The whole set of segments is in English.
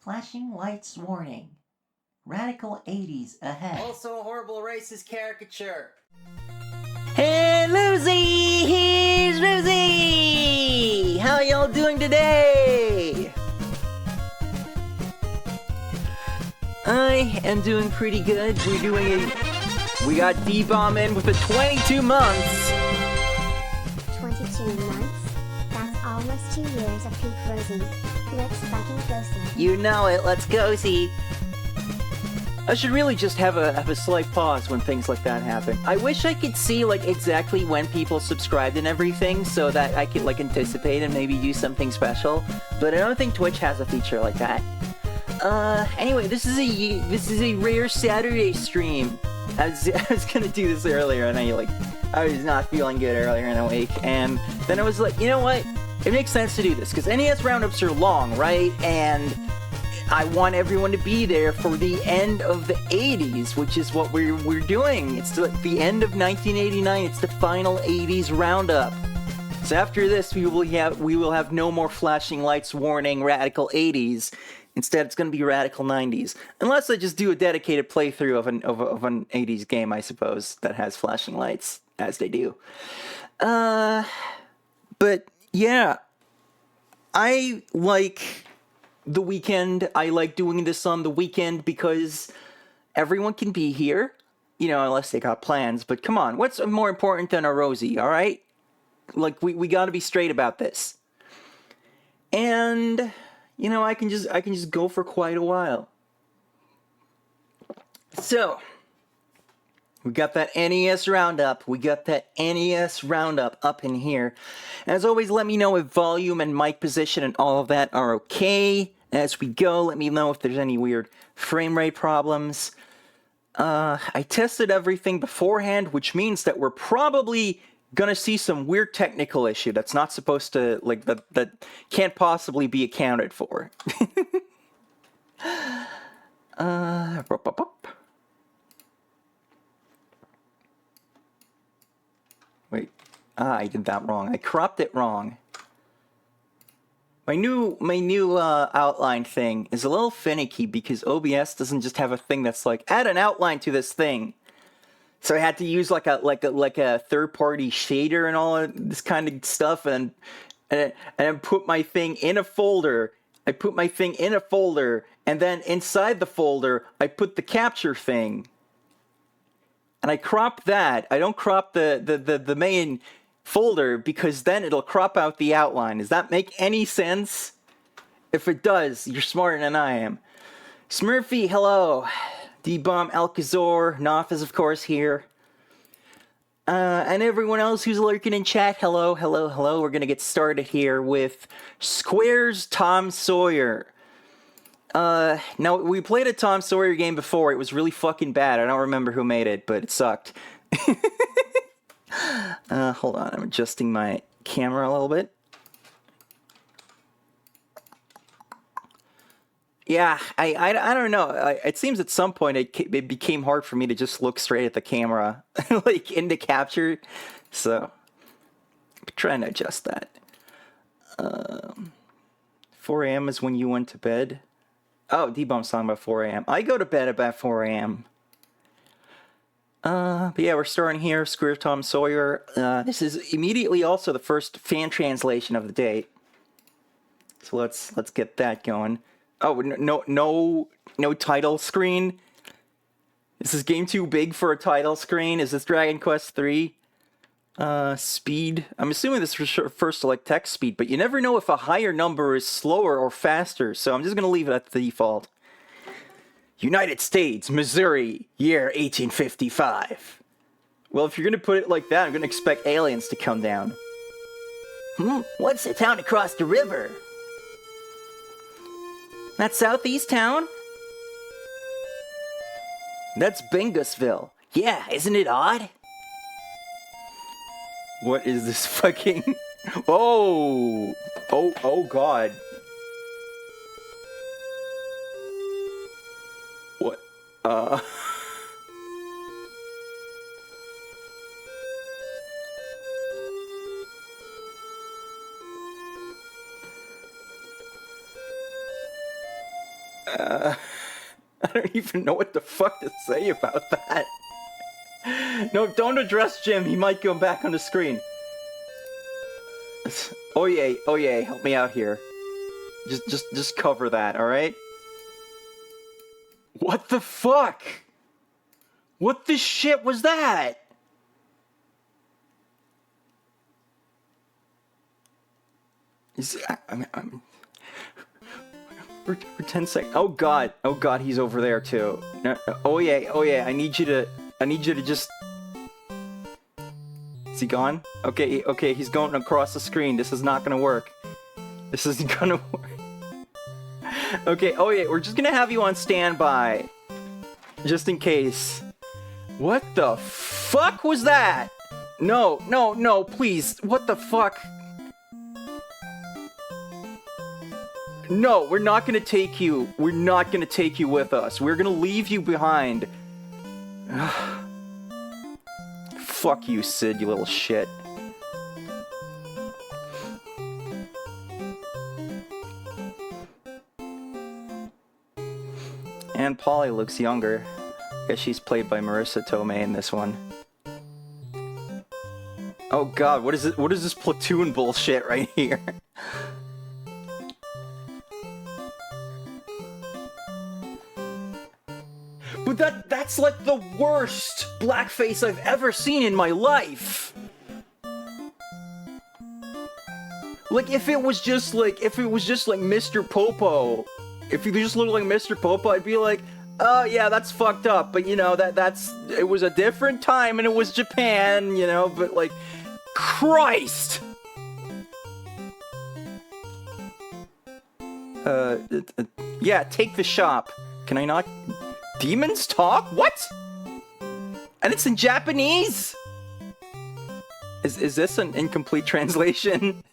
Flashing lights warning. Radical 80s ahead. Also a horrible racist caricature. Hey, Lucy! Here's Lucy! How y'all doing today? I am doing pretty good. We got D-Bomb in with a 22 months. 22 months? That's almost 2 years of peak Rosie. Let's fucking go see. You know it, let's go see. I should really just have a slight pause when things like that happen. I wish I could see like exactly when people subscribed and everything so that I could like anticipate and maybe do something special. But I don't think Twitch has a feature like that. Anyway, this is a rare Saturday stream. I was gonna do this earlier and I was not feeling good earlier in the week, and then I was like, you know what? It makes sense to do this because NES roundups are long, right? And I want everyone to be there for the end of the 80s, which is what we're doing. It's the end of 1989. It's the final 80s roundup. So after this, we will have no more flashing lights warning radical 80s. Instead, it's going to be radical 90s. Unless I just do a dedicated playthrough of an 80s game, I suppose, that has flashing lights, as they do. But yeah, I like the weekend. I like doing this on the weekend because everyone can be here, unless they got plans. But come on, what's more important than a Rosie, all right? Like, we got to be straight about this. And I can just go for quite a while. So, we got that NES Roundup. We got that NES Roundup up in here. As always, let me know if volume and mic position and all of that are okay. As we go, let me know if there's any weird frame rate problems. I tested everything beforehand, which means that we're probably gonna see some weird technical issue that's not supposed to, that can't possibly be accounted for. Wait, I did that wrong. I cropped it wrong. My new outline thing is a little finicky because OBS doesn't just have a thing that's like, add an outline to this thing. So I had to use like a third-party shader and all of this kind of stuff, and put my thing in a folder. I put my thing in a folder, and then inside the folder, I put the capture thing. And I crop that. I don't crop the main folder because then it'll crop out the outline. Does that make any sense? If it does, you're smarter than I am. Smurfy, hello. D-Bomb, Alcazor, Knopf is of course here. And everyone else who's lurking in chat, hello. We're gonna get started here with Square's Tom Sawyer. Now, we played a Tom Sawyer game before. It was really fucking bad. I don't remember who made it, but it sucked. Hold on, I'm adjusting my camera a little bit. Yeah, I don't know. It seems at some point it became hard for me to just look straight at the camera, like in the capture. So, I'm trying to adjust that. 4 a.m. is when you went to bed. Oh, D-Bomb's talking about 4 a.m. I go to bed about 4 a.m. But yeah, we're starting here. Square Tom Sawyer. This is immediately also the first fan translation of the day. So let's get that going. Oh, no title screen? Is this game too big for a title screen? Is this Dragon Quest 3? Speed. I'm assuming this refers to like text speed, but you never know if a higher number is slower or faster, so I'm just gonna leave it at the default. United States, Missouri, year 1855. Well, if you're gonna put it like that, I'm gonna expect aliens to come down. What's the town across the river? That's Southeast Town? That's Bingusville. Yeah, isn't it odd? What is this fucking... Oh, God. What? I don't even know what the fuck to say about that. No, don't address Jim. He might go back on the screen. Oh yeah, help me out here. Just cover that, alright? What the fuck? What the shit was that? We're 10 seconds. Oh god, he's over there too. No, oh yeah, I need you to just... Is he gone? Okay, he's going across the screen. This is not gonna work. This isn't gonna work. Okay, oh yeah, we're just gonna have you on standby. Just in case. What the fuck was that? No, please. What the fuck? No, we're not gonna take you. We're not gonna take you with us. We're gonna leave you behind. Fuck you, Sid, you little shit. And Polly looks younger. I guess she's played by Marissa Tomei in this one. Oh god, what is it? What is this platoon bullshit right here? But that's like the worst blackface I've ever seen in my life. Like if it was just like Mr. Popo, if you just looked like Mr. Popo, I'd be like, oh yeah, that's fucked up. But you know it was a different time and it was Japan, you know. But like, Christ. Yeah, take the shop. Can I not? Demons talk? What? And it's in Japanese? Is this an incomplete translation?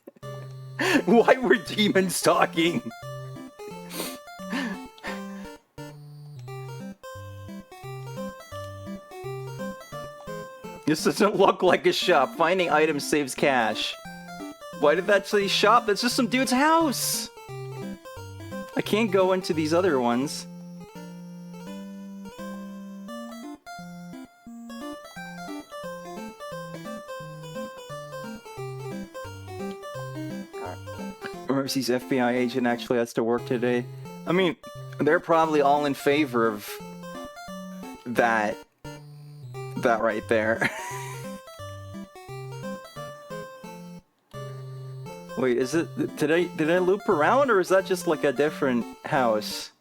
Why were demons talking? This doesn't look like a shop. Finding items saves cash. Why did that say shop? That's just some dude's house. I can't go into these other ones. Mercy's FBI agent actually has to work today. I mean, they're probably all in favor of that right there. Wait, is it? Did I loop around, or is that just like a different house?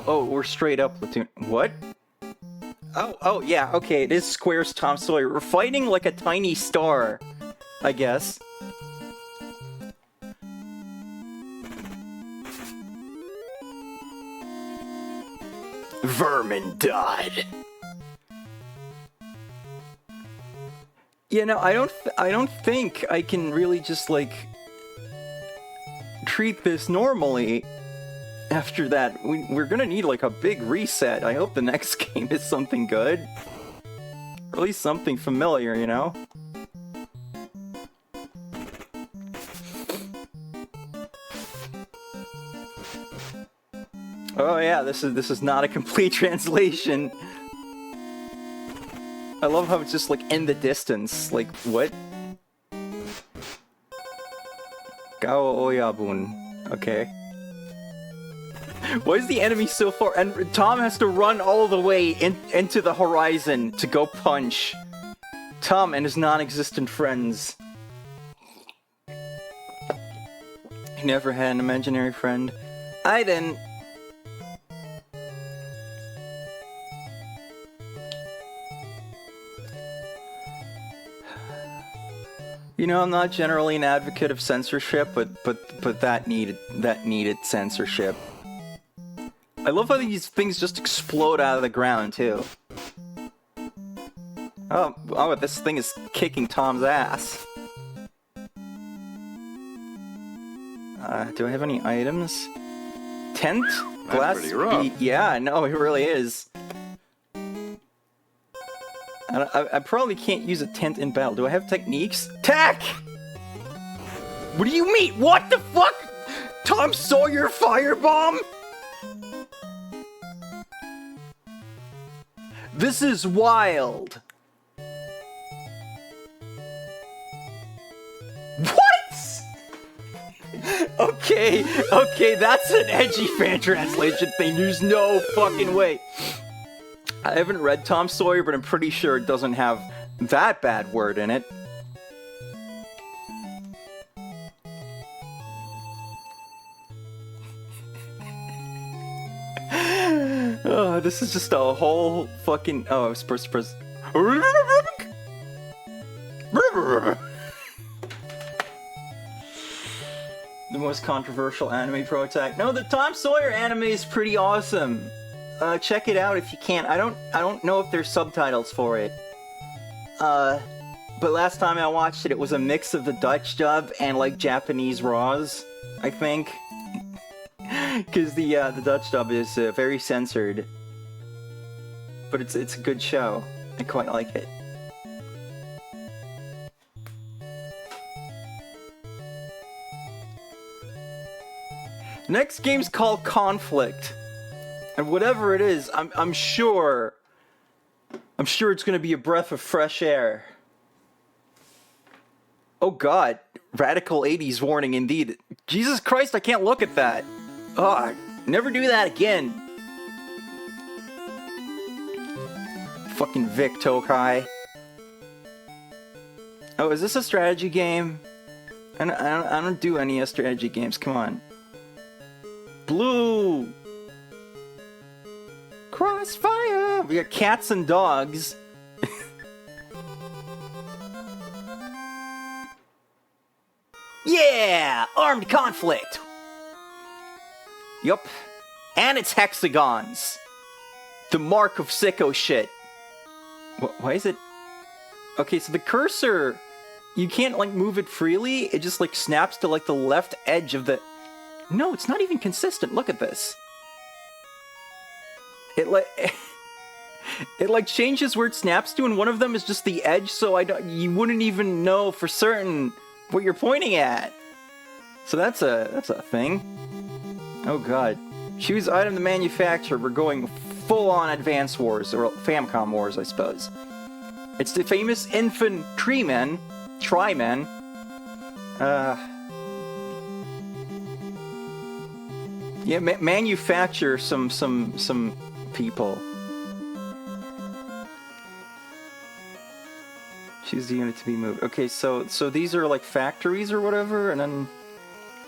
Oh, we're straight up platoon. What? Oh, yeah, okay, it is Square's Tom Sawyer. We're fighting like a tiny star, I guess. Vermindad. You know, I don't think I can really just like treat this normally. After that, we're gonna need like a big reset. I hope the next game is something good. Or at least something familiar, you know? Oh yeah, this is not a complete translation. I love how it's just like in the distance. Like, what? Gao Oyabun. Okay. Why is the enemy so far? And Tom has to run all the way into the horizon to go punch Tom and his non-existent friends. He never had an imaginary friend. I didn't. You know, I'm not generally an advocate of censorship, but that needed censorship. I love how these things just explode out of the ground, too. Oh, this thing is kicking Tom's ass. Do I have any items? Tent? Glass? pretty rough. Yeah, no, it really is. I probably can't use a tent in battle. Do I have techniques? Tack! What do you mean? What the fuck? Tom Sawyer firebomb? This is wild. What? Okay, that's an edgy fan translation thing. There's no fucking way. I haven't read Tom Sawyer, but I'm pretty sure it doesn't have that bad word in it. Oh, this is just a whole fucking... Oh, I was supposed to press... The most controversial anime pro attack. No, the Tom Sawyer anime is pretty awesome. Check it out if you can. I don't know if there's subtitles for it. But last time I watched it, it was a mix of the Dutch dub and like Japanese raws, I think. Because the Dutch dub is very censored. But it's a good show. I quite like it. Next game's called Conflict. And whatever it is, I'm sure it's gonna be a breath of fresh air. Oh god, radical 80s warning indeed. Jesus Christ, I can't look at that. Oh, never do that again. Fucking Vic Tokai. Oh, is this a strategy game? I don't do NES strategy games, come on. Blue! Crossfire! We got cats and dogs. Yeah! Armed conflict! Yup. And it's hexagons. The mark of sicko shit. Why is it... Okay, so the cursor... You can't, like, move it freely. It just, like, snaps to, like, the left edge of the... No, it's not even consistent. Look at this. It like changes where it snaps to, and one of them is just the edge, so you wouldn't even know for certain what you're pointing at. So that's a thing. Oh god. Choose item to manufacture. We're going full on Advance Wars, or Famicom Wars, I suppose. It's the famous infantrymen, Tri-Men. Yeah, manufacture some people. Choose the unit to be moved. Okay, so these are like factories or whatever, and then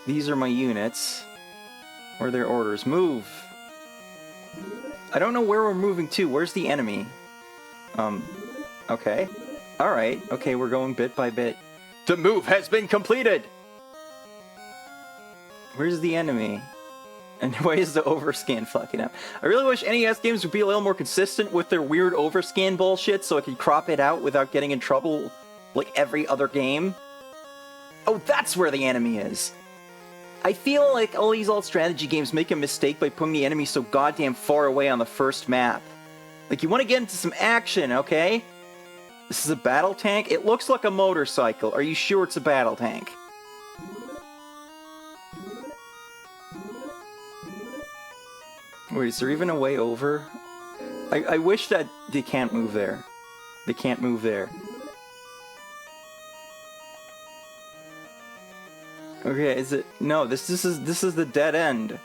these are my units. Or their orders. Move! I don't know where we're moving to. Where's the enemy? Okay. Alright. Okay, we're going bit by bit. The move has been completed! Where's the enemy? And why is the overscan fucking up? I really wish NES games would be a little more consistent with their weird overscan bullshit so I could crop it out without getting in trouble like every other game. Oh, that's where the enemy is! I feel like all these old strategy games make a mistake by putting the enemy so goddamn far away on the first map. Like, you want to get into some action, okay? This is a battle tank? It looks like a motorcycle. Are you sure it's a battle tank? Wait, is there even a way over? I wish that they can't move there. They can't move there. Okay, is it... No, this is the dead end.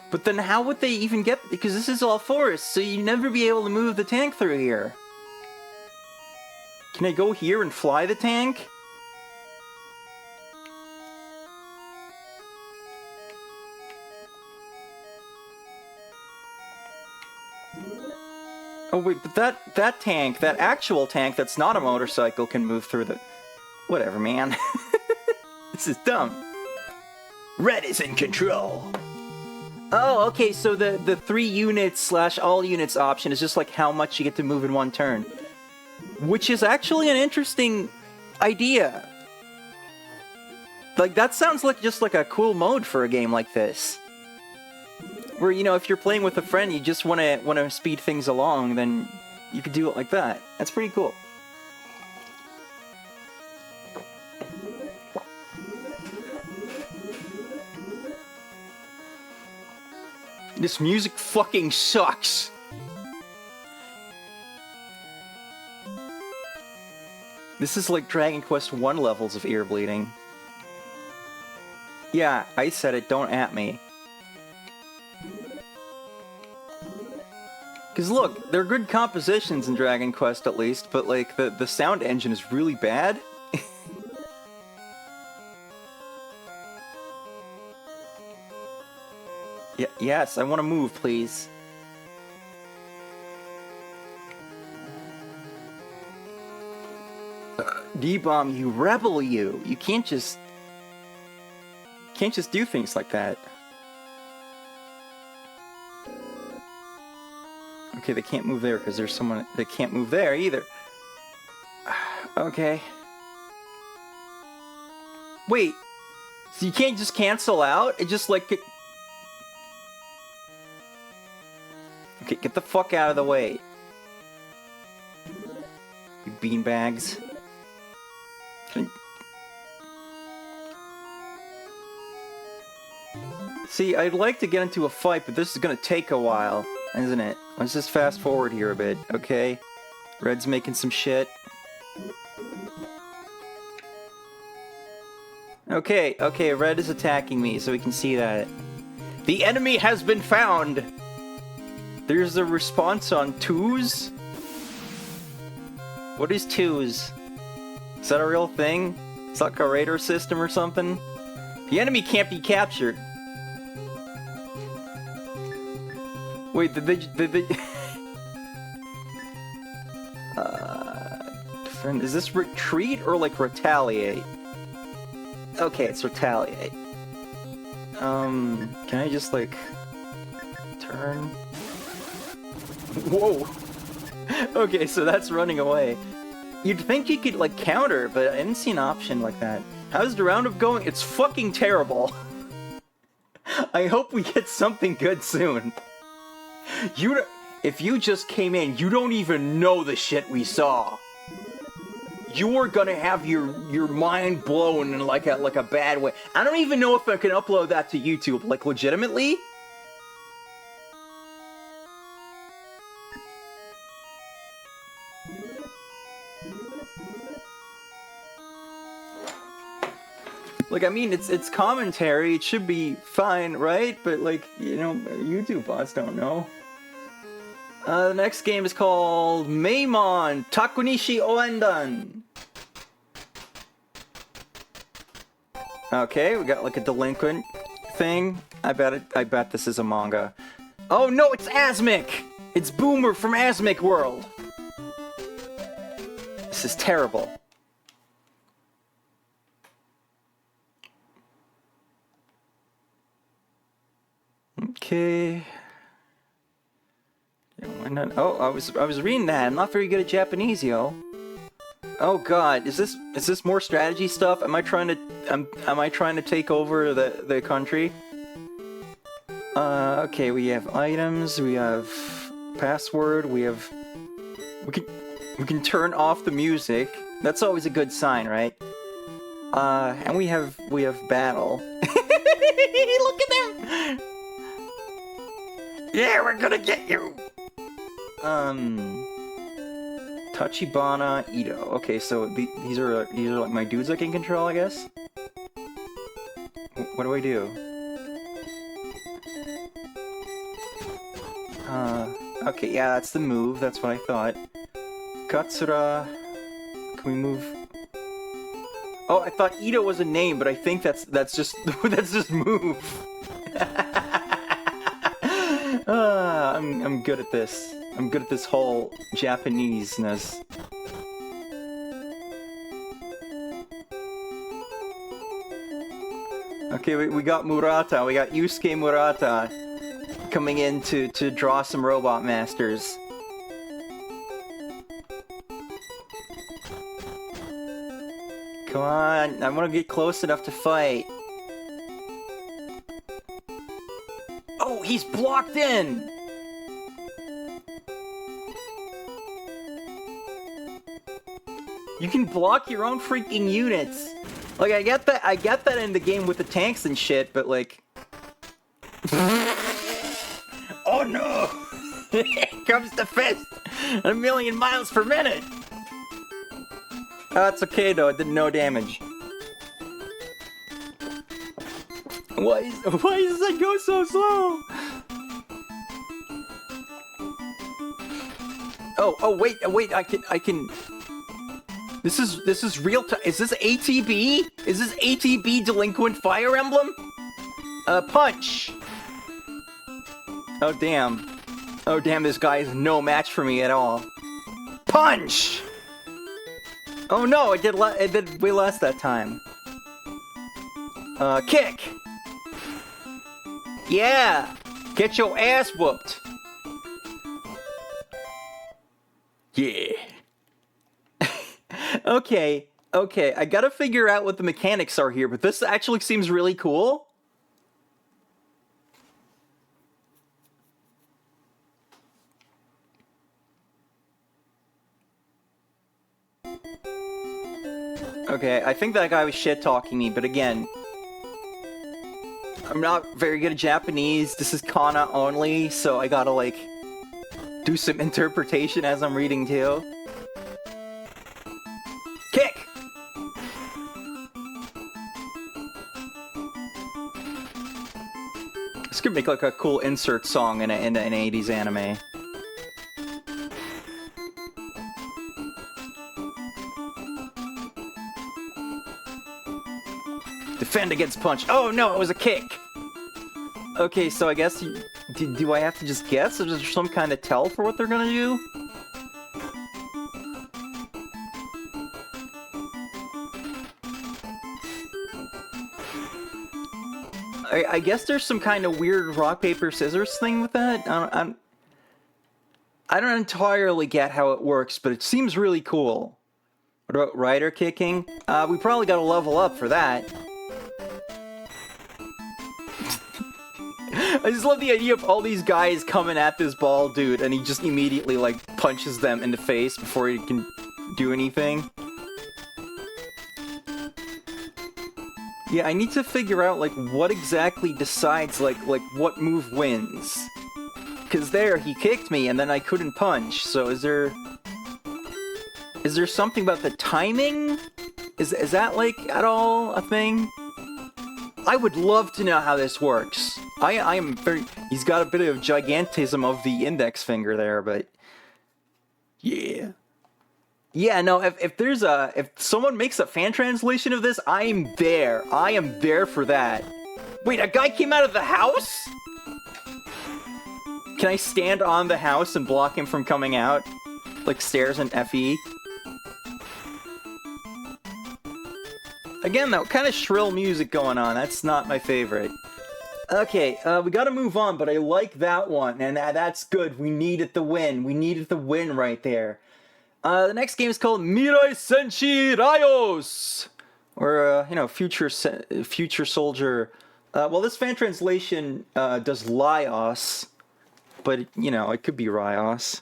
But then how would they even get... Because this is all forest, so you'd never be able to move the tank through here. Can I go here and fly the tank? Oh wait, but that tank, that actual tank that's not a motorcycle can move through the... Whatever, man. This is dumb. Red is in control. Oh, okay, so the 3 units / all units option is just like how much you get to move in one turn. Which is actually an interesting idea. Like, that sounds like just like a cool mode for a game like this. Where, you know, if you're playing with a friend, you just want to speed things along, then you could do it like that. That's pretty cool. This music fucking sucks. This is like Dragon Quest 1 levels of ear bleeding. Yeah, I said it, don't at me. Because look, there are good compositions in Dragon Quest at least, but like the sound engine is really bad. Yes, I want to move, please. D-Bomb, you rebel, you! You can't just do things like that. Okay, they can't move there because there's someone. They can't move there either. Okay. Wait, so you can't just cancel out? It just like. Okay, get the fuck out of the way. You beanbags. See, I'd like to get into a fight, but this is gonna take a while, isn't it? Let's just fast forward here a bit, okay? Red's making some shit. Okay, Red is attacking me, so we can see that. The enemy has been found! There's a response on twos? What is twos? Is that a real thing? It's like a radar system or something? The enemy can't be captured. Wait, did they defend, is this retreat or like retaliate? Okay, it's retaliate. Can I just like turn? Whoa! Okay, so that's running away. You'd think you could like counter, but I didn't see an option like that. How's the roundup going? It's fucking terrible. I hope we get something good soon. If you just came in, you don't even know the shit we saw. You are gonna have your mind blown in like a bad way. I don't even know if I can upload that to YouTube, like legitimately. Like, I mean, it's commentary, it should be fine, right? But, like, you know, YouTube bots don't know. The next game is called Meimon Taku Nishiouendan. Okay, we got, like, a delinquent thing. I bet this is a manga. Oh, no, it's Asmic! It's Boomer from Asmic World! This is terrible. Okay. Oh, I was reading that. I'm not very good at Japanese, yo. Oh God, is this more strategy stuff? Am I trying to take over the country? Okay, we have items, we have password, we can turn off the music. That's always a good sign, right? And we have battle. Look at them! Yeah, we're gonna get you! Tachibana Ito. Okay, so these are like my dudes I can control, I guess? What do I do? Okay, yeah, that's the move, that's what I thought. Katsura... Can we move... Oh, I thought Ito was a name, but I think that's just that's just move. I'm good at this. I'm good at this whole Japanese-ness. Okay, we got Murata. We got Yusuke Murata coming in to draw some robot masters. Come on, I want to get close enough to fight. Oh, he's blocked in! You can block your own freaking units. Like, I get that in the game with the tanks and shit, but like... Oh no! Here comes the fist! 1,000,000 miles per minute! It's okay though, it did no damage. Why does it go so slow? Oh wait, I can... This is real time. Is this ATB? Is this ATB Delinquent Fire Emblem? Punch! Oh damn. Oh damn, this guy is no match for me at all. Punch! Oh no, it did way less that time. Kick! Yeah! Get your ass whooped! Yeah. Okay, I gotta figure out what the mechanics are here, but this actually seems really cool. Okay, I think that guy was shit-talking me, but again... I'm not very good at Japanese, this is kana only, so I gotta, like, do some interpretation as I'm reading, too. Kick! This could make, like, a cool insert song in an 80s anime. Defend against punch. Oh no, it was a kick! Okay, so I guess... Do I have to just guess? Is there some kind of tell for what they're gonna do? I guess there's some kind of weird rock, paper, scissors thing with that? I don't entirely get how it works, but it seems really cool. What about rider kicking? We probably gotta level up for that. I just love the idea of all these guys coming at this bald dude, and he just immediately, like, punches them in the face before he can do anything. Yeah, I need to figure out, like, what exactly decides, like, what move wins. Because there, he kicked me, and then I couldn't punch, so is there something about the timing? Is that, like, at all a thing? I would love to know how this works. I am very... He's got a bit of gigantism of the index finger there, but... Yeah. Yeah, no, if someone makes a fan translation of this, I'm there. I am there for that. Wait, a guy came out of the house? Can I stand on the house and block him from coming out? Like stairs and FE? Again, though, kind of shrill music going on. That's not my favorite. Okay, we gotta move on, but I like that one, and that's good. We needed the win. We needed the win right there. The next game is called Mirai Senshi Raios! Or, you know, future soldier. Well, this fan translation does Laios, but, you know, it could be Raios.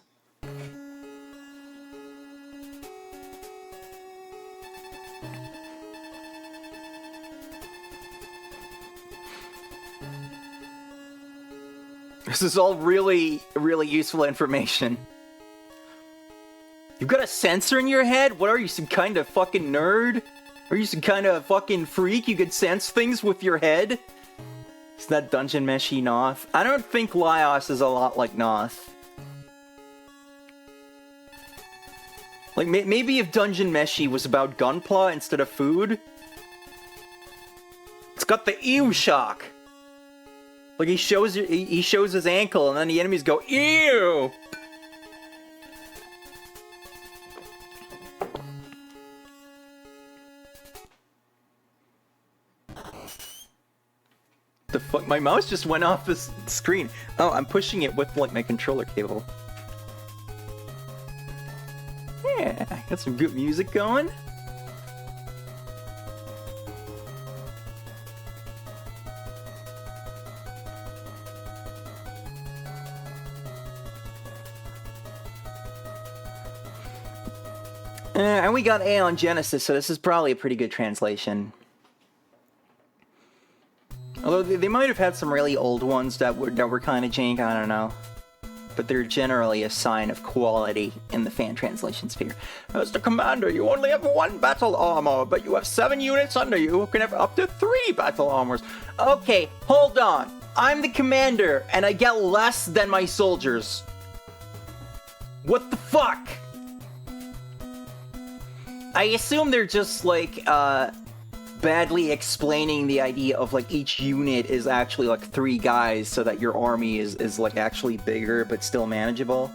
This is all really, really useful information. You've got a sensor in your head? What are you, some kind of fucking nerd? Are you some kind of fucking freak? You can sense things with your head? Is that Dungeon Meshi Noth? I don't think Laios is a lot like Noth. Like, maybe if Dungeon Meshi was about Gunpla instead of food? It's got the ew shock. Like, he shows his ankle, and then the enemies go, ew! The fuck? My mouse just went off the screen. Oh, I'm pushing it with, like, my controller cable. Yeah, got some good music going. And we got A on Genesis, so this is probably a pretty good translation. Although they might have had some really old ones that were kind of jank, I don't know. But they're generally a sign of quality in the fan translation sphere. As the commander, you only have 1 battle armor, but you have 7 units under you who can have up to 3 battle armors. Okay, hold on. I'm the commander, and I get less than my soldiers. What the fuck? I assume they're just, like, badly explaining the idea of, like, each unit is actually, like, 3 guys so that your army is like, actually bigger but still manageable.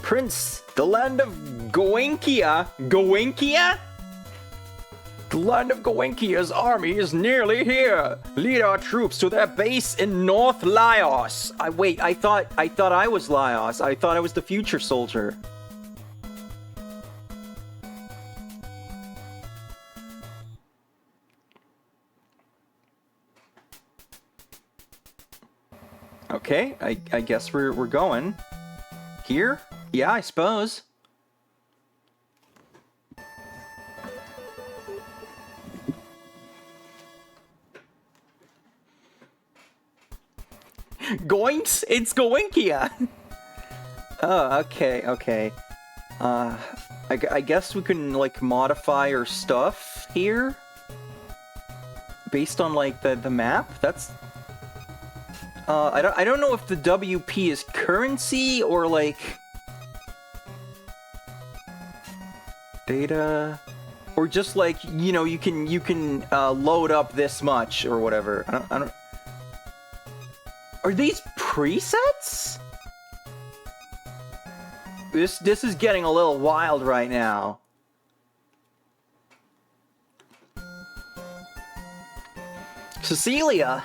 Prince, the land of Goenkia? The land of Goenkia's army is nearly here. Lead our troops to their base in North Laios. I thought I was Laios. I thought I was the future soldier. Okay, I guess we're going. Here? Yeah, I suppose. Goinks? It's Goenkia! Oh, okay. I guess we can, like, modify our stuff here? Based on, like, the map? That's... I don't know if the WP is currency or, like... data... or just, like, you know, you can load up this much or whatever. I don't... Are these presets? This is getting a little wild right now. Cecilia!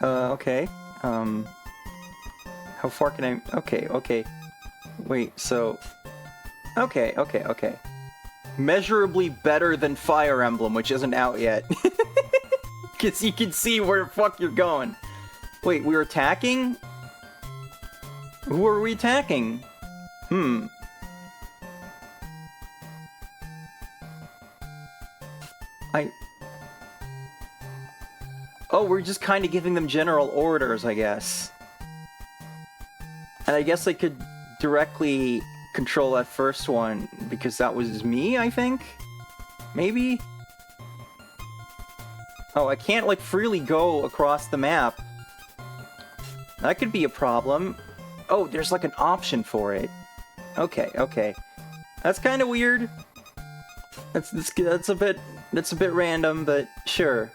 Okay. How far can I... Okay. Wait, so... Okay. Measurably better than Fire Emblem, which isn't out yet. Because you can see where the fuck you're going. Wait, we're attacking? Who are we attacking? Oh, we're just kind of giving them general orders, I guess. And I guess I could directly control that first one, because that was me, I think? Maybe? Oh, I can't, like, freely go across the map. That could be a problem. Oh, there's, like, an option for it. Okay. That's kind of weird. That's a bit random, but sure.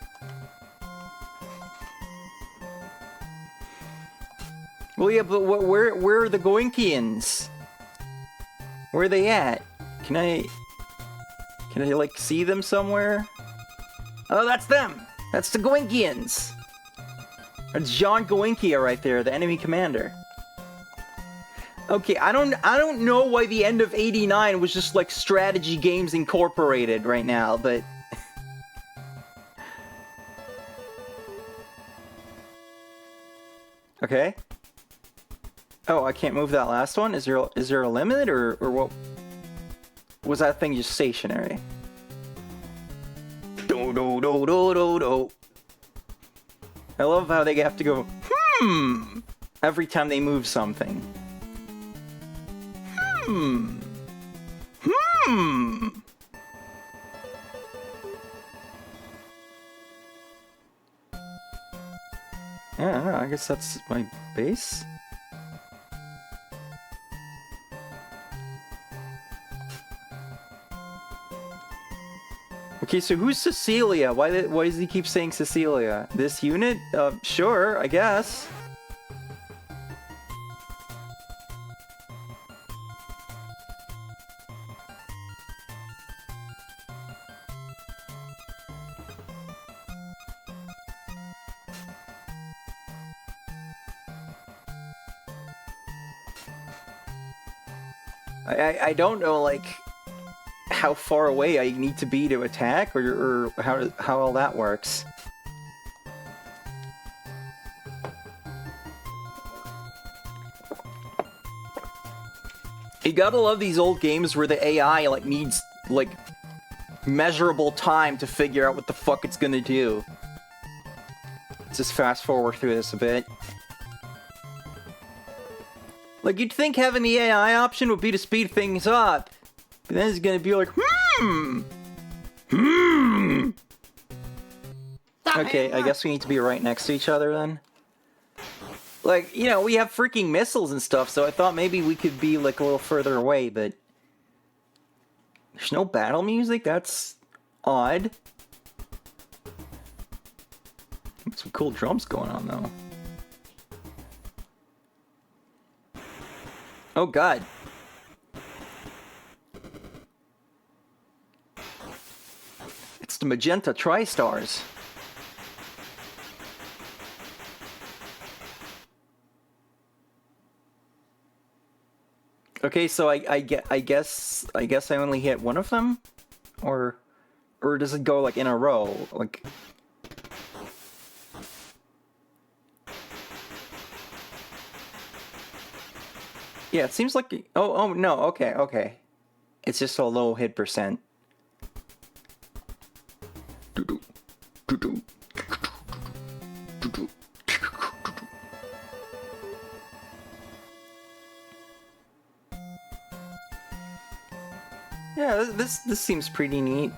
Well, yeah, but where are the Goenkians? Where are they at? Can I, like, see them somewhere? Oh, that's them! That's the Goenkians! That's John Goenkia right there, the enemy commander. Okay, I don't know why the end of 89 was just, like, Strategy Games Incorporated right now, but... Okay. Oh, I can't move that last one? Is there a limit, or what? Was that thing just stationary? Do. I love how they have to go, every time they move something. Yeah, I don't know, I guess that's my base? Okay, so who's Cecilia? Why does he keep saying Cecilia? This unit? Sure, I guess. I don't know, like, how far away I need to be to attack, or how all that works. You gotta love these old games where the AI, like, needs, like, measurable time to figure out what the fuck it's gonna do. Let's just fast forward through this a bit. Like, you'd think having the AI option would be to speed things up. But then it's gonna be like, Okay, I guess we need to be right next to each other then. Like, you know, we have freaking missiles and stuff, so I thought maybe we could be, like, a little further away, but... There's no battle music? That's... odd. Some cool drums going on, though. Oh, God. It's the Magenta Tri-Stars. Okay, so I guess I only hit one of them? Or does it go, like, in a row? Like... Yeah, it seems like... Oh, no, okay. It's just a low hit percent. Yeah, this seems pretty neat.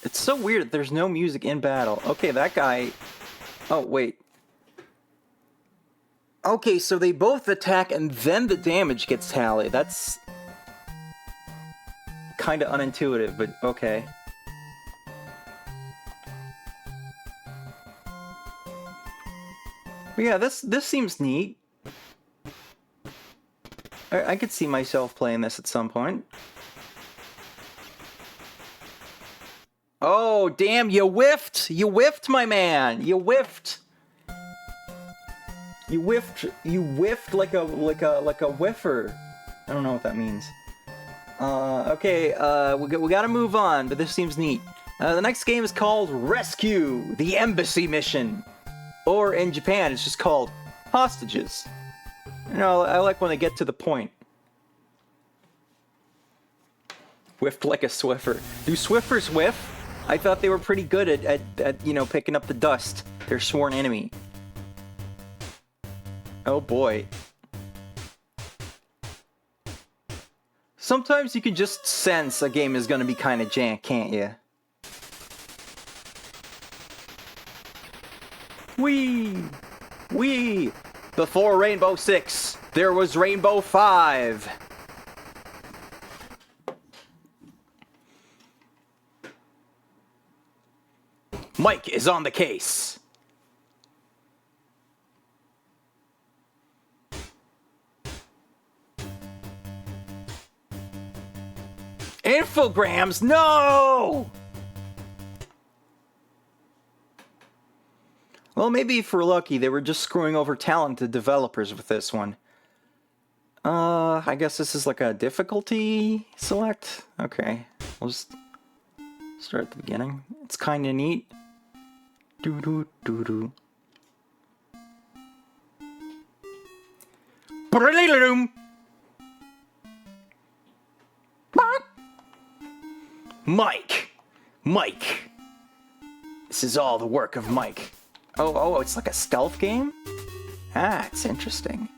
It's so weird, there's no music in battle. Okay, that guy... Oh, wait. Okay, so they both attack and then the damage gets tallied. That's... kinda unintuitive, but okay. But yeah, this seems neat. I could see myself playing this at some point. Oh, damn, you whiffed! You whiffed, my man! You whiffed! You whiffed like a whiffer. I don't know what that means. Okay, we gotta move on, but this seems neat. The next game is called Rescue, the Embassy Mission. Or in Japan, it's just called Hostages. You know, I like when they get to the point. Whiffed like a Swiffer. Do Swiffers whiff? I thought they were pretty good at you know, picking up the dust. Their sworn enemy. Oh boy. Sometimes you can just sense a game is gonna be kinda jank, can't you? Whee! Whee! Before Rainbow 6, there was Rainbow 5. Mike is on the case. Infograms, no! Well, maybe if we're lucky, they were just screwing over talented developers with this one. I guess this is like a difficulty select? Okay, we'll just start at the beginning. It's kinda neat. Doo-doo-doo-doo. Mike! This is all the work of Mike. Oh, it's like a stealth game? Ah, it's interesting.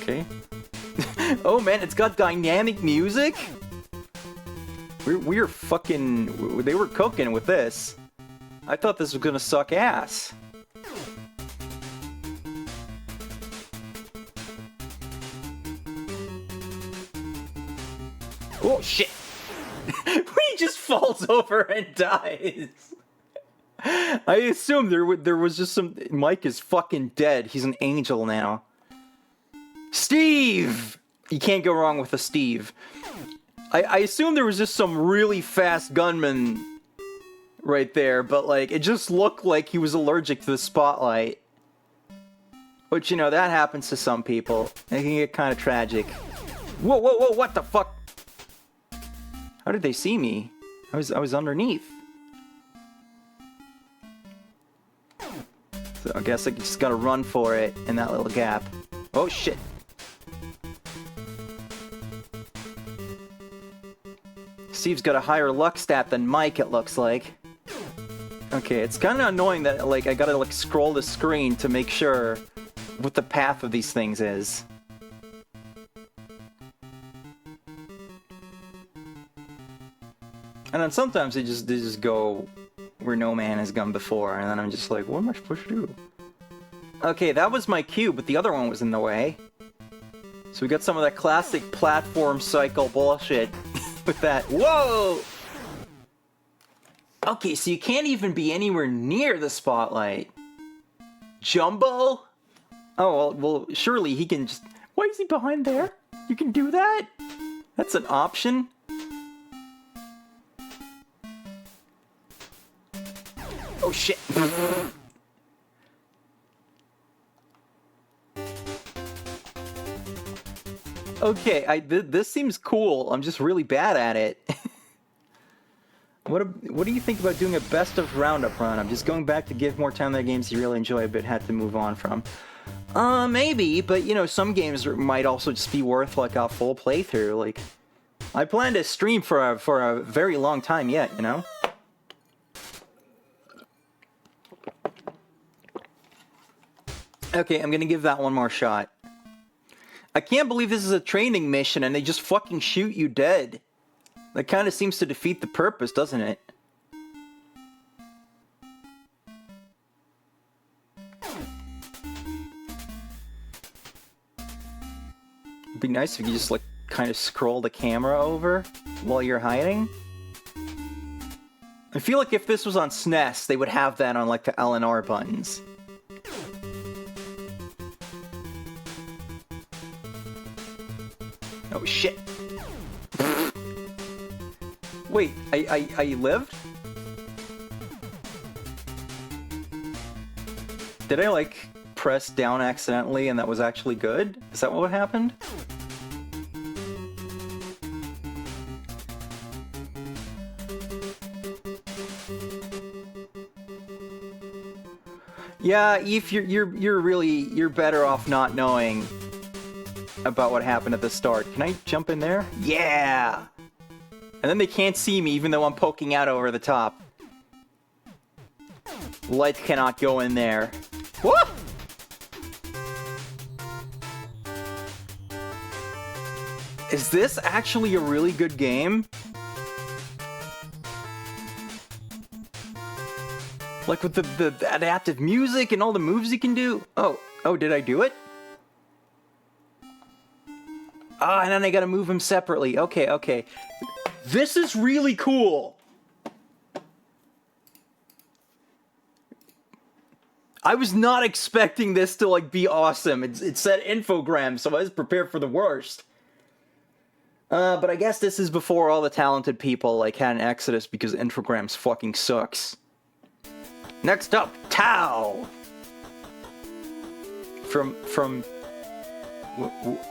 Okay. Oh man, it's got dynamic music? We're fucking... They were cooking with this. I thought this was gonna suck ass. Oh shit! He just falls over and dies. I assumed there was just some... Mike is fucking dead. He's an angel now. Steve! You can't go wrong with a Steve. I assumed there was just some really fast gunman right there, but, like, it just looked like he was allergic to the spotlight. Which, you know, that happens to some people. It can get kind of tragic. Whoa, whoa, whoa, what the fuck? How did they see me? I was underneath. So I guess I just gotta run for it in that little gap. Oh, shit. Steve's got a higher luck stat than Mike, it looks like. Okay, it's kind of annoying that, like, I gotta, like, scroll the screen to make sure what the path of these things is. And then sometimes they just go where no man has gone before, and then I'm just like, what am I supposed to do? Okay, that was my cue, but the other one was in the way. So we got some of that classic platform cycle bullshit with that. Whoa! Okay, so you can't even be anywhere near the spotlight. Jumbo? Oh, well, surely he can just... Why is he behind there? You can do that? That's an option? Oh, shit. Okay, this seems cool. I'm just really bad at it. What do you think about doing a best of roundup run? I'm just going back to give more time to the games you really enjoy but had to move on from. Maybe, but you know, some games might also just be worth like a full playthrough. Like, I plan to stream for a very long time yet, you know? Okay, I'm gonna give that one more shot. I can't believe this is a training mission and they just fucking shoot you dead. That kind of seems to defeat the purpose, doesn't it? It'd be nice if you just like kind of scroll the camera over while you're hiding. I feel like if this was on SNES, they would have that on like the L and R buttons. Oh shit. Wait, I lived? Did I like press down accidentally and that was actually good? Is that what happened? Yeah, Eve, you're better off not knowing about what happened at the start. Can I jump in there? Yeah! And then they can't see me even though I'm poking out over the top. Light cannot go in there. Woo! Is this actually a really good game? Like with the adaptive music and all the moves you can do? Oh, did I do it? Ah, and then I gotta move him separately. Okay. This is really cool. I was not expecting this to like be awesome. It said infogram, so I was prepared for the worst. But I guess this is before all the talented people like had an exodus because infograms fucking sucks. Next up, Tao. From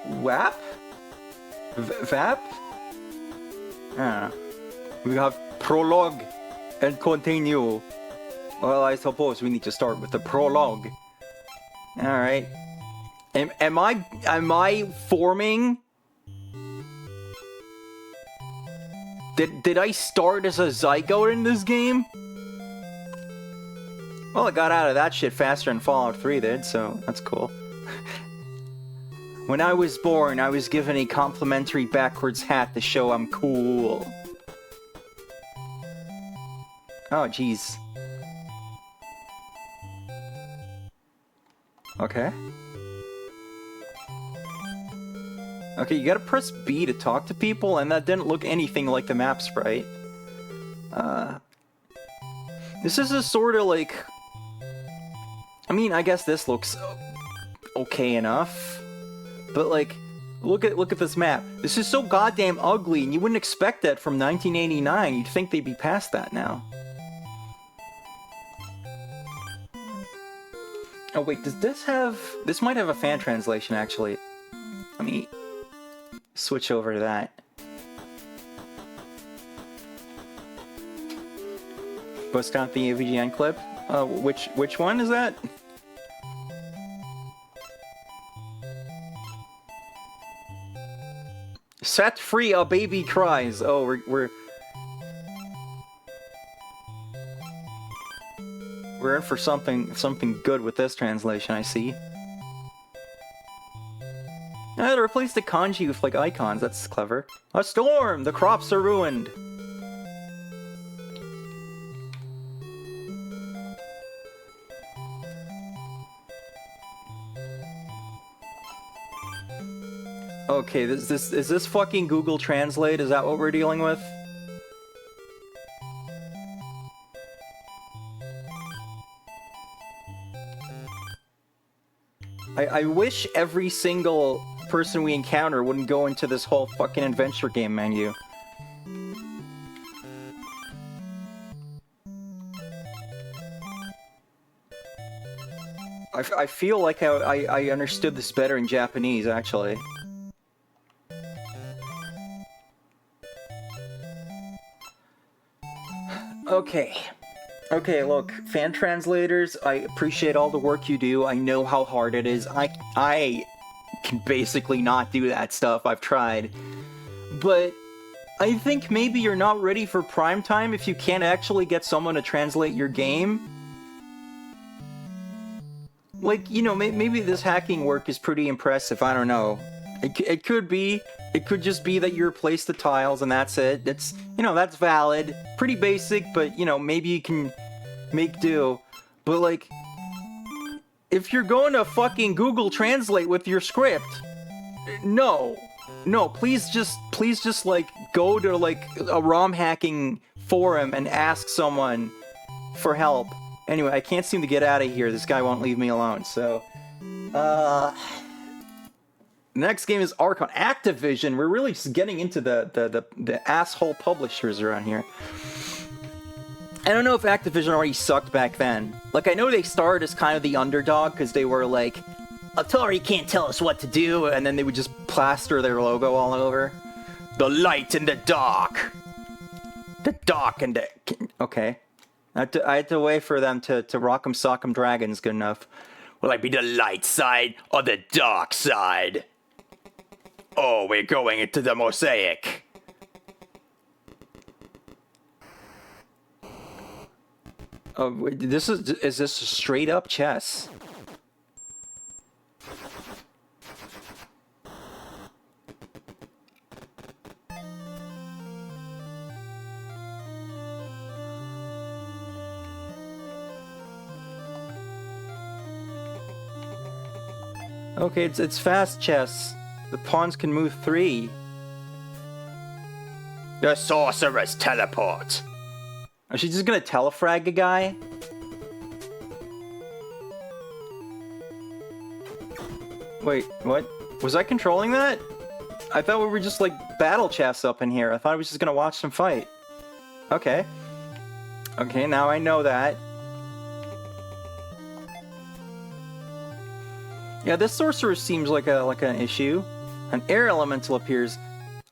WAP? VAP? We have prologue and continue. Well, I suppose we need to start with the prologue. Alright. Am I forming? Did I start as a zygote in this game? Well, I got out of that shit faster than Fallout 3 did, so that's cool. When I was born, I was given a complimentary backwards hat to show I'm cool. Oh, jeez. Okay. Okay, you gotta press B to talk to people, and that didn't look anything like the map sprite. This is a sort of like... I mean, I guess this looks okay enough. But like, look at this map. This is so goddamn ugly, and you wouldn't expect that from 1989. You'd think they'd be past that now. Oh wait, does this have... This might have a fan translation, actually. Let me switch over to that. Buscant the AVGN clip? Which one is that? Set free, a baby cries. Oh, we're in for something good with this translation, I see. They replaced the kanji with like icons. That's clever. A storm! The crops are ruined. Okay, is this fucking Google Translate? Is that what we're dealing with? I wish every single person we encounter wouldn't go into this whole fucking adventure game menu. I feel like I understood this better in Japanese, actually. Okay, look, fan translators, I appreciate all the work you do. I know how hard it is. I can basically not do that stuff. I've tried. But I think maybe you're not ready for prime time if you can't actually get someone to translate your game. Like, you know, maybe this hacking work is pretty impressive. I don't know. It could be. It could just be that you replace the tiles and that's it. It's, you know, that's valid. Pretty basic, but, you know, maybe you can make do. But, like, if you're going to fucking Google Translate with your script, no, please just, like, go to, like, a ROM hacking forum and ask someone for help. Anyway, I can't seem to get out of here. This guy won't leave me alone, so... The next game is Archon. Activision. We're really just getting into the asshole publishers around here. I don't know if Activision already sucked back then. Like, I know they started as kind of the underdog because they were like, Atari can't tell us what to do, and then they would just plaster their logo all over. The light and the dark. The dark and the... Okay. I had to wait for them to Rock'em Sock'em Dragons good enough. Will I be the light side or the dark side? Oh, we're going into the mosaic. Oh, wait, is this straight up chess? Okay, it's fast chess. The pawns can move 3. The sorceress teleport. Is she just gonna telefrag a guy? Wait, what? Was I controlling that? I thought we were just like battle chess up in here. I thought I was just gonna watch them fight. Okay. Okay, now I know that. Yeah, this sorcerer seems like an issue. An air elemental appears.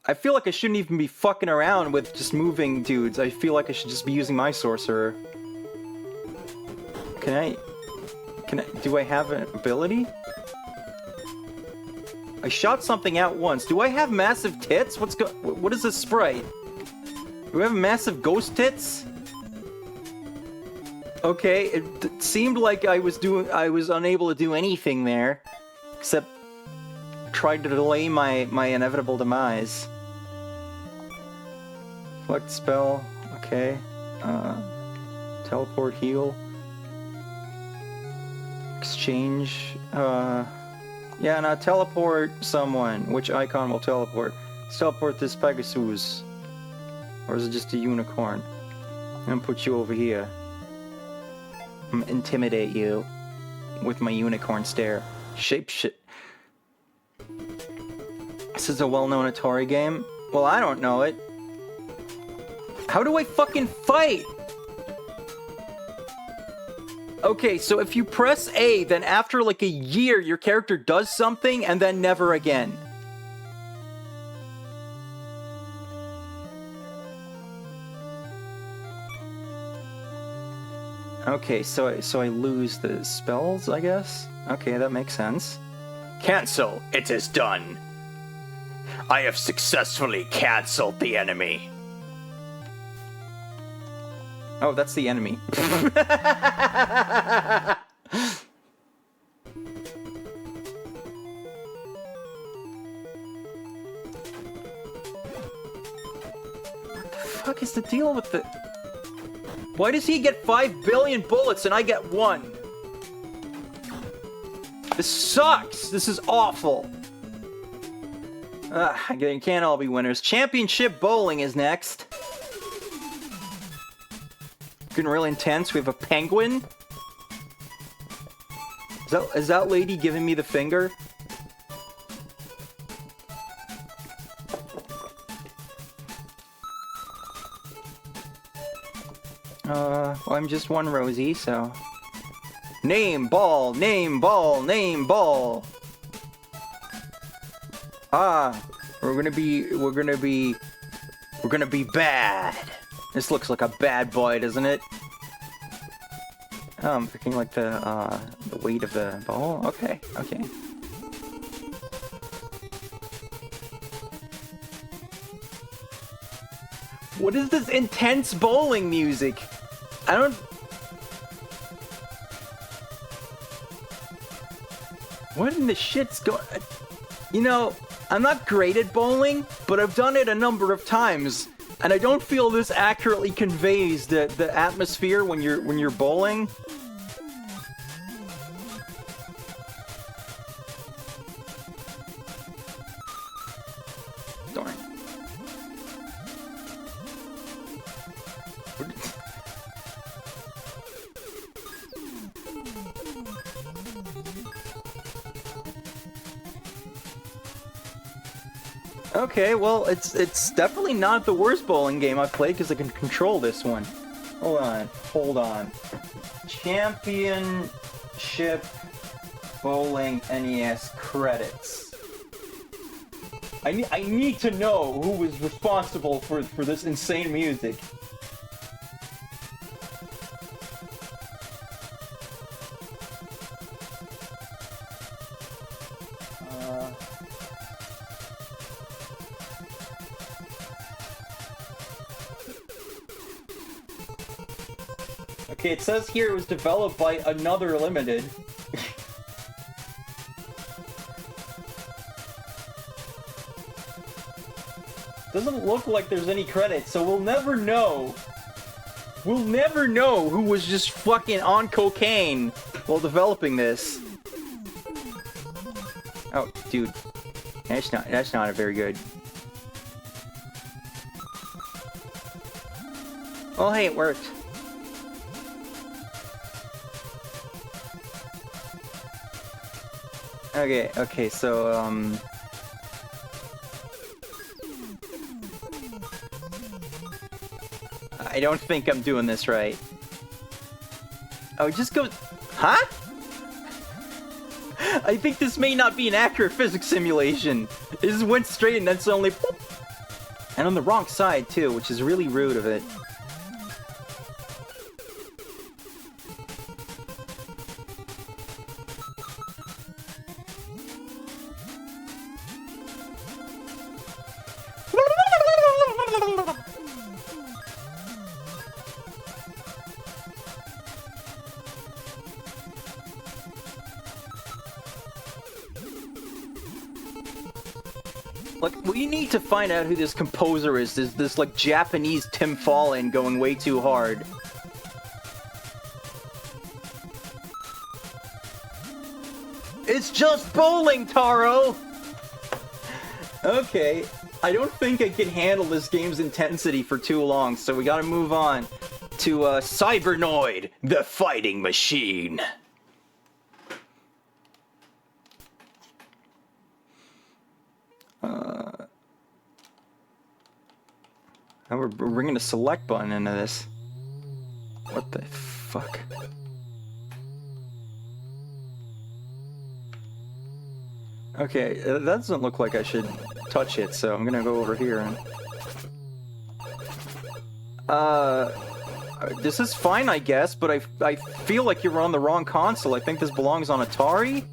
I feel like I shouldn't even be fucking around with just moving dudes. I feel like I should just be using my sorcerer. Do I have an ability? I shot something out once. Do I have massive tits? What is this sprite? Do we have massive ghost tits? Okay, it seemed like I was unable to do anything there, except tried to delay my inevitable demise. Select spell, okay. Teleport, heal. Exchange, yeah, now teleport someone. Which icon will teleport? Let's teleport this Pegasus. Or is it just a unicorn? And put you over here. intimidate you with my unicorn stare. This is a well-known Atari game? Well, I don't know it. How do I fucking fight? Okay, so if you press A, then after like a year, your character does something and then never again. Okay, so I lose the spells, I guess? Okay, that makes sense. Cancel. It is done. I have successfully cancelled the enemy. Oh, that's the enemy. What the fuck is the deal with the... Why does he get 5 billion bullets and I get 1? This sucks! This is awful! You can't all be winners. Championship bowling is next. Getting really intense. We have a penguin. Is that lady giving me the finger? Well, I'm just one Rosie, so... Name ball, name ball, name ball. We're gonna be bad. This looks like a bad boy, doesn't it? Oh, I'm picking like the weight of the ball. Okay. What is this intense bowling music? I don't... What in the shit's going... You know, I'm not great at bowling, but I've done it a number of times, and I don't feel this accurately conveys the atmosphere when you're bowling. Darn. Okay, well, it's definitely not the worst bowling game I've played because I can control this one. Hold on. Championship Bowling NES credits. I need to know who was responsible for this insane music. Okay, it says here it was developed by Another Limited. Doesn't look like there's any credits, so we'll never know. We'll never know who was just fucking on cocaine while developing this. Oh, dude. That's not a very good. Oh, hey, it worked. Okay, so, I don't think I'm doing this right. Oh, just go... Huh? I think this may not be an accurate physics simulation. It just went straight and then suddenly... And on the wrong side, too, which is really rude of it. We need to find out who this composer is. This like Japanese Tim Fallon going way too hard. It's just bowling, Taro! Okay, I don't think I can handle this game's intensity for too long, so we gotta move on. to Cybernoid, the fighting machine. Now we're bringing a select button into this. What the fuck? Okay, that doesn't look like I should touch it, so I'm gonna go over here and... this is fine, I guess, but I feel like you're on the wrong console. I think this belongs on Atari?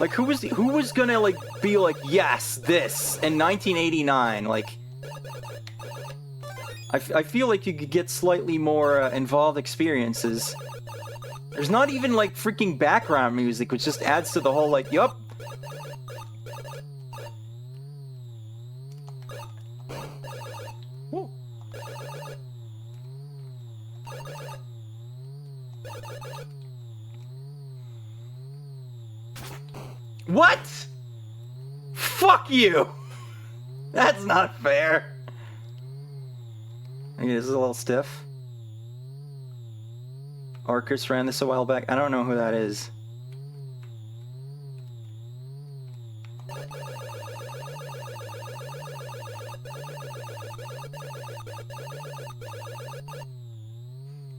Like, who was gonna, like, be like, yes, this, in 1989? Like, I feel like you could get slightly more involved experiences. There's not even, like, freaking background music, which just adds to the whole, like, yup. What? Fuck you! That's not fair. Okay, this is a little stiff. Arcus ran this a while back. I don't know who that is.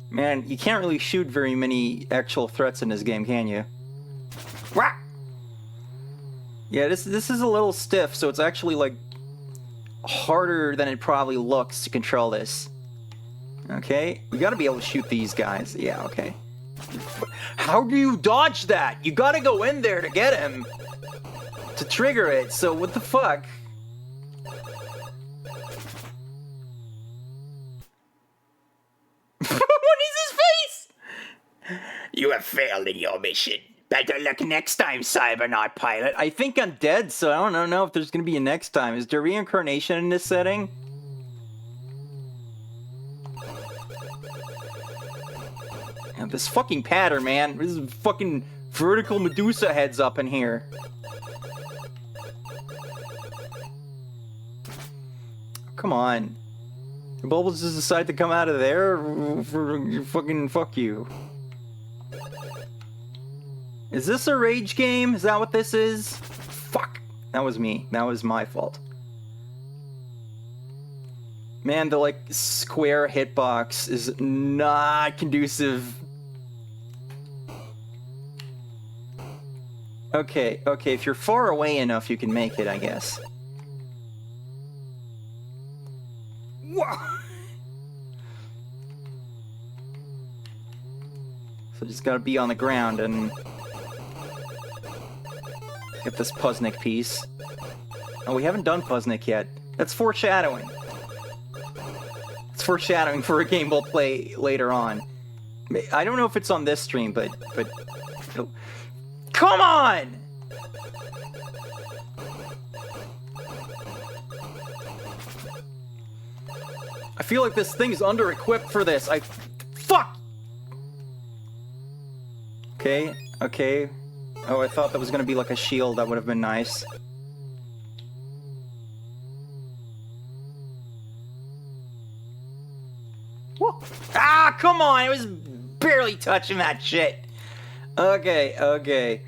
Man, you can't really shoot very many actual threats in this game, can you? Wah! Yeah, this is a little stiff, so it's actually, like, harder than it probably looks to control this. Okay, you gotta be able to shoot these guys. Yeah, okay. How do you dodge that? You gotta go in there to get him. To trigger it, so what the fuck? What is his face? You have failed in your mission. Better luck next time, Cybernoid pilot. I think I'm dead, so I don't know if there's gonna be a next time. Is there reincarnation in this setting? Yeah, this fucking pattern, man. This is fucking vertical Medusa heads up in here. Come on. The bubbles just decide to come out of there for fucking fuck you. Is this a rage game? Is that what this is? Fuck. That was me. That was my fault. Man, the, like, square hitbox is not conducive. Okay, if you're far away enough, you can make it, I guess. Whoa! So just gotta be on the ground and... get this Puznik piece. Oh, we haven't done Puznik yet. That's foreshadowing. It's foreshadowing for a game we'll play later on. I don't know if it's on this stream, but... oh. Come on! I feel like this thing's under-equipped for this. Fuck! Okay. Oh, I thought that was gonna be like a shield. That would have been nice. Whoa. Ah, come on! I was barely touching that shit. Okay.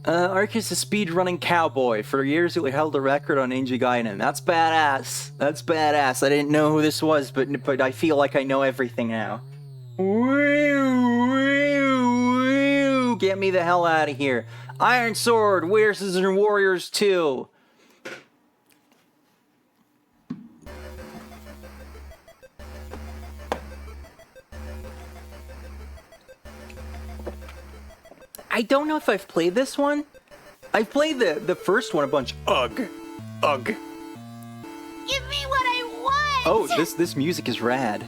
Arcus, a speed-running cowboy. For years, he held the record on Ninja Gaiden. That's badass. I didn't know who this was, but I feel like I know everything now. Get me the hell out of here. Ironsword, Warriors and Warriors 2. I don't know if I've played this one. I've played the first one a bunch. Ugh. Give me what I want! Oh, this music is rad.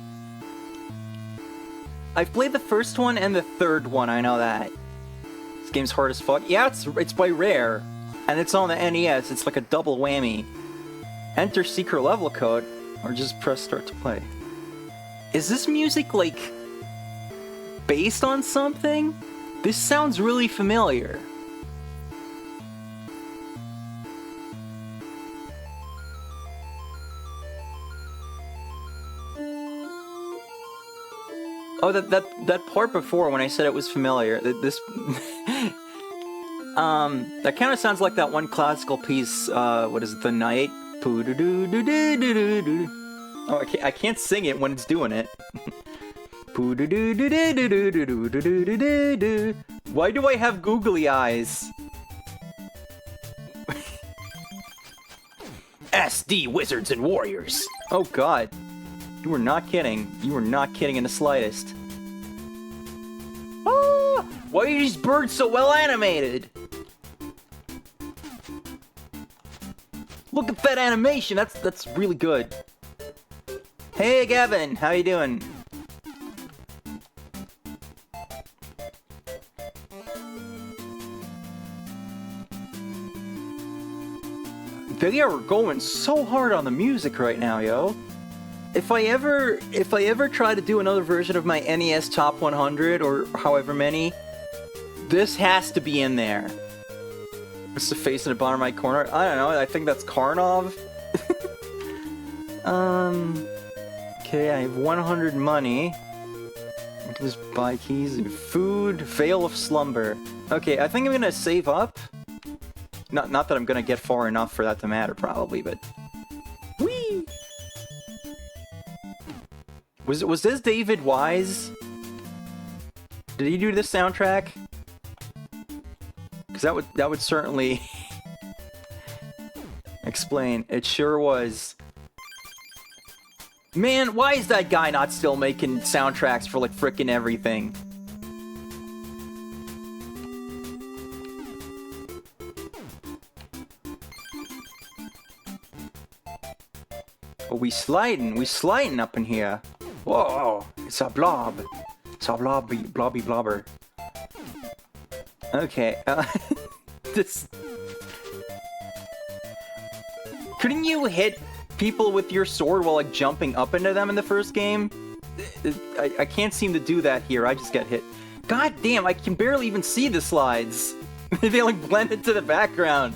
I've played the first one and the third one, I know that. This game's hard as fuck. Yeah, it's by Rare. And it's on the NES. It's like a double whammy. Enter secret level code, or just press start to play. Is this music, like, based on something? This sounds really familiar. Oh, that part before when I said it was familiar. This that kind of sounds like that one classical piece. What is it? The Night. Oh, I can't sing it when it's doing it. Why do I have googly eyes? SD Wizards and Warriors. Oh god. You were not kidding. You were not kidding in the slightest. Ah! Why are these birds so well animated? Look at that animation. That's really good. Hey Gavin, how you doing? They are going so hard on the music right now, yo. If I ever try to do another version of my NES Top 100 or however many, this has to be in there. What's the face in the bottom right corner? I don't know. I think that's Karnov. Okay, I have 100 money. Just buy keys, food, veil of slumber. Okay, I think I'm gonna save up. Not that I'm gonna get far enough for that to matter, probably, but... Whee! Was this David Wise? Did he do this soundtrack? Because that would certainly... explain. It sure was. Man, why is that guy not still making soundtracks for, like, frickin' everything? Oh, we sliding up in here. Whoa, it's a blob. It's a blobby blobber. Okay, this... Couldn't you hit people with your sword while, like, jumping up into them in the first game? I can't seem to do that here, I just get hit. God damn, I can barely even see the slides. They, like, blend into the background.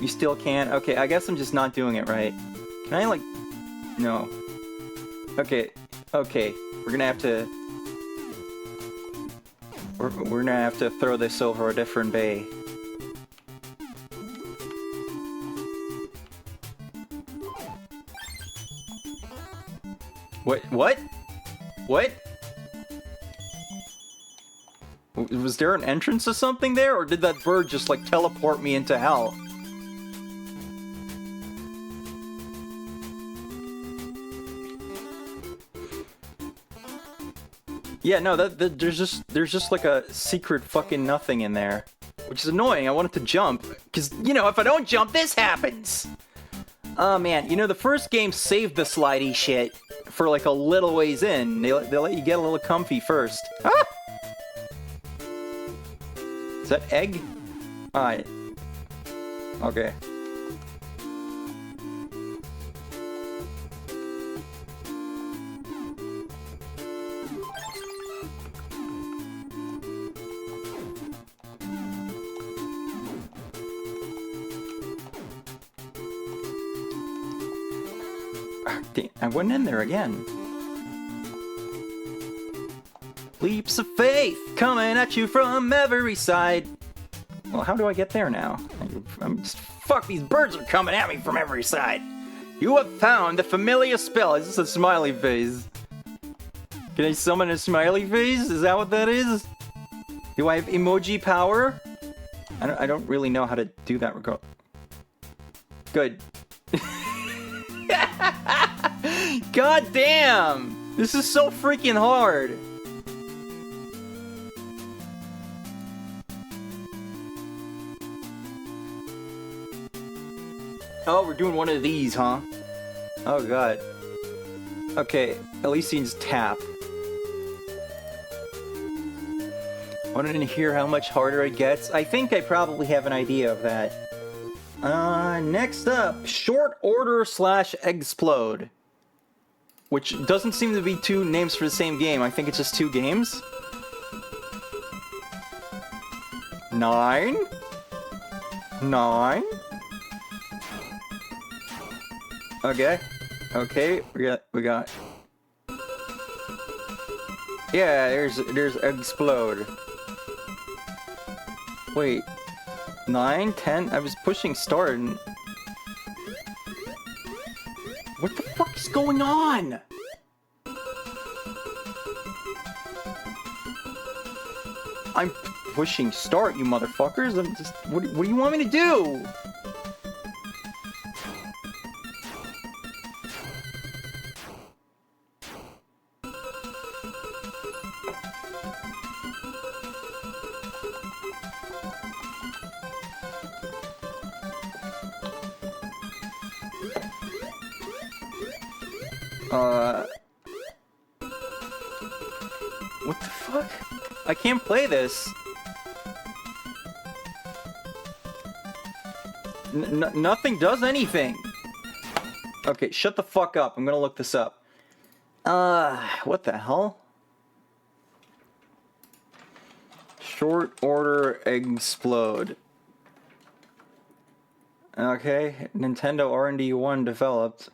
You still can? Okay, I guess I'm just not doing it right. Can I, like... No. Okay, we're gonna have to... We're gonna have to throw this over a different bay. What? Was there an entrance to something there, or did that bird just, like, teleport me into hell? Yeah, no, there's just like a secret fucking nothing in there. Which is annoying, I wanted to jump. Because, you know, if I don't jump, this happens! Oh man, you know, the first game saved the slidey shit for like a little ways in. They let you get a little comfy first. Ah! Is that egg? Alright. Okay. I went in there again. Leaps of faith coming at you from every side. Well, how do I get there now? I'm just... Fuck, these birds are coming at me from every side. You have found the familiar spell. Is this a smiley face? Can I summon a smiley face? Is that what that is? Do I have emoji power? I don't really know how to do that. Good. God damn! This is so freaking hard! Oh, we're doing one of these, huh? Oh god. Okay, at least he just tap. Wanted to hear how much harder it gets? I think I probably have an idea of that. Next up, Short Order / Eggsplode. Which doesn't seem to be two names for the same game. I think it's just two games. 9. Okay. Okay, we got Yeah, there's Eggsplode. Wait. 9, 10? I was pushing start and... What the fuck is going on? I'm pushing start, you motherfuckers. I'm just... What do you want me to do? What the fuck? I can't play this. Nothing does anything. Okay, shut the fuck up. I'm gonna look this up. What the hell? Short order Eggsplode. Okay, Nintendo R&D 1 developed.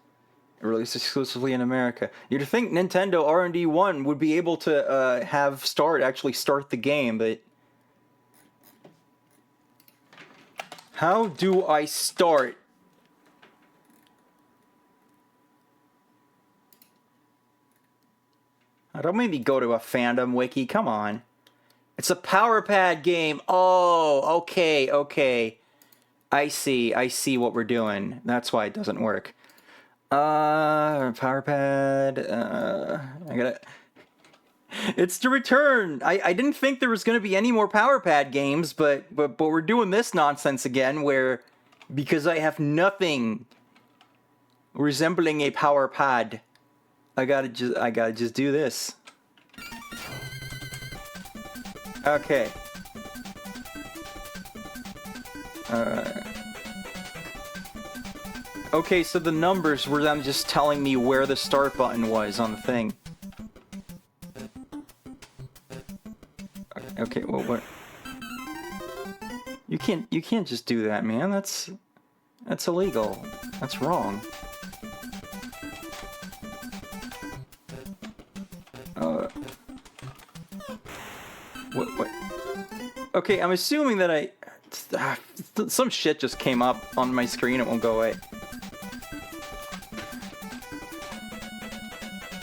Released exclusively in America. You'd think Nintendo R&D 1 would be able to actually start the game, but... How do I start? Don't maybe go to a fandom wiki, come on. It's a Power Pad game. Oh, okay. I see what we're doing. That's why it doesn't work. Power Pad, I gotta... It's to return! I didn't think there was gonna be any more Power Pad games, but we're doing this nonsense again, where... Because I have nothing resembling a Power Pad, I gotta just do this. Okay. Okay, so the numbers were them just telling me where the start button was on the thing. Okay, well, what? You can't just do that, man. That's illegal. That's wrong. What? Okay, I'm assuming that some shit just came up on my screen. It won't go away.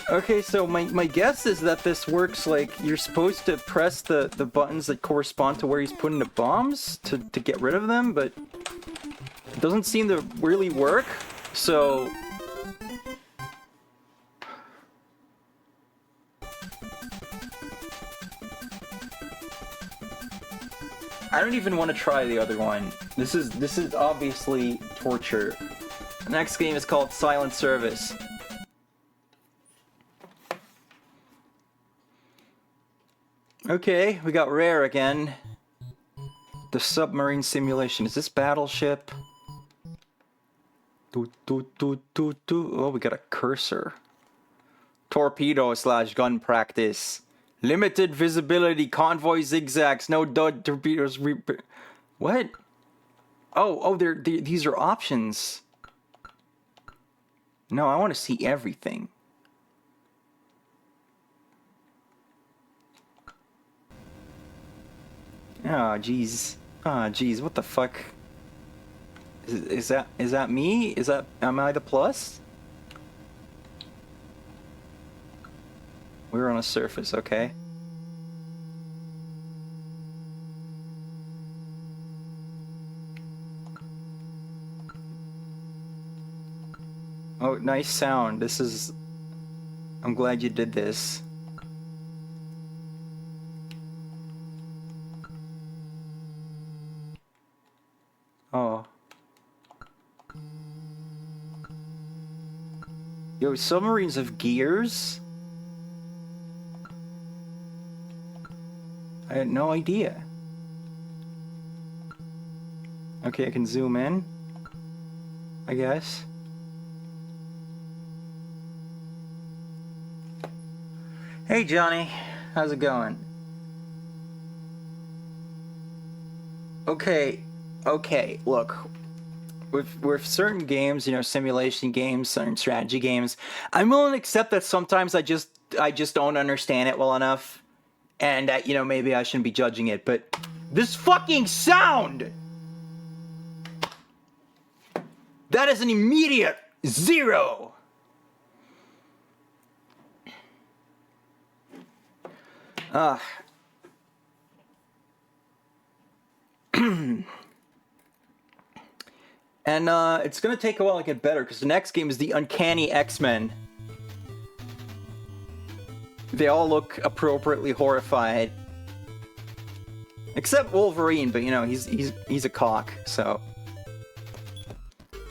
Okay, so my guess is that this works like you're supposed to press the buttons that correspond to where he's putting the bombs to get rid of them, but it doesn't seem to really work, so... I don't even want to try the other one. This is obviously torture. The next game is called Silent Service. Okay, we got Rare again. The submarine simulation. Is this Battleship? Oh, we got a cursor. Torpedo/gun practice. Limited visibility, convoy zigzags, no dud torpedoes. What? Oh, these are options. No, I want to see everything. Oh, jeez. Oh, jeez, what the fuck? Is that me? Am I the plus? We're on a surface, okay. Oh, nice sound. I'm glad you did this. Oh. Yo, submarines have gears? I had no idea. Okay, I can zoom in, I guess. Hey Johnny, how's it going? Okay, look. With certain games, simulation games, certain strategy games, I'm willing to accept that sometimes I just just don't understand it well enough, and you know, maybe I shouldn't be judging it. But this fucking sound, that is an immediate 0. And it's gonna take a while to get better because the next game is the Uncanny X-Men. They all look appropriately horrified, except Wolverine. But you know, he's a cock. So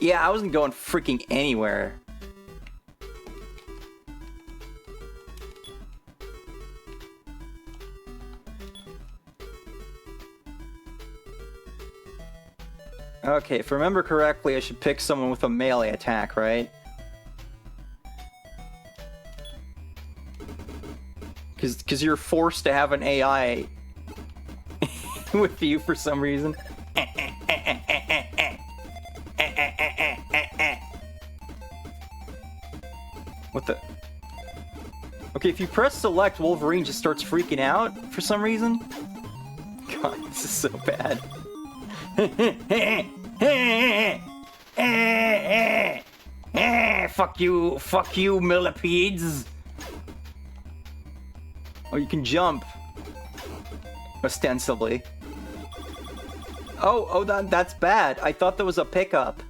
yeah, I wasn't going freaking anywhere. Okay, if I remember correctly, I should pick someone with a melee attack, right? Because you're forced to have an AI with you for some reason. What the? Okay, if you press select, Wolverine just starts freaking out for some reason. God, this is so bad. Fuck you, millipedes. Oh, you can jump. Ostensibly. Oh, that's bad. I thought there was a pickup.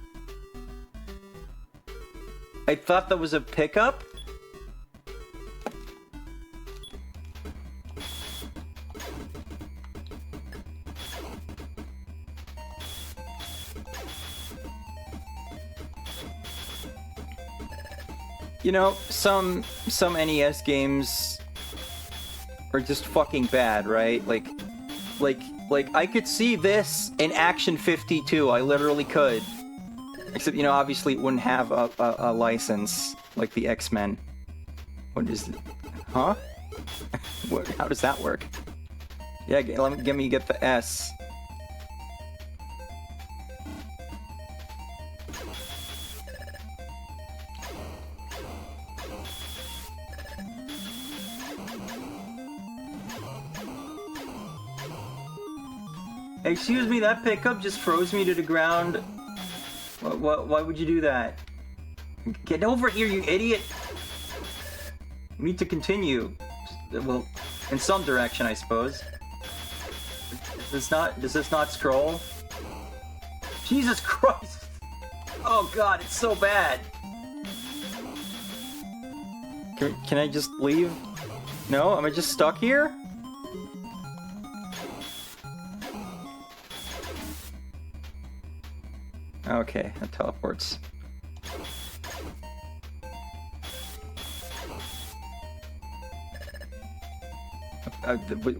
You know, some NES games are just fucking bad, right? Like I could see this in Action 52. I literally could. Except, you know, obviously it wouldn't have a license like the X-Men. What is it? Huh? How does that work? Yeah, let me get the S. Excuse me, that pickup just froze me to the ground. Why would you do that? Get over here, you idiot! We need to continue. Well, in some direction, I suppose. Does this not scroll? Jesus Christ! Oh God, it's so bad! Can I just leave? No? Am I just stuck here? Okay, that teleports.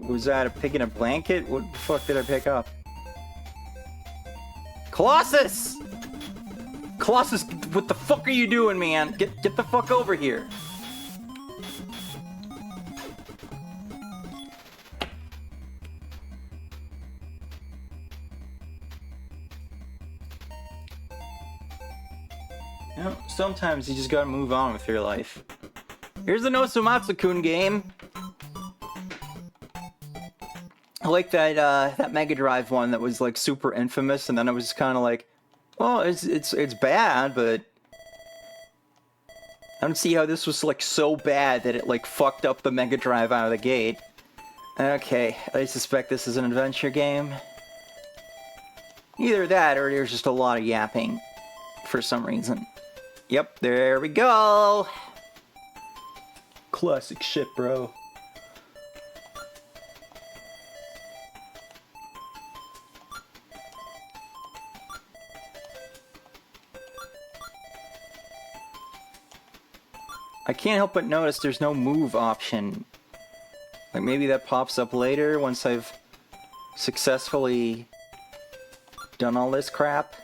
Was that a pig in a blanket? What the fuck did I pick up? Colossus! Colossus, what the fuck are you doing, man? Get the fuck over here. You know, sometimes you just gotta move on with your life. Here's an Osomatsu-Kun game. I like that Mega Drive one that was like super infamous, and then it was kind of like, well, it's bad, but I don't see how this was like so bad that it like fucked up the Mega Drive out of the gate. Okay, I suspect this is an adventure game. Either that, or there's just a lot of yapping for some reason. Yep, there we go. Classic shit, bro. I can't help but notice there's no move option. Like maybe that pops up later once I've successfully done all this crap.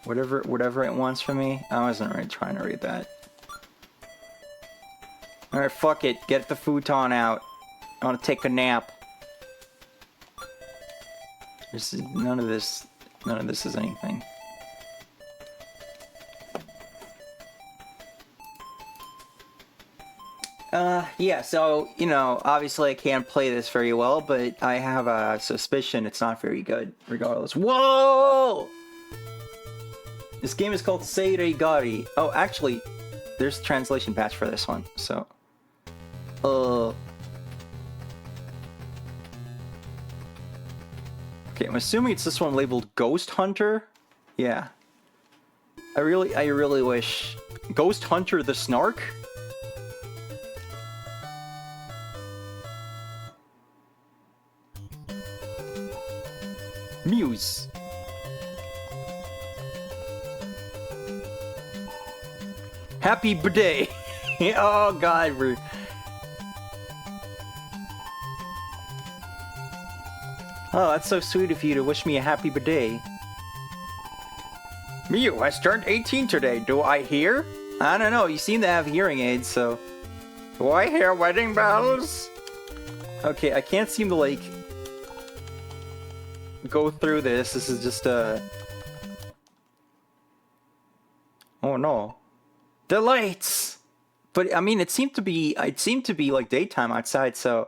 Whatever it wants from me. I wasn't really trying to read that. Alright, fuck it. Get the futon out. I want to take a nap. None of this is anything. Yeah, so, you know, obviously I can't play this very well, but I have a suspicion it's not very good, regardless. Whoa! This game is called Seirei Gari. Oh, actually, there's a translation patch for this one, so... Okay, I'm assuming it's this one labeled Ghost Hunter? Yeah. I really wish... Ghost Hunter the Snark? Muse. Happy birthday! Oh god, we're... Oh, that's so sweet of you to wish me a happy birthday. Miyu has turned 18 today, do I hear? I don't know, you seem to have hearing aids, so... Do I hear wedding bells? Okay, I can't seem to, like... go through this. This is just oh no. The lights! But I mean it seemed to be like daytime outside, so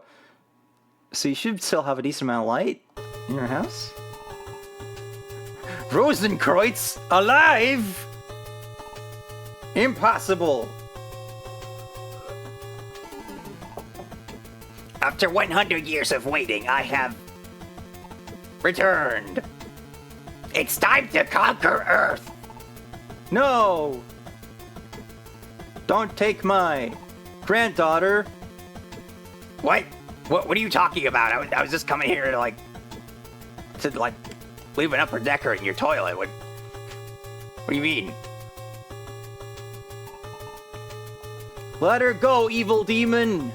you should still have a decent amount of light in your house. Rosenkreuz alive! Impossible! After 100 years of waiting, I have returned. It's time to conquer Earth. No! Don't take my granddaughter. What? What are you talking about? I was just coming here to leave an upper decker in your toilet. What do you mean? Let her go, evil demon!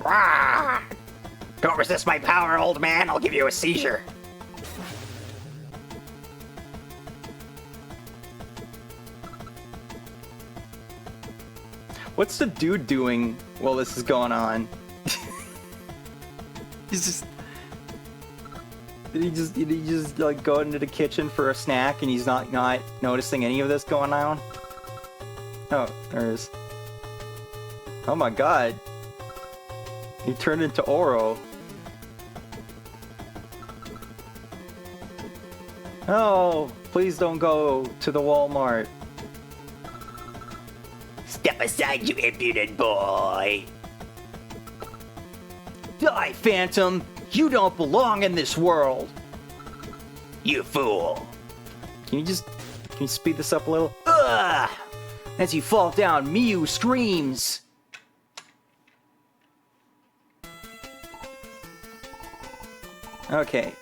Rah! Don't resist my power, old man. I'll give you a seizure. What's the dude doing while this is going on? He's just... Did he just like go into the kitchen for a snack and he's not noticing any of this going on? Oh, there it is. Oh my god. He turned into Oro. Oh, please don't go to the Walmart. Step aside, you impudent boy. Die, Phantom! You don't belong in this world! You fool. Can you speed this up a little? Ugh! As you fall down, Miyu screams. Okay.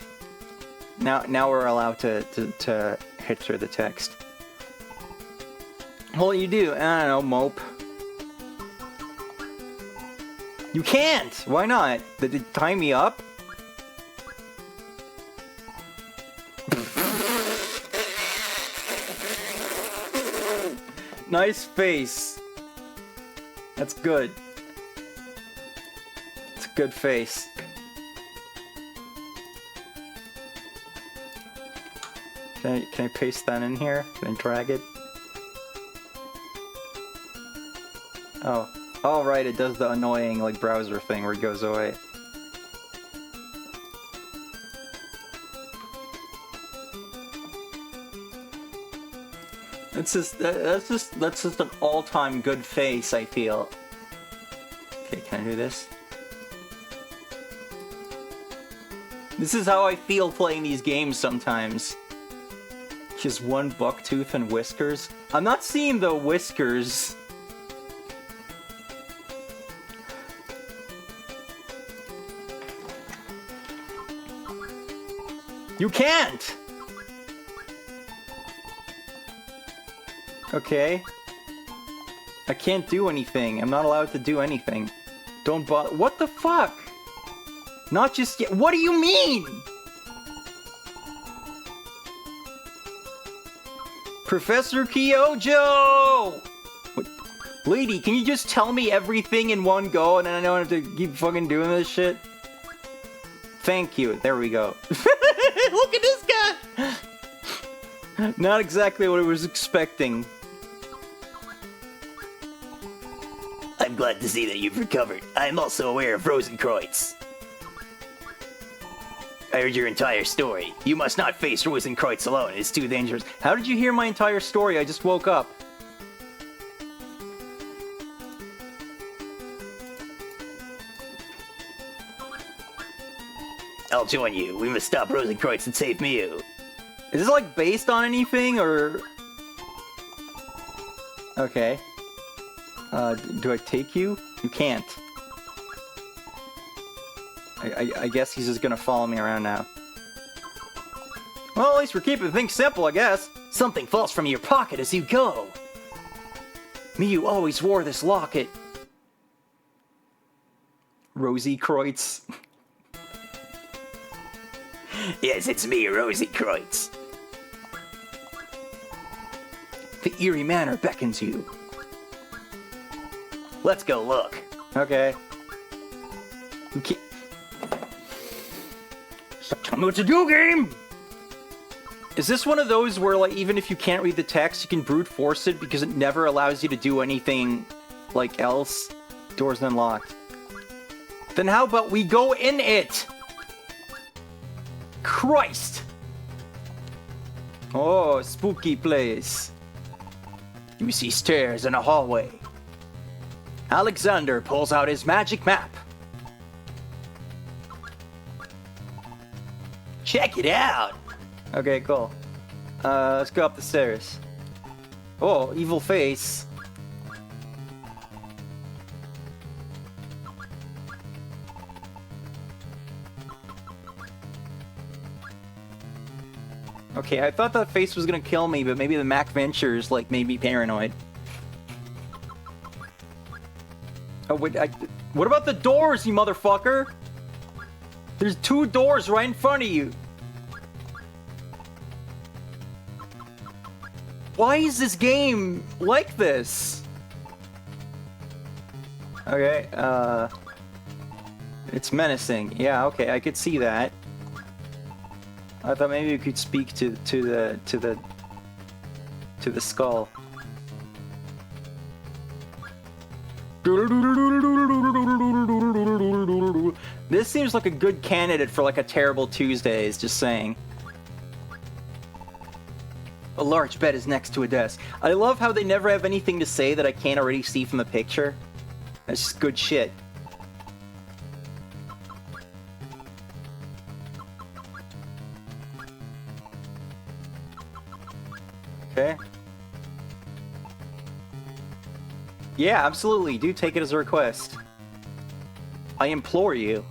Now we're allowed to hit through the text. What do you do? I don't know, mope. You can't! Why not? Did it tie me up? Nice face. That's good. It's a good face. Can I paste that in here? Can I drag it? Oh right, it does the annoying like browser thing where it goes away. That's just an all-time good face, I feel. Okay, can I do this? This is how I feel playing these games sometimes. Just one bucktooth and whiskers. I'm not seeing the whiskers. You can't! Okay. I can't do anything. I'm not allowed to do anything. Don't bother. What the fuck? Not just yet. What do you mean? Professor Kyojo! What? Lady, can you just tell me everything in one go and then I don't have to keep fucking doing this shit? Thank you. There we go. Look at this guy! Not exactly what I was expecting. I'm glad to see that you've recovered. I am also aware of Rosenkreuz. I heard your entire story. You must not face Rosenkreuz alone. It's too dangerous. How did you hear my entire story? I just woke up. I'll join you. We must stop Rosenkreuz and save Miyu. Is this like based on anything or? Okay. Do I take you? You can't. I guess he's just gonna follow me around now. Well, at least we're keeping things simple, I guess. Something falls from your pocket as you go. Miyu always wore this locket. Rosie Kreutz. Yes, it's me, Rosenkreuz. The eerie manor beckons you. Let's go look. Okay. You can't... Stop telling me what to do, game! Is this one of those where, like, even if you can't read the text, you can brute force it because it never allows you to do anything, like, else? Door's unlocked. Then how about we go in it? Christ! Oh, spooky place. You see stairs and a hallway. Alexander pulls out his magic map. Check it out! Okay, cool. Let's go up the stairs. Oh, evil face. Okay, I thought that face was gonna kill me, but maybe the Mac Ventures, like, made me paranoid. Oh, wait, what about the doors, you motherfucker? There's 2 doors right in front of you. Why is this game like this? Okay, it's menacing. Yeah, okay, I could see that. I thought maybe you could speak to the skull. This seems like a good candidate for like a Terrible Tuesdays, just saying. A large bed is next to a desk. I love how they never have anything to say that I can't already see from the picture. That's just good shit. Okay. Yeah, absolutely. Do take it as a request. I implore you.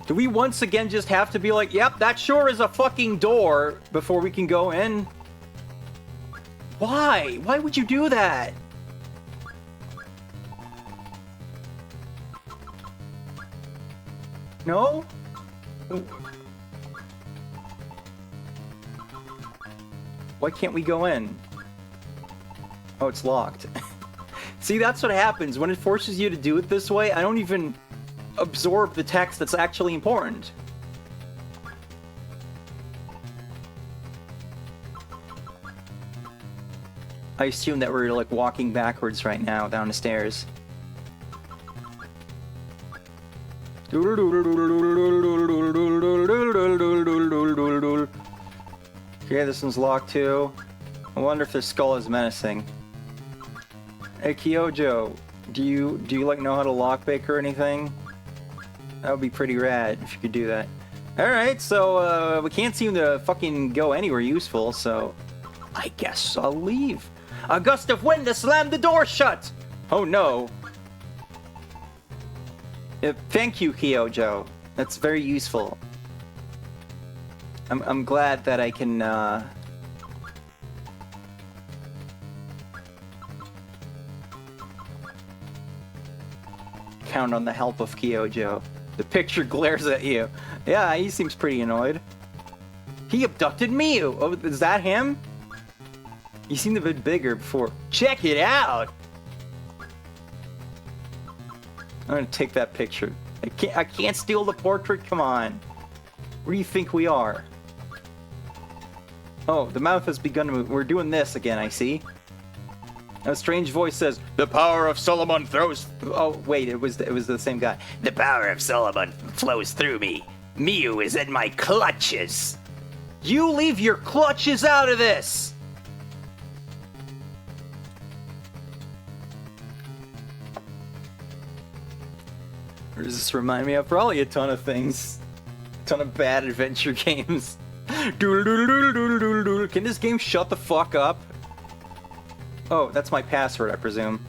Do we once again just have to be like, yep, that sure is a fucking door before we can go in? Why? Why would you do that? No? Why can't we go in? Oh, it's locked. See, that's what happens when it forces you to do it this way. I don't even absorb the text that's actually important. I assume that we're like walking backwards right now down the stairs. Okay, this one's locked too. I wonder if the skull is menacing. Hey Kyojo, do you like know how to lockpick or anything? That would be pretty rad if you could do that. Alright, so we can't seem to fucking go anywhere useful, so I guess I'll leave. A gust of wind has slammed the door shut! Oh no. Thank you, Kyojo. That's very useful. I'm glad that I can count on the help of Kyojo. The picture glares at you. Yeah, he seems pretty annoyed. He abducted Miyu! Oh, is that him? He seemed a bit bigger before. Check it out! I'm gonna take that picture. I can't steal the portrait, come on. Where do you think we are? Oh, the mouth has begun to move. We're doing this again, I see. A strange voice says, "The power of Solomon throws." Oh wait, it was the same guy. The power of Solomon flows through me. Miyu is in my clutches. You leave your clutches out of this. Or does this remind me of probably a ton of things? A ton of bad adventure games. Can this game shut the fuck up? Oh, that's my password, I presume.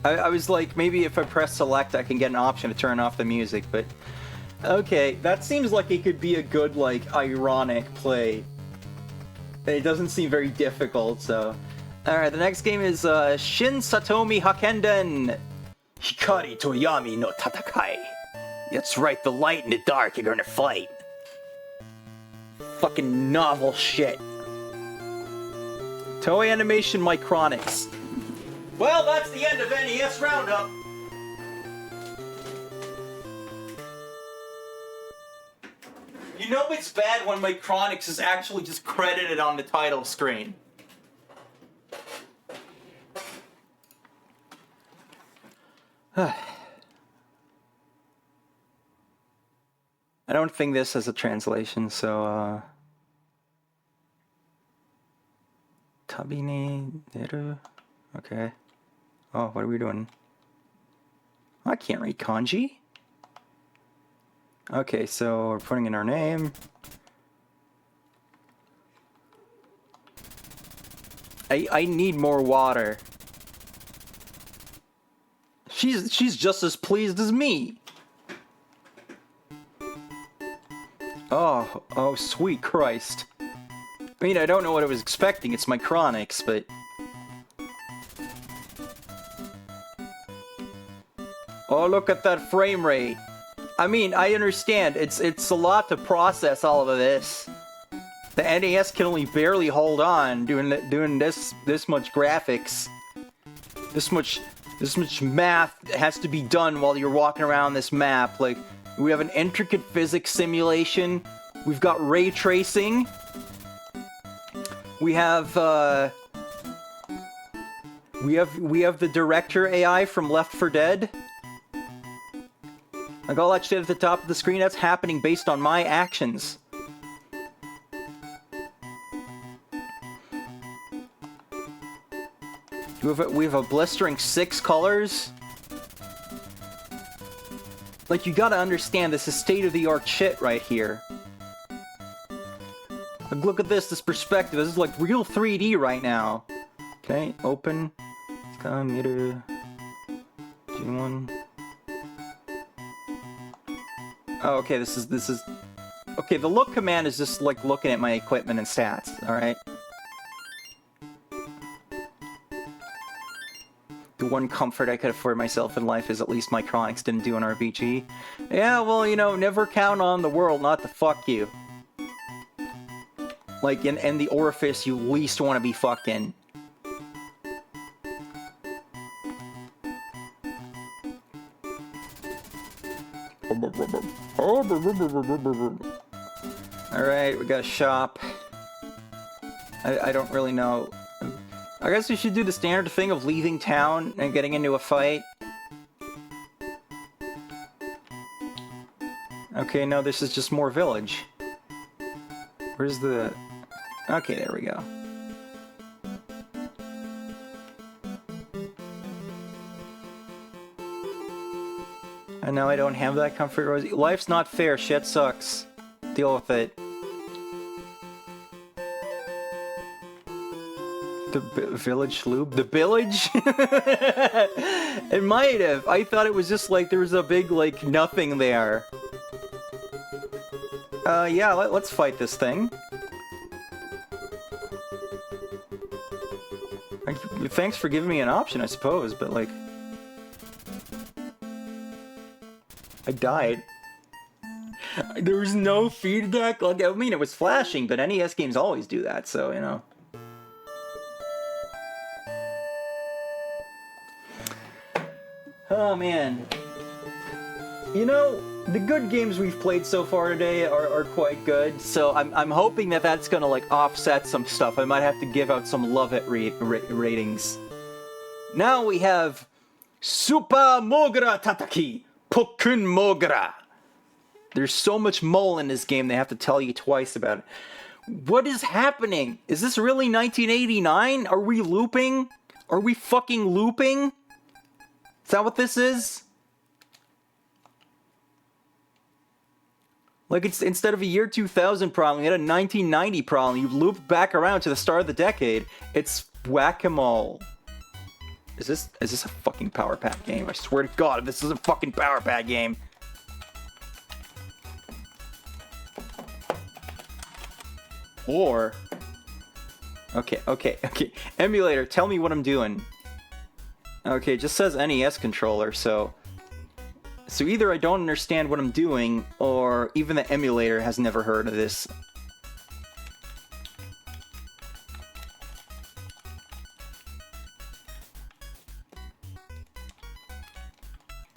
I was like, maybe if I press select, I can get an option to turn off the music, but... Okay, that seems like it could be a good, like, ironic play. It doesn't seem very difficult, so... Alright, the next game is, Shin Satomi Hakken-Den. Hikari to Yami no Tatakai. That's right, the light and the dark are gonna fight. Fucking novel shit. Toei Animation Micronics. Well, that's the end of NES Roundup. You know it's bad when Micronics is actually just credited on the title screen. I don't think this has a translation, so, Tabi ni deru? Okay. Oh, what are we doing? I can't read kanji. Okay, so we're putting in our name. I need more water. She's just as pleased as me. Oh, sweet Christ. I mean, I don't know what I was expecting. It's Micronics, but... Oh, look at that frame rate. I mean, I understand. It's a lot to process all of this. The NES can only barely hold on doing this much graphics. This much math has to be done while you're walking around this map. Like, we have an intricate physics simulation. We've got ray tracing. We have the director AI from Left 4 Dead. Like all that shit at the top of the screen, that's happening based on my actions. We have a blistering 6 colors. Like, you gotta understand, this is state-of-the-art shit right here. Like, look at this perspective. This is like real 3D right now. Okay, open. Mirai. G1. Oh, okay, this is... Okay, the look command is just, like, looking at my equipment and stats, alright? The one comfort I could afford myself in life is at least Micronics didn't do an RPG. Yeah, well, you know, never count on the world not to fuck you. Like, in the orifice you least want to be fucked in. Alright, we got a shop. I don't really know. I guess we should do the standard thing of leaving town and getting into a fight. Okay, no, this is just more village. Where's the... Okay, there we go. And now I don't have that comfort, Rosie. Life's not fair, shit sucks. Deal with it. The village lube? The village? It might have. I thought it was just like there was a big, like, nothing there. Yeah, let's fight this thing. Thanks for giving me an option, I suppose, but, like... I died. There was no feedback. Like, I mean, it was flashing, but NES games always do that, so, you know. Oh, man. You know, the good games we've played so far today are quite good, so I'm hoping that that's gonna, like, offset some stuff. I might have to give out some love it ratings. Now we have Super Mogura Tataki, Pokkun Mogura. There's so much mole in this game, they have to tell you twice about it. What is happening? Is this really 1989? Are we looping? Are we fucking looping? Is that what this is? Like, it's instead of a year 2000 problem, you had a 1990 problem. You looped back around to the start of the decade. It's whack-a-mole. Is this a fucking Power Pad game? I swear to God, this is a fucking Power Pad game. Or... Okay. Emulator, tell me what I'm doing. Okay, it just says NES controller, so either I don't understand what I'm doing, or even the emulator has never heard of this.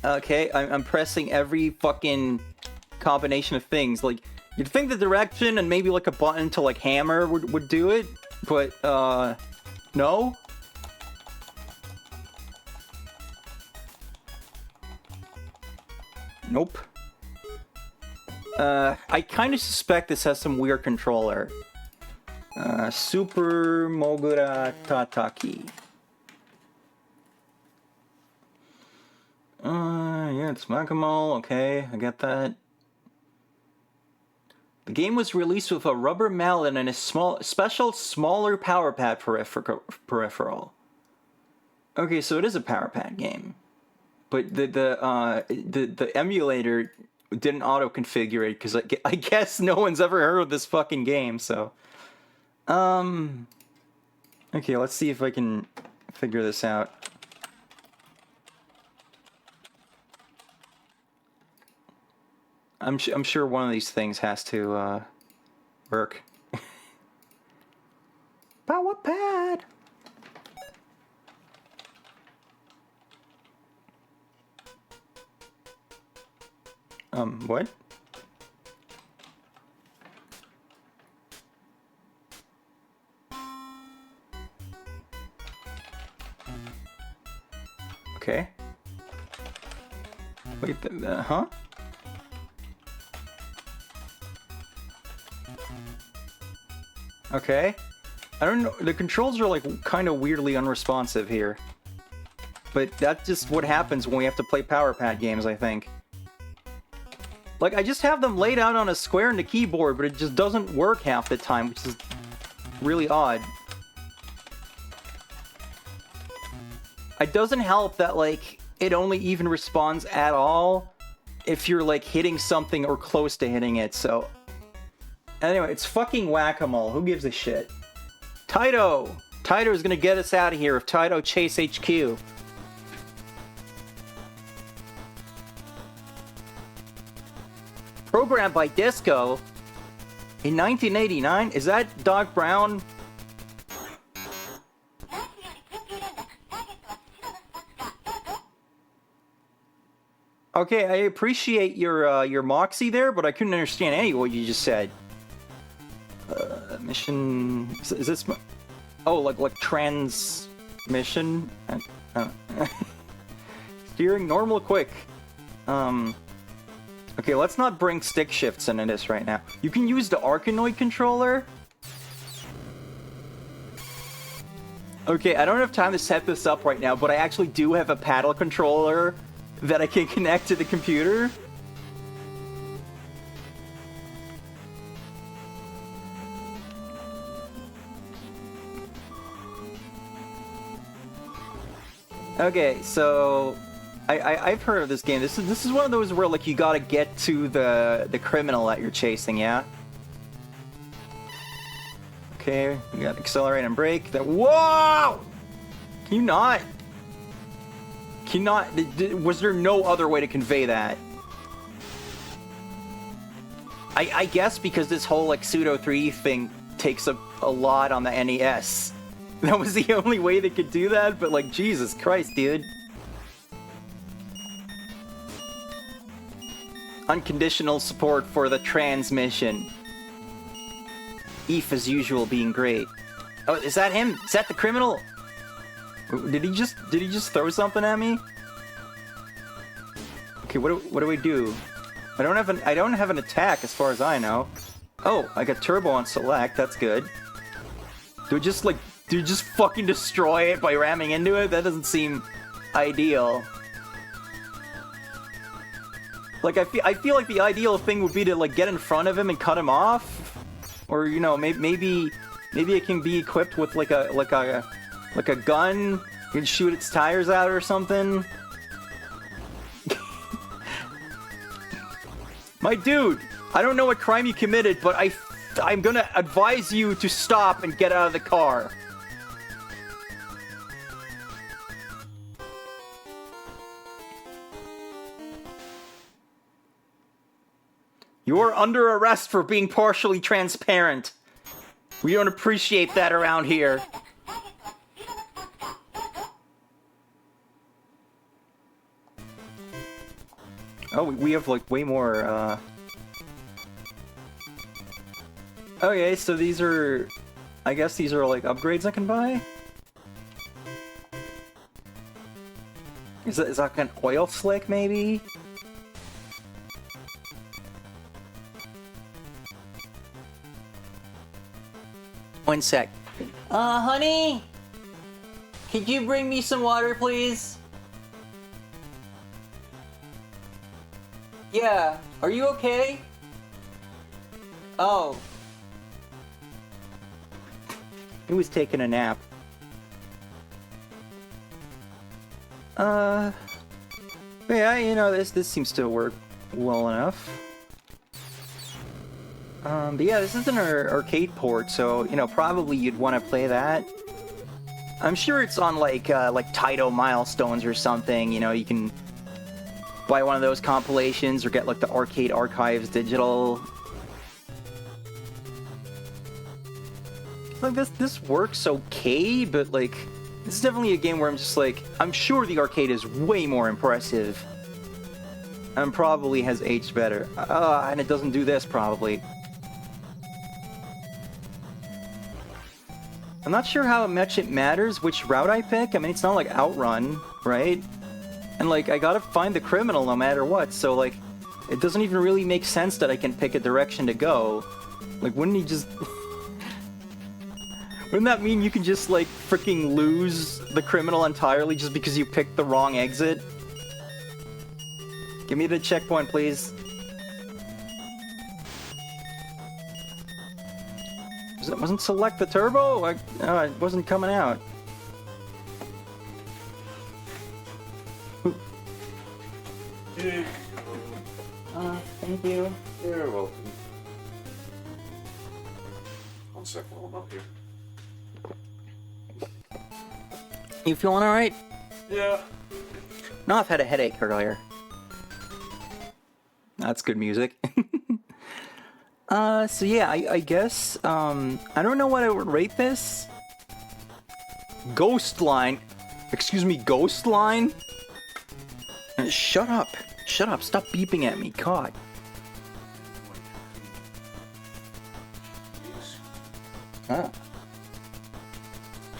Okay, I'm pressing every fucking combination of things. Like, you'd think the direction and maybe like a button to like hammer would do it, but no? Nope. I kind of suspect this has some weird controller. Super Mogura Tataki. Yeah, it's whack-a-mole. Okay, I get that. The game was released with a rubber mallet and a special smaller power pad peripheral. Okay, so it is a power pad game. But the emulator didn't auto-configure it, because I guess no one's ever heard of this fucking game, so... Okay, let's see if I can figure this out. I'm sure one of these things has to, work. Power pad! What? Okay. Wait, huh? Okay. I don't know, the controls are like kind of weirdly unresponsive here. But that's just what happens when we have to play Power Pad games, I think. Like, I just have them laid out on a square in the keyboard, but it just doesn't work half the time, which is really odd. It doesn't help that, like, it only even responds at all if you're, like, hitting something or close to hitting it, so... Anyway, it's fucking whack-a-mole. Who gives a shit? Taito! Taito's gonna get us out of here with Taito Chase H.Q. Programmed by Disco in 1989? Is that Doc Brown? Okay, I appreciate your moxie there, but I couldn't understand any of what you just said. Mission... Is this... Oh, like transmission? Steering normal quick. Okay, let's not bring stick shifts into this right now. You can use the Archon controller? Okay, I don't have time to set this up right now, but I actually do have a paddle controller that I can connect to the computer. Okay, so I've heard of this game. This is one of those where like you gotta get to the criminal that you're chasing, yeah? Okay, we got accelerate and brake. Whoa! Can you not? Was there no other way to convey that? I guess because this whole like pseudo 3D thing takes a lot on the NES. That was the only way they could do that, but like, Jesus Christ, dude. Unconditional support for the transmission. Eve, as usual, being great. Oh, is that him? Is that the criminal? Did he just throw something at me? Okay, what do we do? I don't have an attack as far as I know. Oh, I got turbo on select. That's good. Do we just fucking destroy it by ramming into it? That doesn't seem ideal. Like I feel like the ideal thing would be to like get in front of him and cut him off, or you know maybe it can be equipped with like a gun. You can shoot its tires out or something. My dude, I don't know what crime you committed, but I'm gonna advise you to stop and get out of the car. You're under arrest for being partially transparent. We don't appreciate that around here. Oh, we have like way more, Okay, so these are... I guess these are like upgrades I can buy? Is that like an oil slick, maybe? One sec. Honey? Could you bring me some water, please? Yeah, are you okay? Oh. He was taking a nap. Yeah, you know, this seems to work well enough. But yeah, this is an arcade port, so, you know, probably you'd want to play that. I'm sure it's on, like Taito Milestones or something, you know, you can buy one of those compilations or get, like, the Arcade Archives digital. Like, this works okay, but, like, this is definitely a game where I'm just like, I'm sure the arcade is way more impressive. And probably has aged better. And it doesn't do this, probably. I'm not sure how much it matters which route I pick. I mean, it's not like Outrun, right? And, like, I gotta find the criminal no matter what, so, like, it doesn't even really make sense that I can pick a direction to go. Like, wouldn't he just... Wouldn't that mean you can just, like, freaking lose the criminal entirely just because you picked the wrong exit? Give me the checkpoint, please. Wasn't select the turbo? It wasn't coming out. Thank you. You're welcome. 1 second, hold up here. You feeling alright? Yeah. No, I've had a headache earlier. That's good music. So yeah, I guess, I don't know what I would rate this. Ghost line. Excuse me, ghost line? Shut up. Shut up. Stop beeping at me. God. Ah.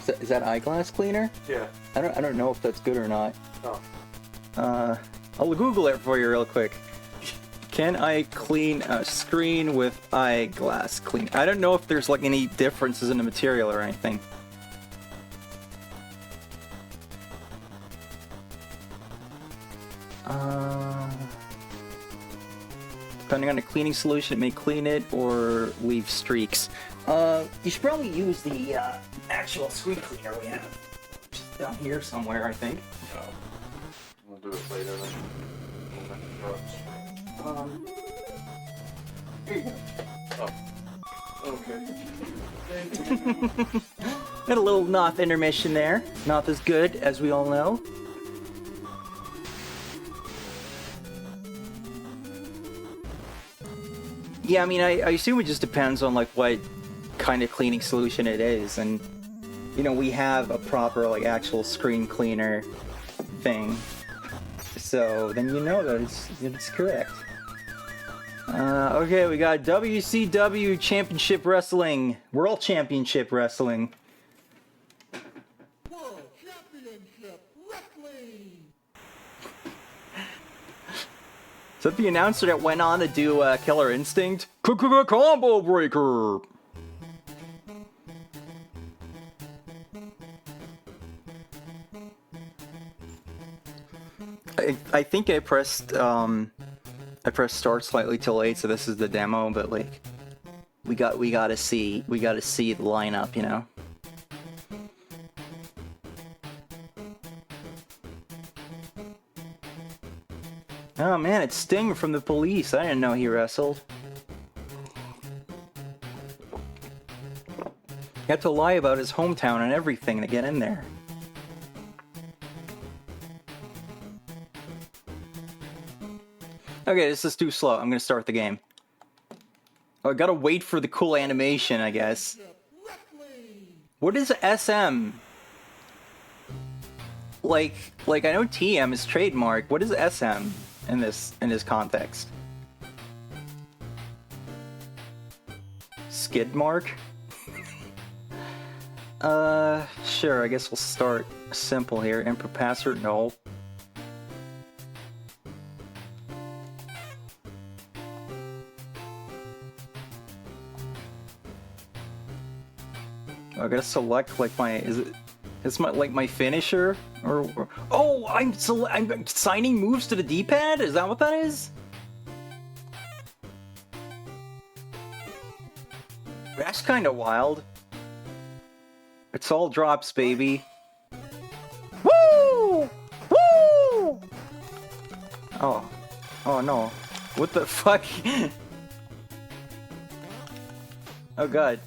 Is that eyeglass cleaner? Yeah. I don't know if that's good or not. Oh. I'll Google it for you real quick. Can I clean a screen with eyeglass cleaner? I don't know if there's like any differences in the material or anything. Depending on the cleaning solution, it may clean it or leave streaks. You should probably use the actual screen cleaner we have. Just down here somewhere, I think. No. We'll do it later then. Here you go. Oh. Okay. Got a little Noth intermission there. Noth is good, as we all know. Yeah, I mean, I assume it just depends on, like, what kind of cleaning solution it is. And, you know, we have a proper, like, actual screen cleaner thing. So, then you know that it's correct. Okay, we got WCW Championship Wrestling. World Championship Wrestling. Is that the announcer that went on to do Killer Instinct? Combo Breaker! I think I pressed start slightly too late, so this is the demo, but like we gotta see the lineup, you know? Oh man, it's Sting from the Police. I didn't know he wrestled. He had to lie about his hometown and everything to get in there. Okay, this is too slow. I'm gonna start the game. Oh, I gotta wait for the cool animation, I guess. What is SM? Like I know TM is trademark. What is SM in this context? Skid mark? Sure, I guess we'll start simple here. Input password, no. I gotta select like my, it's my like my finisher or oh, I'm signing moves to the D-pad? Is that what that is? That's kind of wild. It's all drops, baby. Woo! Woo! Oh no. What the fuck? Oh god.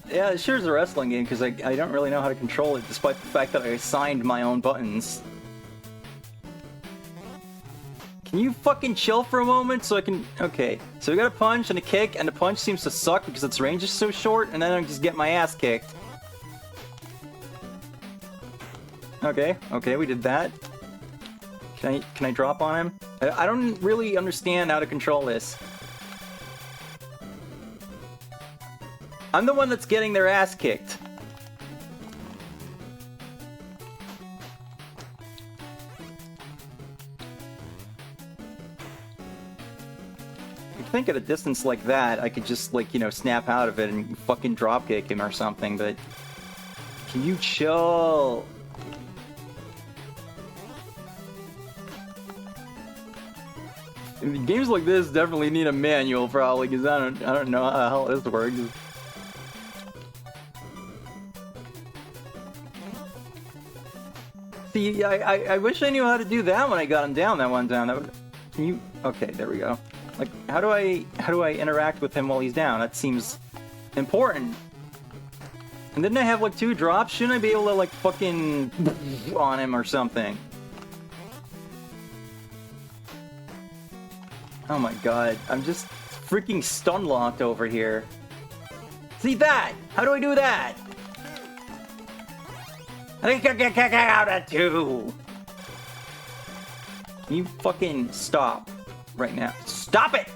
Yeah, it sure is a wrestling game because I don't really know how to control it, despite the fact that I assigned my own buttons. Can you fucking chill for a moment so I can... Okay, so we got a punch and a kick, and the punch seems to suck because its range is so short, and then I just get my ass kicked. Okay, we did that. Can I drop on him? I don't really understand how to control this. I'm the one that's getting their ass kicked. You'd think at a distance like that, I could just, like, you know, snap out of it and fucking drop kick him or something, but... Can you chill? Games like this definitely need a manual, probably, because I don't know how the hell this works. See, I wish I knew how to do that when I got him down that one time. Can you? Okay, there we go. Like, how do I interact with him while he's down? That seems important. And didn't I have like 2 drops? Shouldn't I be able to like fucking on him or something? Oh my god, I'm just freaking stun locked over here. See that? How do I do that? I can get out at 2. You fucking stop right now. Stop it!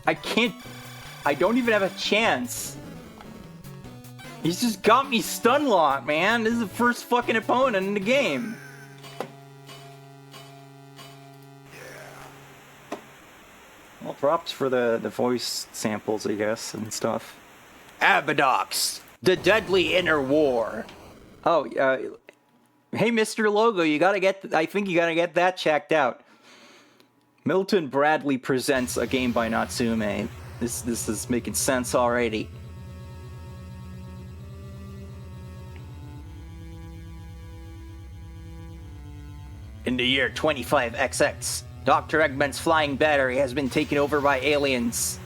I can't... I don't even have a chance. He's just got me stun locked, man. This is the first fucking opponent in the game. Well, props for the voice samples, I guess, and stuff. Abadox, the deadly inner war. Oh, hey, Mr. Logo, you gotta get... I think you gotta get that checked out. Milton Bradley presents a game by Natsume. This is making sense already. In the year 25XX, Dr. Eggman's flying battery has been taken over by aliens.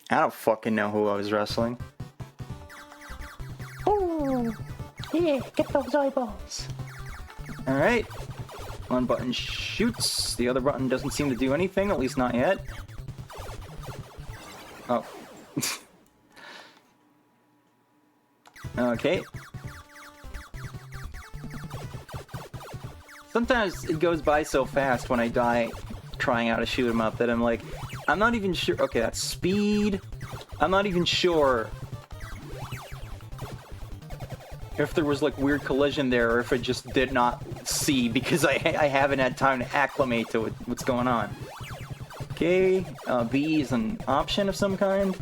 I don't fucking know who I was wrestling. Oh, yeah, get those eyeballs. Alright. One button shoots. The other button doesn't seem to do anything, at least not yet. Oh. Okay. Sometimes it goes by so fast when I die trying out to shoot 'em up that I'm like, I'm not even sure. Okay, that's speed. I'm not even sure if there was like weird collision there or if it just did not see because I haven't had time to acclimate to what's going on. Okay, B is an option of some kind.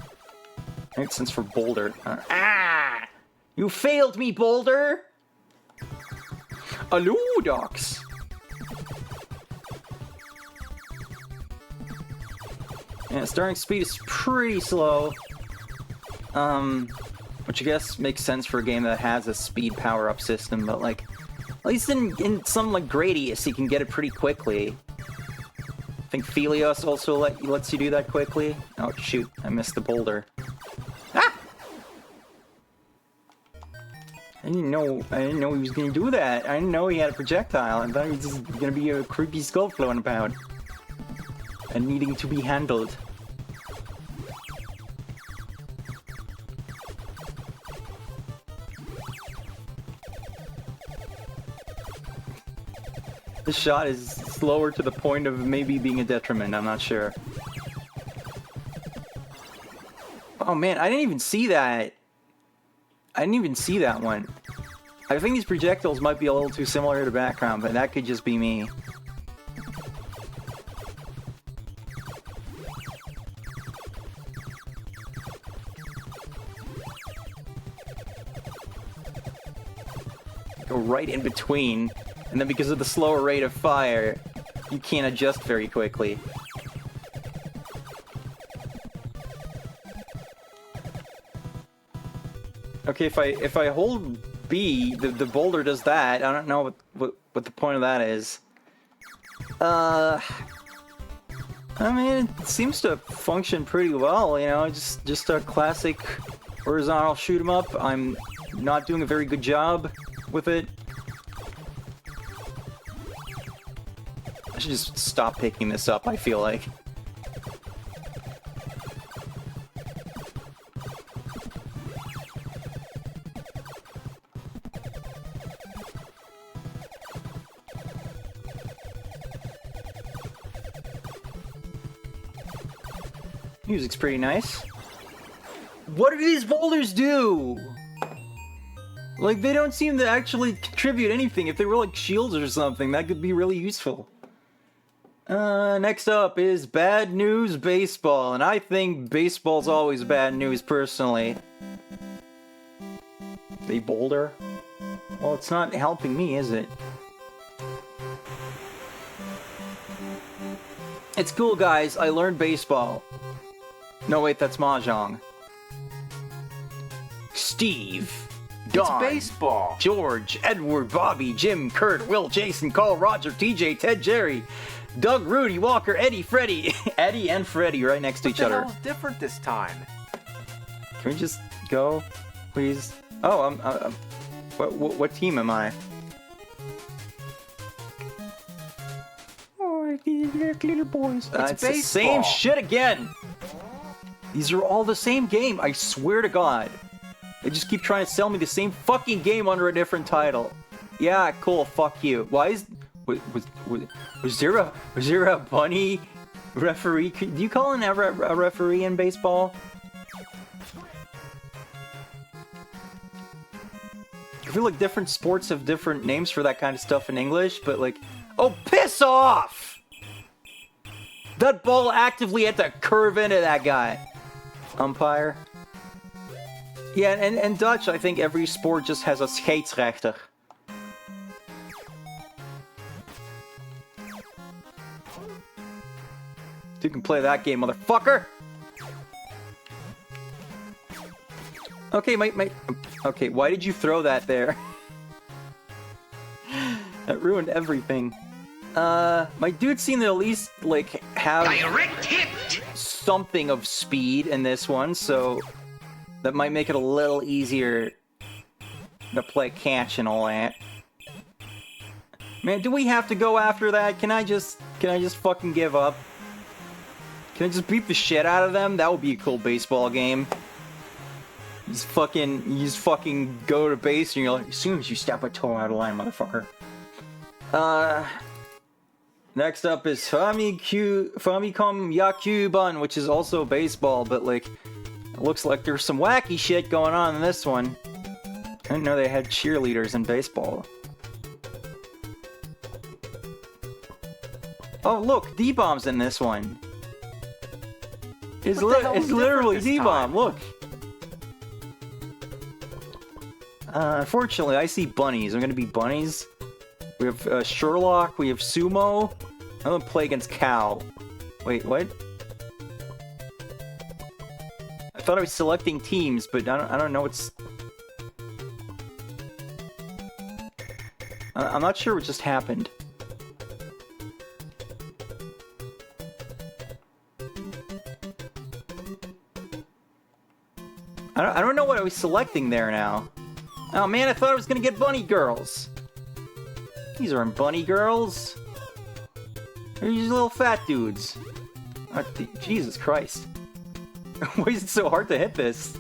Makes sense for Boulder. Ah! You failed me, Boulder! Abadox! Yeah, starting speed is pretty slow. Which I guess makes sense for a game that has a speed power-up system, but like, at least in some like Gradius, you can get it pretty quickly. I think Phelios also lets you do that quickly. Oh shoot, I missed the boulder. Ah! I didn't know he was gonna do that. I didn't know he had a projectile. I thought he was just gonna be a creepy skull floating about. And needing to be handled. This shot is slower to the point of maybe being a detriment, I'm not sure. Oh man, I didn't even see that. I didn't even see that one. I think these projectiles might be a little too similar to the background, but that could just be me. Go right in between. And then because of the slower rate of fire, you can't adjust very quickly. Okay, if I hold B, the boulder does that. I don't know what the point of that is. I mean, it seems to function pretty well, you know, just a classic horizontal shoot 'em up. I'm not doing a very good job with it. I should just stop picking this up, I feel like. Music's pretty nice. What do these boulders do? Like, they don't seem to actually contribute anything. If they were like shields or something, that could be really useful. Next up is Bad News Baseball, and I think baseball's always bad news, personally. They boulder? Well, it's not helping me, is it? It's cool, guys. I learned baseball. No, wait, that's Mahjong. Steve. Don, It's baseball. George, Edward, Bobby, Jim, Kurt, Will, Jason, Carl, Roger, TJ, Ted, Jerry, Doug, Rudy, Walker, Eddie, Freddie. Eddie and Freddie right next to each other. What the hell's different this time? Can we just go, please? Oh, what team am I? Oh, little boys. It's the same shit again. These are all the same game. I swear to God. They just keep trying to sell me the same fucking game under a different title. Yeah, cool. Fuck you. Why is was there a bunny referee? Do you call a referee in baseball? I feel like different sports have different names for that kind of stuff in English, but like, oh, piss off! That ball actively had to curve into that guy. Umpire. Yeah, and in Dutch, I think every sport just has a scheidsrechter. You can play that game, motherfucker! Okay, okay, why did you throw that there? That ruined everything. My dude seemed to at least, like, have direct hit something of speed in this one, so that might make it a little easier to play catch and all that. Man, do we have to go after that? Can I just fucking give up? Can I just beat the shit out of them? That would be a cool baseball game. You just fucking go to base and you're like, as soon as you step a toe out of line, motherfucker. Next up is Famicom Yakyū-ban, which is also baseball, but like, it looks like there's some wacky shit going on in this one. I didn't know they had cheerleaders in baseball. Oh look, D-Bomb's in this one. It's literally D-Bomb, look! Unfortunately, I see bunnies. I'm gonna be bunnies. We have Sherlock, we have Sumo. I'm gonna play against Cow. Wait, what? I thought I was selecting teams, but I don't know what's... I'm not sure what just happened. I don't know what I was selecting there now. Oh man, I thought I was gonna get bunny girls. These aren't bunny girls. They're these little fat dudes. Jesus Christ. Why is it so hard to hit this?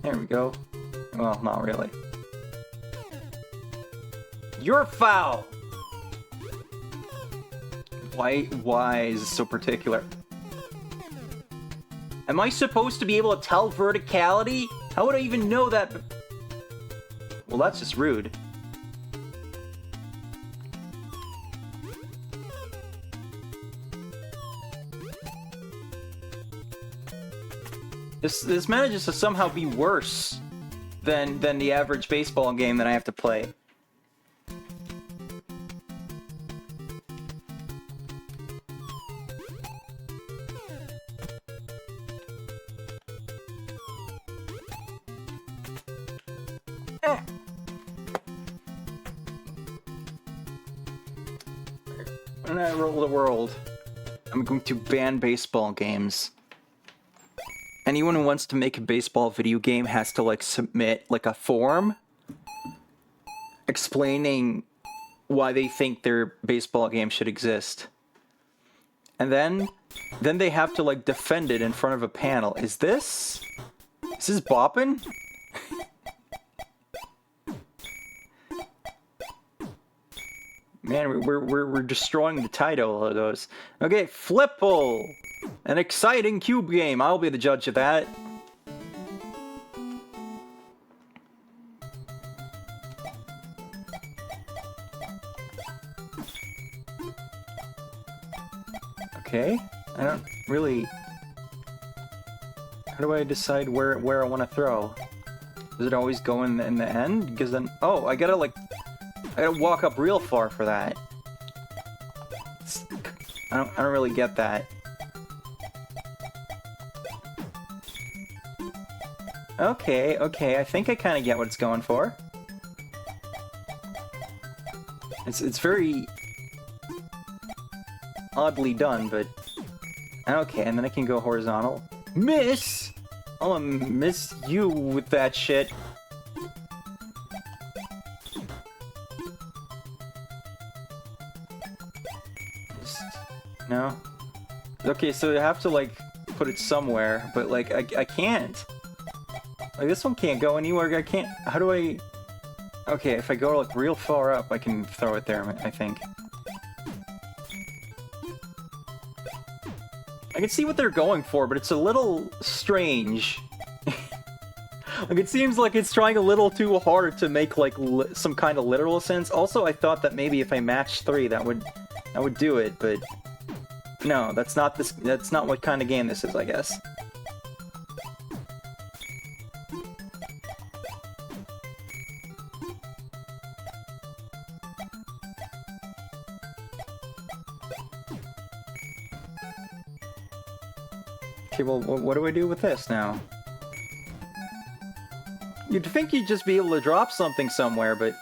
There we go. Well, not really. You're foul! Why is this so particular? Am I supposed to be able to tell verticality? How would I even know that? Well, that's just rude. This manages to somehow be worse than the average baseball game that I have to play. When I rule the world, I'm going to ban baseball games. Anyone who wants to make a baseball video game has to like submit like a form explaining why they think their baseball game should exist. And then they have to like defend it in front of a panel. Is this bopping? Man, we're destroying the Taito logos. Okay, Flipple! An exciting cube game. I'll be the judge of that. Okay, I don't really... How do I decide where I want to throw? Does it always go in the end? Because then... Oh, I gotta walk up real far for that. I don't really get that. Okay, I think I kind of get what it's going for. It's very oddly done, but okay. And then I can go horizontal. Miss! I'm gonna miss you with that shit. No. Okay, so I have to like put it somewhere, but like I can't. Like, this one can't go anywhere. I can't... How do I... Okay, if I go, like, real far up, I can throw it there, I think. I can see what they're going for, but it's a little strange. Like, it seems like it's trying a little too hard to make, like, some kind of literal sense. Also, I thought that maybe if I matched 3, that would do it, but... No, that's not what kind of game this is, I guess. Okay, well, what do I do with this now? You'd think you'd just be able to drop something somewhere, but...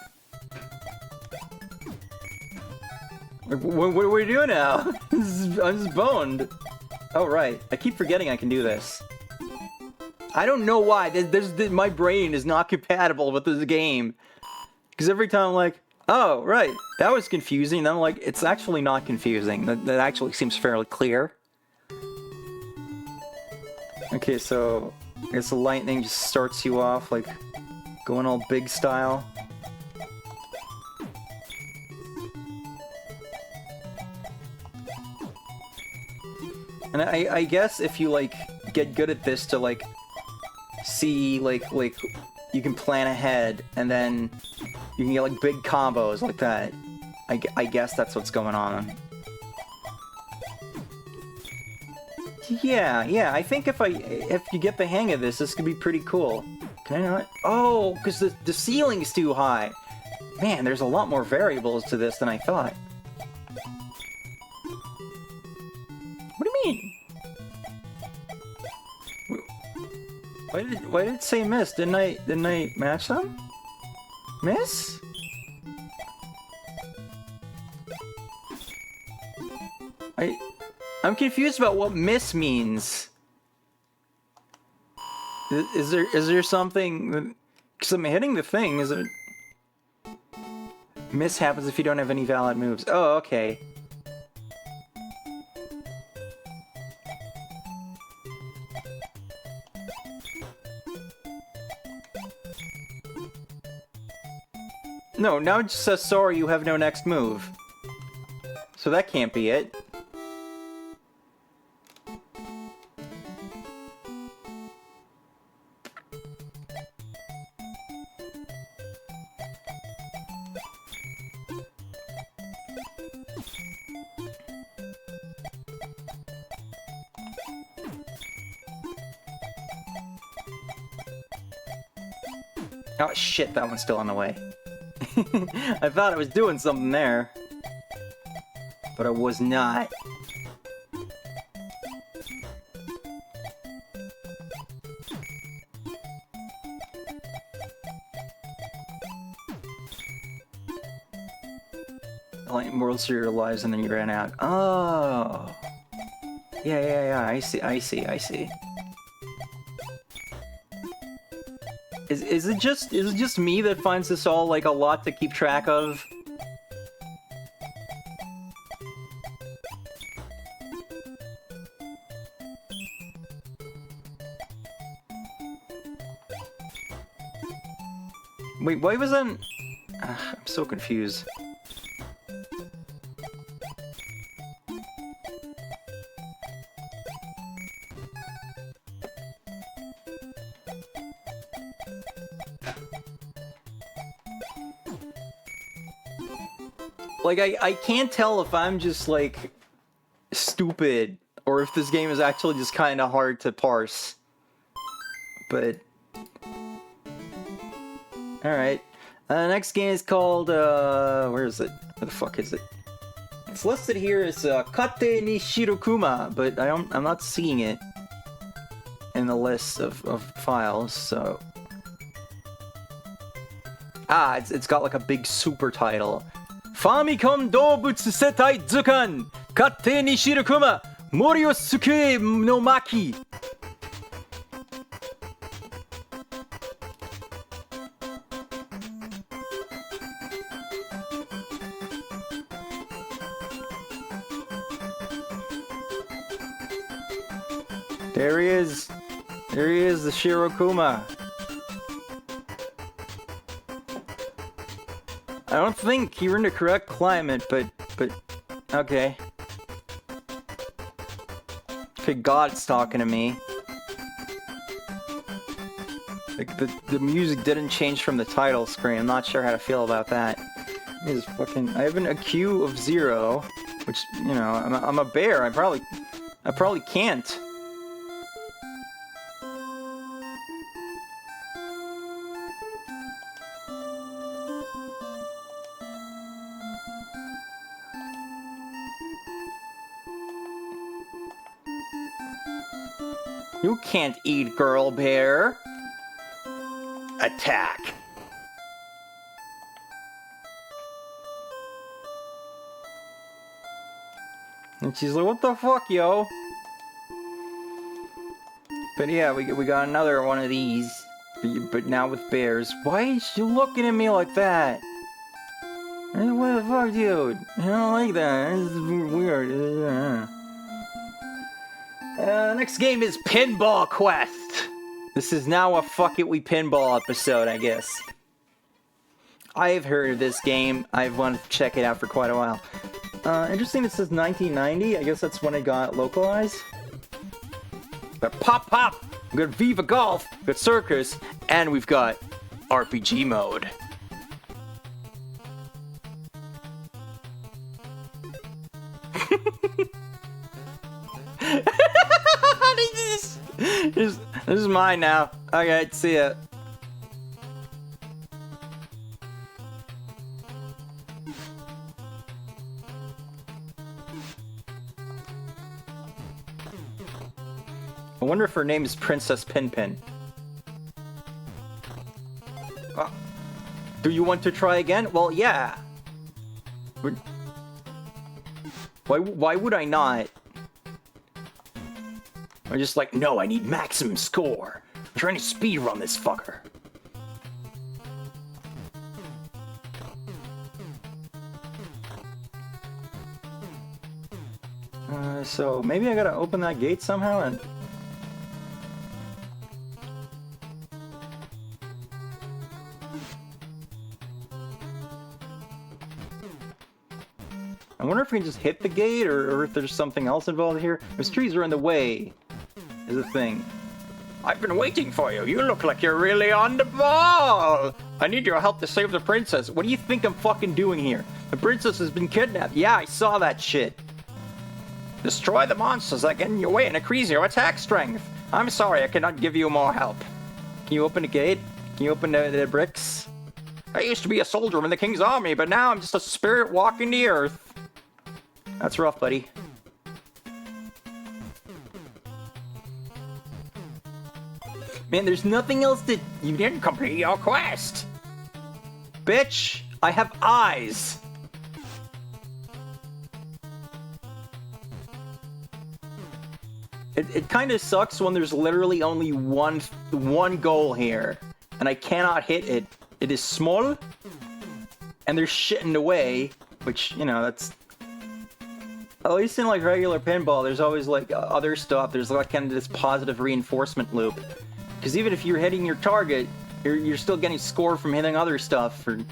What do we do now? I'm just boned. Oh, right. I keep forgetting I can do this. I don't know why. My brain is not compatible with this game. Because every time I'm like, oh, right, that was confusing. And I'm like, it's actually not confusing. That actually seems fairly clear. Okay, so I guess the lightning just starts you off, like, going all big style. And I guess if you, like, get good at this to, like, see, like, you can plan ahead, and then you can get, like, big combos like that. I guess that's what's going on. Yeah, I think if you get the hang of this, this could be pretty cool. Can I not? Oh, because the ceiling's too high. Man, there's a lot more variables to this than I thought. What do you mean? Why did it say miss? Didn't I match them? Miss? I'm confused about what miss means. Is there something? Because I'm hitting the thing. Is it? Miss happens if you don't have any valid moves. Oh, okay. No, now it just says sorry, you have no next move. So that can't be it. Oh shit, that one's still on the way. I thought I was doing something there. But I was not. Like World Series of Lives and then you ran out. Oh. Yeah, I see. Is it just me that finds this all like a lot to keep track of? Wait, why was that? I'm so confused. Like, I can't tell if I'm just, like, stupid, or if this game is actually just kind of hard to parse. But... Alright. Next game is called, where is it? Where the fuck is it? It's listed here as, Kate ni Shirokuma, but I'm not seeing it in the list of files, so... Ah, it's got, like, a big super title. Famicom Doubutsu Setai Zukan Kate ni Shirokuma Mori o Sukue no Maki. There he is. There he is, the Shirokuma. I don't think you're in the correct climate, but okay. Okay, God's talking to me. Like the music didn't change from the title screen. I'm not sure how to feel about that. I have an IQ of 0, which, you know, I'm a bear. I probably can't. You can't eat, girl bear. Attack. And she's like, what the fuck, yo? But yeah, we got another one of these. But now with bears. Why is she looking at me like that? Hey, what the fuck, dude? I don't like that. This is weird. Next game is Pinball Quest. This is now a Fuck It We Pinball episode, I guess. I've heard of this game. I've wanted to check it out for quite a while. Interesting, it says 1990. I guess that's when it got localized. But Pop Pop! We've got Viva Golf, we've got Circus, and we've got RPG mode. This is mine now. Okay, see ya. I wonder if her name is Princess Pinpin. Do you want to try again? Well, yeah. Why would I not? I'm just like, no, I need maximum score. I'm trying to speedrun this fucker. So maybe I gotta open that gate somehow and... I wonder if we can just hit the gate, or if there's something else involved here. Those trees are in the way, is the thing. I've been waiting for you. You look like you're really on the ball. I need your help to save the princess. What do you think I'm fucking doing here? The princess has been kidnapped. Yeah, I saw that shit. Destroy the monsters that get in your way and increase your attack strength. I'm sorry, I cannot give you more help. Can you open the gate? Can you open the bricks? I used to be a soldier in the king's army, but now I'm just a spirit walking the earth. That's rough, buddy. Man, there's nothing else that... You didn't complete your quest. Bitch, I have eyes. It kind of sucks when there's literally only one goal here, and I cannot hit it. It is small, and there's shit in the way, which, you know, that's... At least in, like, regular pinball, there's always, like, other stuff. There's, like, kind of this positive reinforcement loop. Because even if you're hitting your target, you're still getting score from hitting other stuff, or, you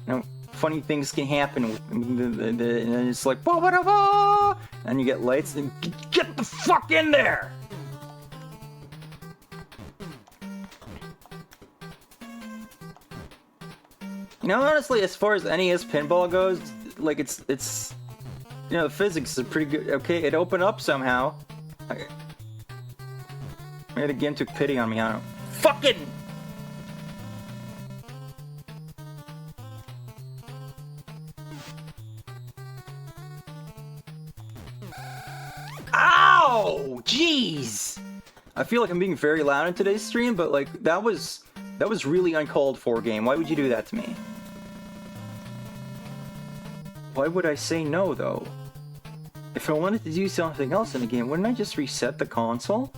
know, funny things can happen, and it's like, ba-ba-da-ba! And you get lights, and get the fuck in there! You know, honestly, as far as NES pinball goes, like, it's you know, the physics is pretty good. Okay, it opened up somehow. Maybe the game took pity on me, I don't know. Fucking! Ow! Jeez! I feel like I'm being very loud in today's stream, but like, that was really uncalled for, game. Why would you do that to me? Why would I say no, though? If I wanted to do something else in the game, wouldn't I just reset the console?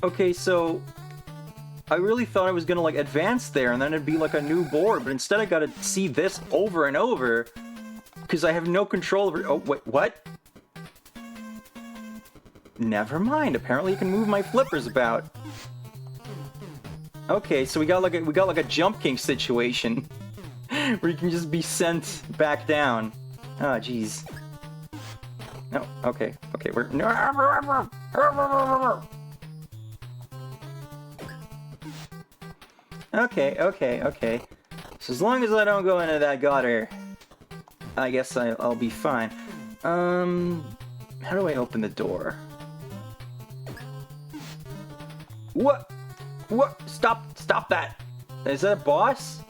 Okay, so... I really thought I was gonna, like, advance there, and then it'd be, like, a new board, but instead I gotta see this over and over, because I have no control over... Oh, wait, what? Never mind, apparently you can move my flippers about. Okay, so we got like a Jump King situation where you can just be sent back down. Ah, oh, jeez. No, okay, we're okay. So as long as I don't go into that gutter, I guess I'll be fine. How do I open the door? What? What? Stop that! Is that a boss?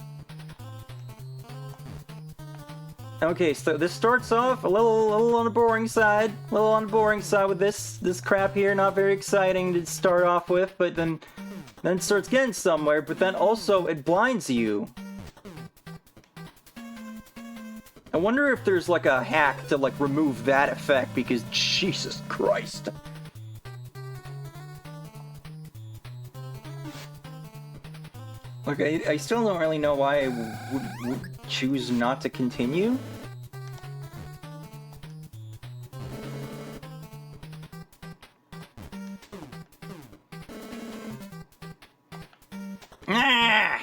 Okay, so this starts off a little on the boring side. A little on the boring side with this crap here. Not very exciting to start off with, but then it starts getting somewhere. But then also it blinds you. I wonder if there's like a hack to like remove that effect, because Jesus Christ. Okay, I still don't really know why I would choose not to continue. Ah!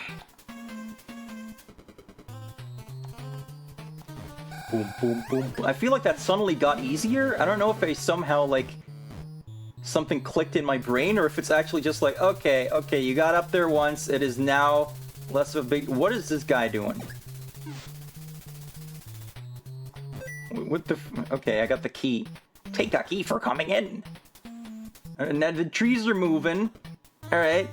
Boom, boom, boom. I feel like that suddenly got easier. I don't know if I somehow, like, something clicked in my brain, or if it's actually just like, okay, you got up there once, it is now less of a big... What is this guy doing? What the... Okay, I got the key. Take a key for coming in. And now the trees are moving. Alright.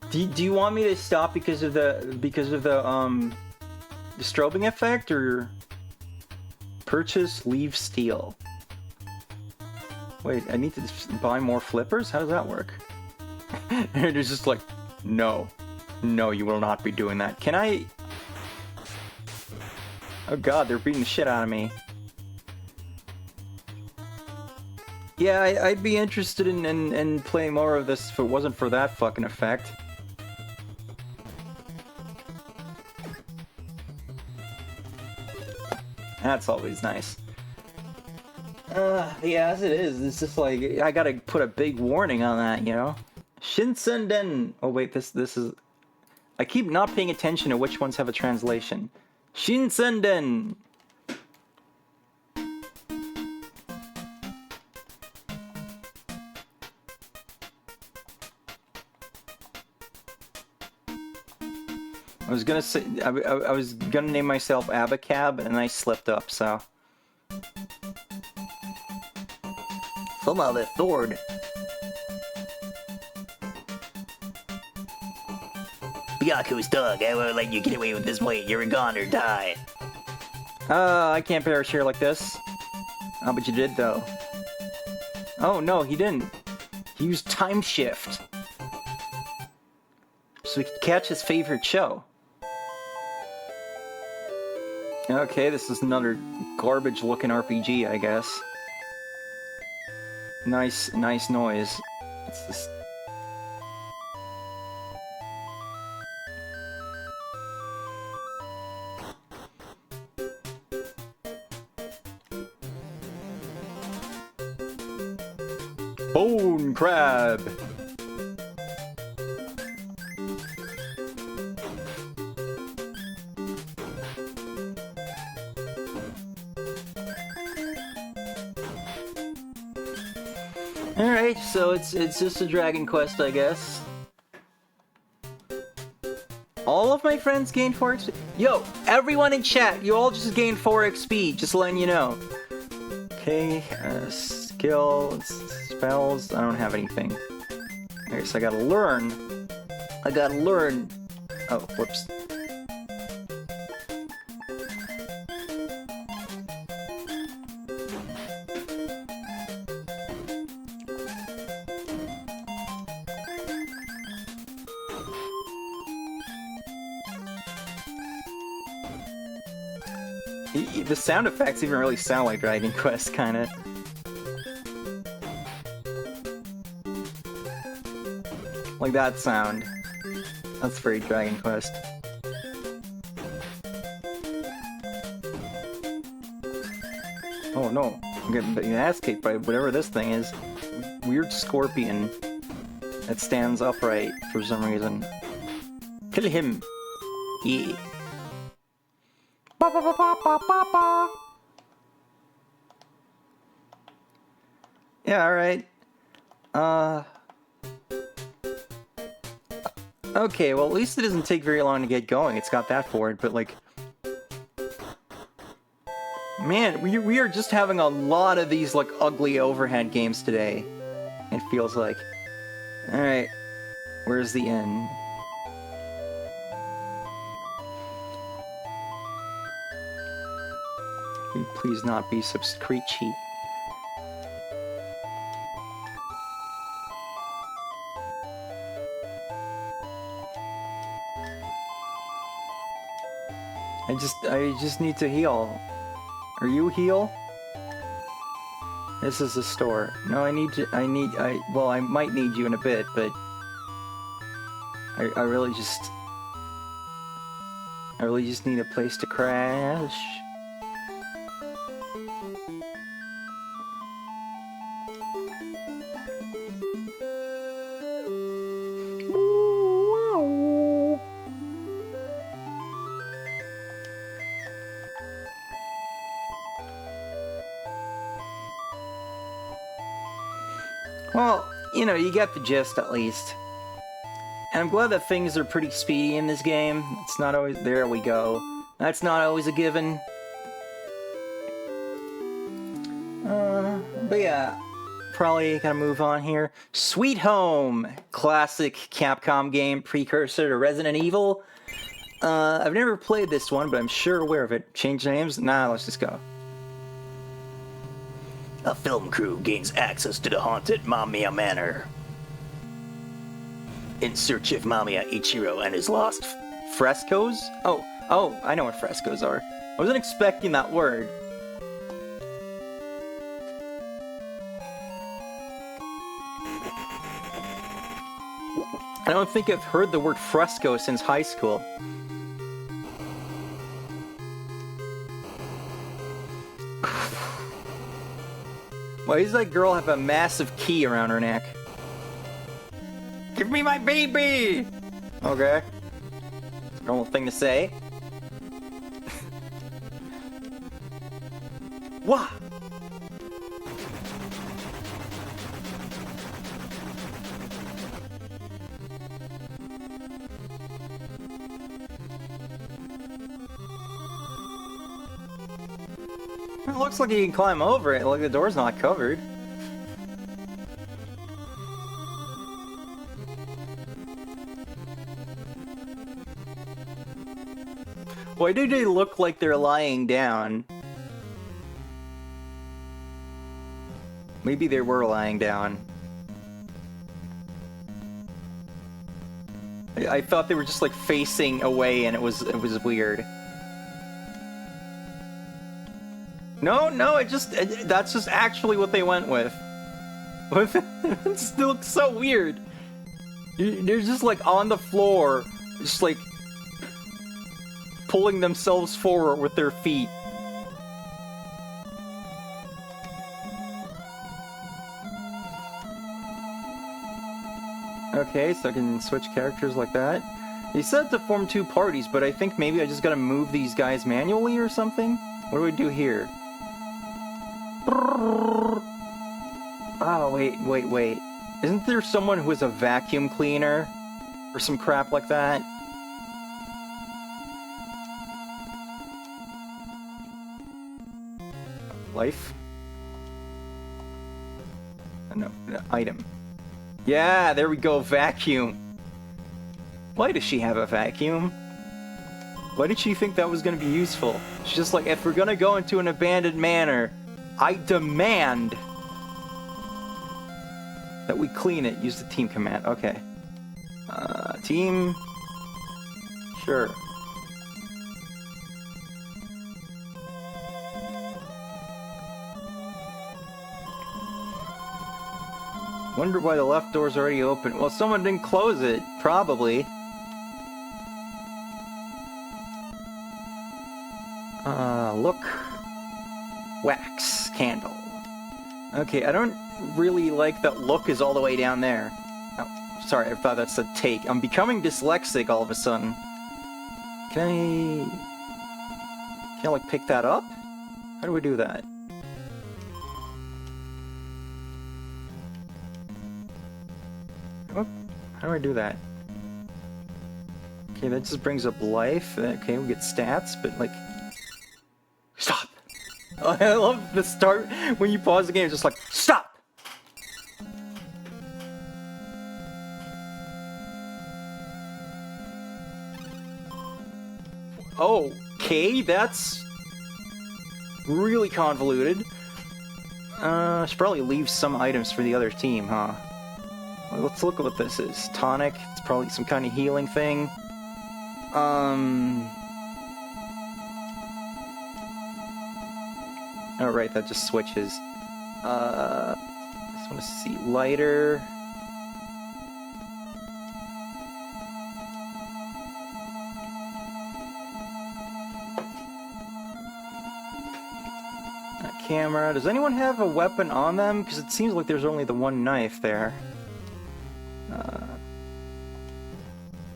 Do you want me to stop because of the strobing effect, or purchase leave steal? Wait, I need to buy more flippers? How does that work? And it's just like, no, you will not be doing that. Can I? Oh god, they're beating the shit out of me. Yeah, I'd be interested in playing more of this if it wasn't for that fucking effect. That's always nice. Yeah, as it is, it's just like, I gotta put a big warning on that, you know? Shinsenden! Oh wait, this is... I keep not paying attention to which ones have a translation. Shinsenden! I was gonna say, I was gonna name myself Abacab, and I slipped up, so... Somehow that sword. Byaku's dog. I won't let you get away with this weight. You're a goner, die. I can't bear a share like this. Oh, but you did, though. Oh, no, he didn't. He used time shift. So he could catch his favorite show. Okay, this is another garbage-looking RPG, I guess. Nice noise. It's just... Bone crab! Alright, so it's just a Dragon Quest, I guess. All of my friends gained 4 XP. Yo, everyone in chat, you all just gained 4 XP, just letting you know. Okay, skill, spells, I don't have anything. Alright, so I gotta learn. Oh, whoops. The sound effects even really sound like Dragon Quest, kinda. Like that sound. That's very Dragon Quest. Oh no, I'm getting ass kicked by whatever this thing is. Weird scorpion that stands upright for some reason. Kill him. Yeah. Ba, ba, ba, ba, ba, ba, ba. Yeah, alright. Okay, well at least it doesn't take very long to get going. It's got that for it, but like... Man, we are just having a lot of these like ugly overhead games today. It feels like. Alright. Where's the end? Please not be subscreechy. I just need to heal. Are you heal? This is the store. No, I might need you in a bit, but I really just need a place to crash. Well, you know, you get the gist at least. And I'm glad that things are pretty speedy in this game. It's not always... There we go. That's not always a given. But yeah, probably gotta move on here. Sweet Home! Classic Capcom game, precursor to Resident Evil. I've never played this one, but I'm sure aware of it. Change names? Nah, let's just go. A film crew gains access to the haunted Mamiya Manor in search of Mamiya Ichiro and his lost Frescoes? Oh, I know what frescoes are. I wasn't expecting that word. I don't think I've heard the word fresco since high school. Why does that girl have a massive key around her neck? Give me my baby! Okay. Normal thing to say. Wah! It looks like you can climb over it. Look, the door's not covered. Why do they look like they're lying down? Maybe they were lying down. I thought they were just like facing away, and it was weird. No, that's just actually what they went with. It still looks so weird. They're just like on the floor, just like pulling themselves forward with their feet. Okay, so I can switch characters like that. They said to form two parties, but I think maybe I just gotta move these guys manually or something? What do we do here? Oh, wait. Isn't there someone who is a vacuum cleaner? Or some crap like that? Life? No, item. Yeah, there we go, vacuum. Why does she have a vacuum? Why did she think that was gonna be useful? She's just like, if we're gonna go into an abandoned manor, I demand that we clean it. Use the team command. Okay. Team. Sure. Wonder why the left door's already open. Well, someone didn't close it. Probably. Look. Wax. Candle. Okay, I don't really like that look is all the way down there. Oh, sorry, I thought that's a take. I'm becoming dyslexic all of a sudden. Can I like pick that up? How do we do that? Oh, how do I do that? Okay, that just brings up life. Okay, we get stats, but like... Stop! I love the start when you pause the game, it's just like, stop! Okay, that's really convoluted. Should probably leave some items for the other team, huh? Well, let's look at what this is. Tonic, it's probably some kind of healing thing. Oh, right, that just switches. I just want to see. Lighter. Camera. Does anyone have a weapon on them? Because it seems like there's only the one knife there.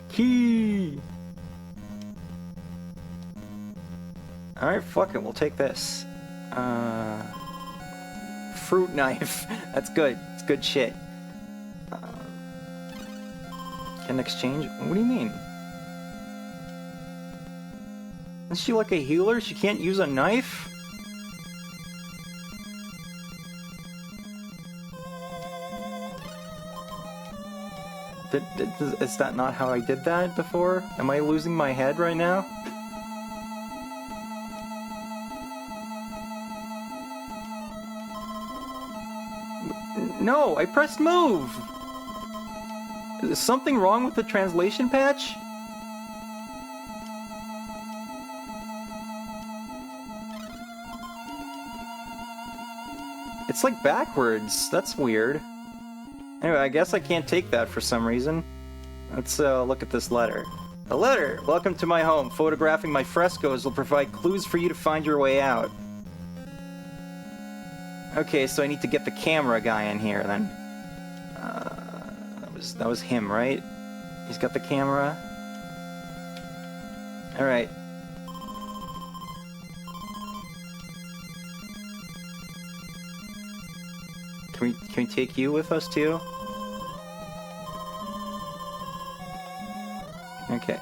Key! Alright, fuck it, we'll take this. fruit knife. That's good. It's good shit. Can exchange? What do you mean? Is she like a healer? She can't use a knife? Is that not how I did that before? Am I losing my head right now? No, I pressed move! Is something wrong with the translation patch? It's like backwards. That's weird. Anyway, I guess I can't take that for some reason. Let's look at this letter. A letter! Welcome to my home. Photographing my frescoes will provide clues for you to find your way out. Okay, so I need to get the camera guy in here then. That was him, right? He's got the camera. Alright. Can we take you with us too? Okay.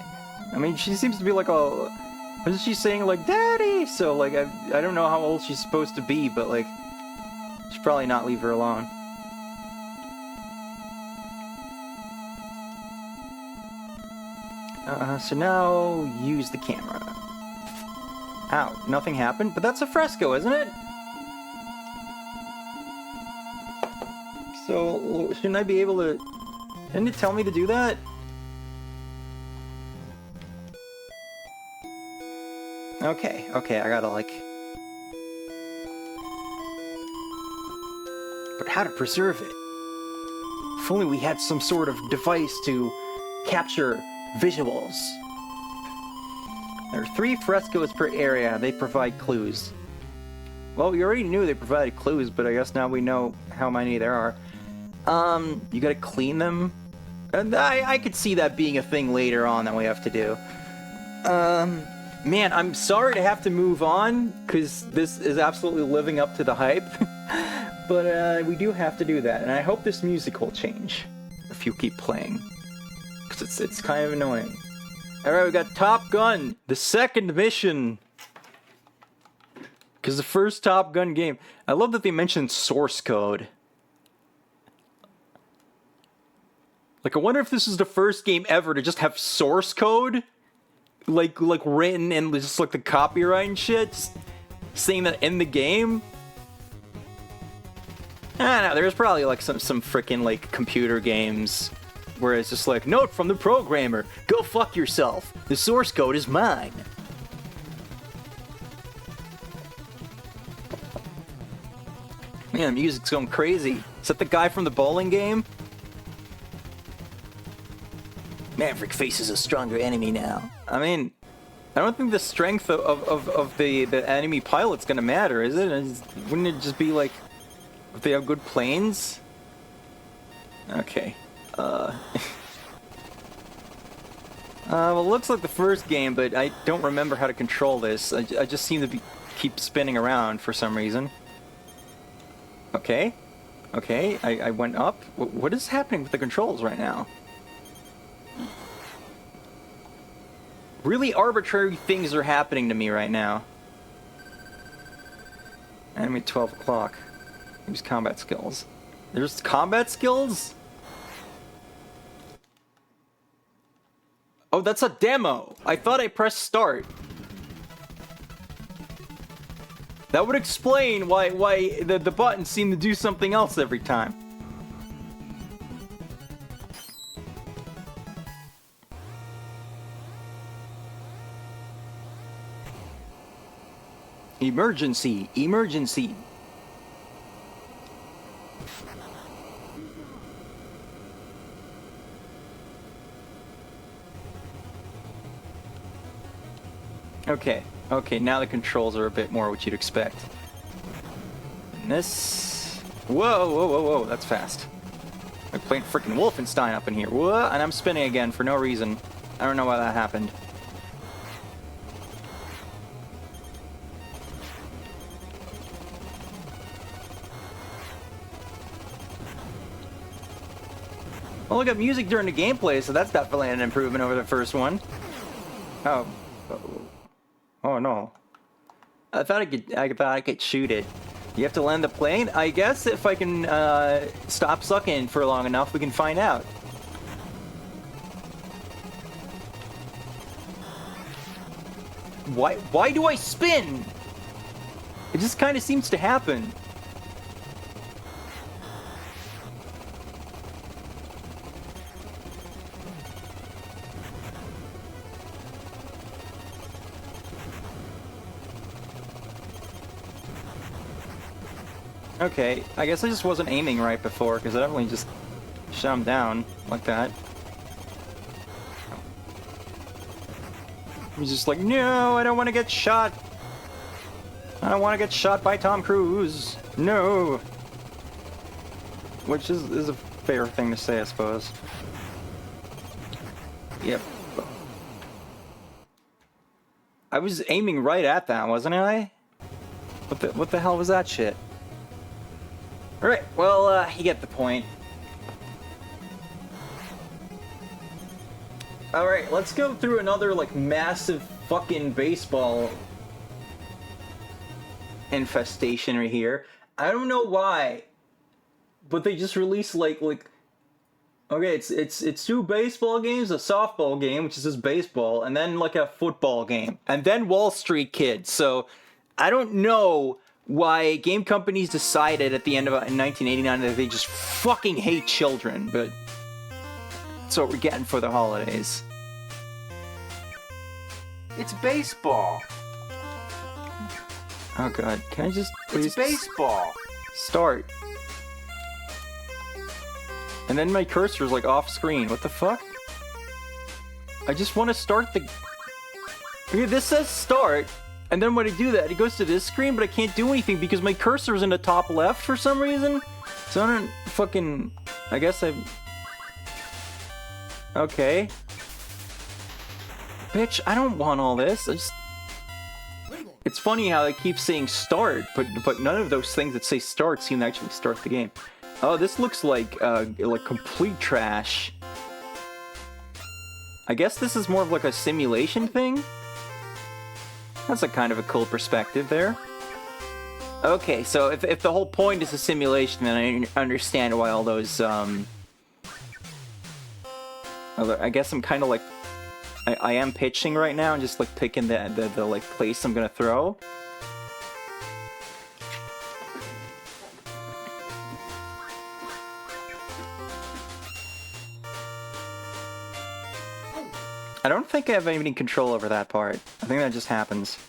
I mean, she seems to be like a... What is she saying? Like, Daddy! So, like, I don't know how old she's supposed to be, but, like... Should probably not leave her alone. So now... Use the camera. Ow, nothing happened? But that's a fresco, isn't it? So, shouldn't I be able to... Didn't it tell me to do that? Okay, I gotta, like... But how to preserve it? If only we had some sort of device to capture visuals. There are 3 frescoes per area. They provide clues. Well, we already knew they provided clues, but I guess now we know how many there are. You gotta clean them? And I could see that being a thing later on that we have to do. Man, I'm sorry to have to move on, because this is absolutely living up to the hype. But we do have to do that, and I hope this music will change if you keep playing. Because it's kind of annoying. Alright, we got Top Gun, the second mission. Because the first Top Gun game... I love that they mentioned source code. Like, I wonder if this is the first game ever to just have source code? Like written in just like the copyright and shit? Just saying that in the game? I don't know, there's probably like some freaking like computer games where it's just like, note from the programmer, go fuck yourself. The source code is mine. Man, the music's going crazy. Is that the guy from the bowling game? Maverick faces a stronger enemy now. I mean, I don't think the strength of the enemy pilot's gonna matter, is it? Wouldn't it just be like, if they have good planes? Okay. Well, it looks like the first game, but I don't remember how to control this. I just seem to keep spinning around for some reason. Okay. Okay, I went up. What is happening with the controls right now? Really arbitrary things are happening to me right now. Enemy 12 o'clock. Use combat skills. There's combat skills? Oh, that's a demo! I thought I pressed start. That would explain why the buttons seem to do something else every time. Emergency! Emergency! Okay, now the controls are a bit more what you'd expect. And this... Whoa, that's fast. I'm playing freaking Wolfenstein up in here. Whoa, and I'm spinning again for no reason. I don't know why that happened. Well, we got music during the gameplay, so that's definitely an improvement over the first one. Oh. Oh no. I thought I could shoot it. You have to land the plane? I guess if I can stop sucking for long enough, we can find out. Why do I spin? It just kind of seems to happen. Okay, I guess I just wasn't aiming right before, because I definitely just shot him down like that. He's just like, no, I don't want to get shot. I don't want to get shot by Tom Cruise. No. Which is a fair thing to say, I suppose. Yep. I was aiming right at that, wasn't I? What the hell was that shit? Alright, well, you get the point. Alright, let's go through another, like, massive fucking baseball infestation right here. I don't know why, but they just released, like, okay, it's 2 baseball games, a softball game, which is just baseball, and then, like, a football game. And then Wall Street Kid, so I don't know why game companies decided at the end of 1989 that they just fucking hate children, but that's what we're getting for the holidays. It's baseball. Oh god, can I just please It's baseball. start? And then my cursor's like off screen. What the fuck? I just want to start the... Okay, this says start. And then when I do that, it goes to this screen, but I can't do anything because my cursor's in the top left for some reason. So I don't fucking... I guess I... Okay. Bitch, I don't want all this. I just... It's funny how they keep saying start, but none of those things that say start seem to actually start the game. Oh, this looks like complete trash. I guess this is more of like a simulation thing? That's a kind of a cool perspective there. Okay, so if the whole point is a simulation, then I understand why all those, I guess I'm kind of like... I am pitching right now and just like picking the like place I'm gonna throw. I don't think I have any control over that part. I think that just happens.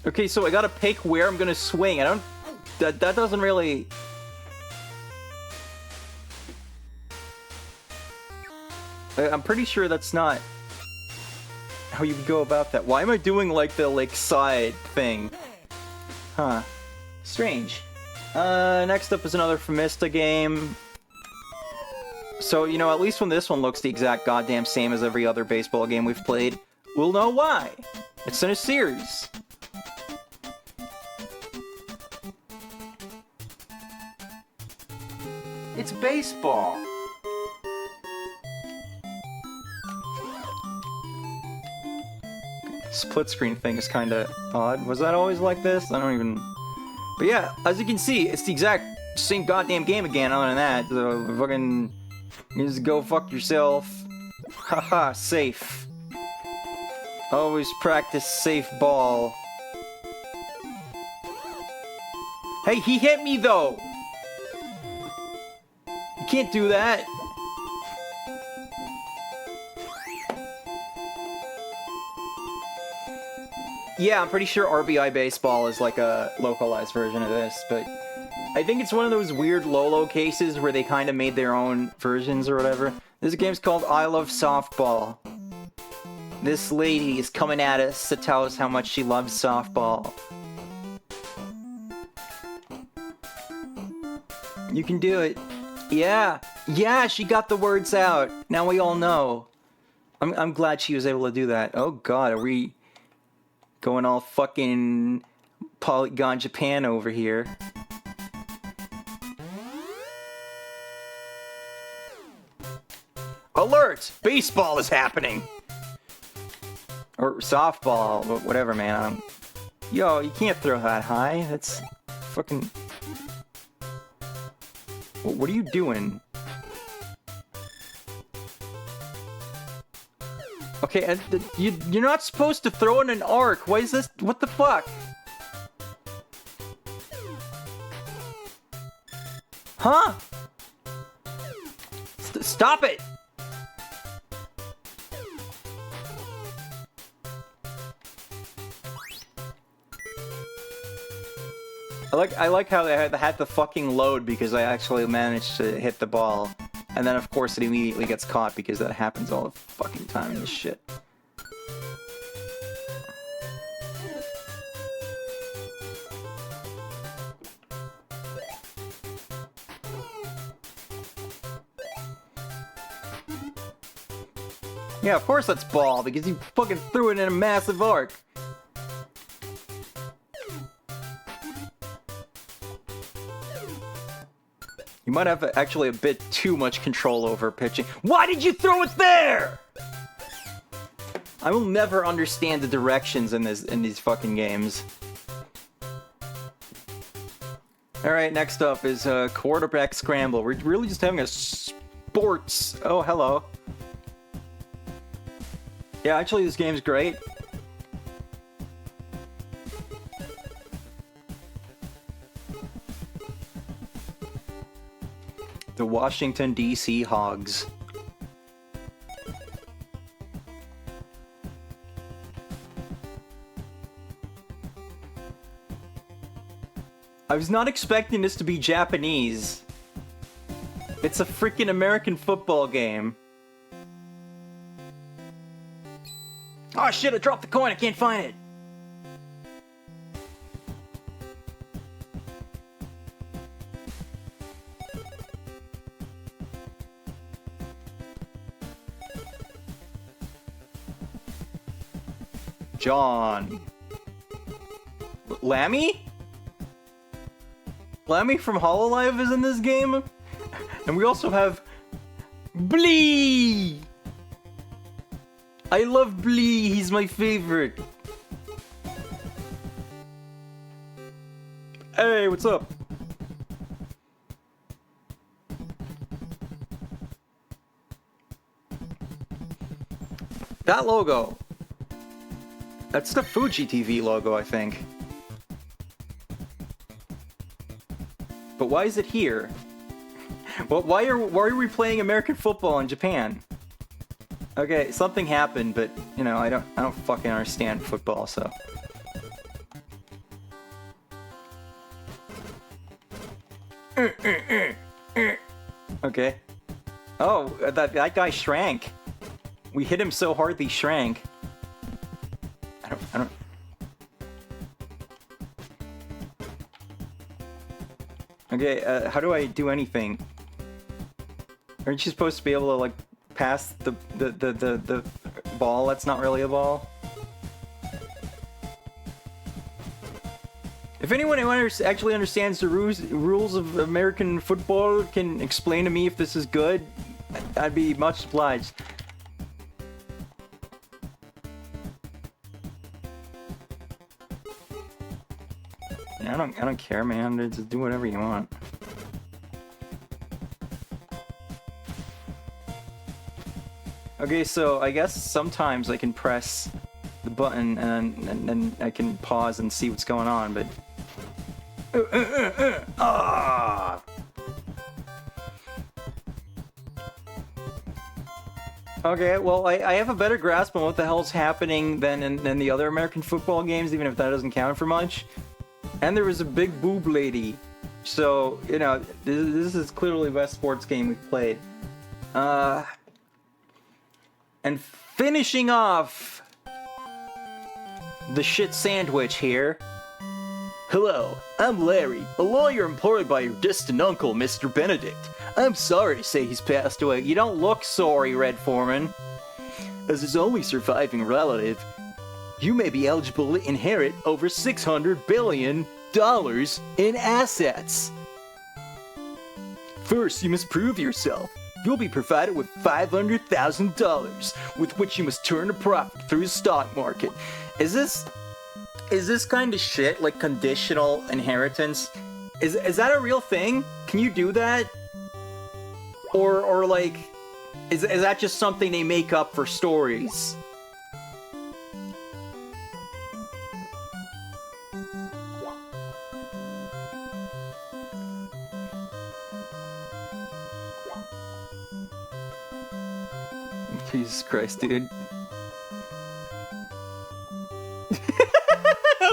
Okay, so I gotta pick where I'm gonna swing. I don't... That doesn't really... I'm pretty sure that's not how you would go about that. Why am I doing, like, the, like, side thing? Huh. Strange. Next up is another Famista game. So, you know, at least when this one looks the exact goddamn same as every other baseball game we've played, we'll know why. It's in a series. It's baseball. Split screen thing is kind of odd. Was that always like this? I don't even... But yeah, as you can see, it's the exact same goddamn game again, other than that. So fucking... You just go fuck yourself. Haha, safe. Always practice safe ball. Hey, he hit me though! You can't do that. Yeah, I'm pretty sure RBI Baseball is like a localized version of this, but I think it's one of those weird Lolo cases where they kind of made their own versions or whatever. This game's called I Love Softball. This lady is coming at us to tell us how much she loves softball. You can do it. Yeah. Yeah, she got the words out. Now we all know. I'm glad she was able to do that. Oh god, are we going all fucking Polygon Japan over here? Alert! Baseball is happening! Or softball, whatever, man. Yo, you can't throw that high. That's fucking... What are you doing? Okay, you're not supposed to throw in an arc. Why is this? What the fuck? Huh? Stop it! I like how they had to fucking load because I actually managed to hit the ball. And then of course it immediately gets caught because that happens all the fucking time in this shit. Yeah, of course that's ball because you fucking threw it in a massive arc. You might have actually a bit too much control over pitching. Why did you throw it there? I will never understand the directions in these fucking games. Alright, next up is quarterback scramble. We're really just having a sports... Oh, hello. Yeah, actually this game's great. The Washington, D.C. Hogs. I was not expecting this to be Japanese. It's a freaking American football game. Oh shit, I dropped the coin, I can't find it. John. Lammy? Lammy from Hololive is in this game? And we also have... Blee! I love Blee, he's my favorite. Hey, what's up? That logo. That's the Fuji TV logo, I think. But why is it here? Well, why are we playing American football in Japan? Okay, something happened, but you know, I don't fucking understand football, so. Okay. Oh, that guy shrank. We hit him so hard he shrank. I don't... Okay, how do I do anything? Aren't you supposed to be able to, like, pass the ball that's not really a ball? If anyone who actually understands the rules of American football can explain to me if this is good, I'd be much obliged. I don't care, man. Just do whatever you want. Okay, so I guess sometimes I can press the button and I can pause and see what's going on, but... Ah! Okay, well, I have a better grasp on what the hell's happening than in the other American football games, even if that doesn't count for much. And there was a big boob lady. So, you know, this is clearly the best sports game we've played. And finishing off the shit sandwich here. Hello, I'm Larry, a lawyer employed by your distant uncle, Mr. Benedict. I'm sorry to say he's passed away. You don't look sorry, Red Foreman. As his only surviving relative, you may be eligible to inherit over $600 billion in assets. First, you must prove yourself. You'll be provided with $500,000, with which you must turn a profit through the stock market. Is this kind of shit like conditional inheritance? Is that a real thing? Can you do that? Or like, is that just something they make up for stories? Jesus Christ, dude.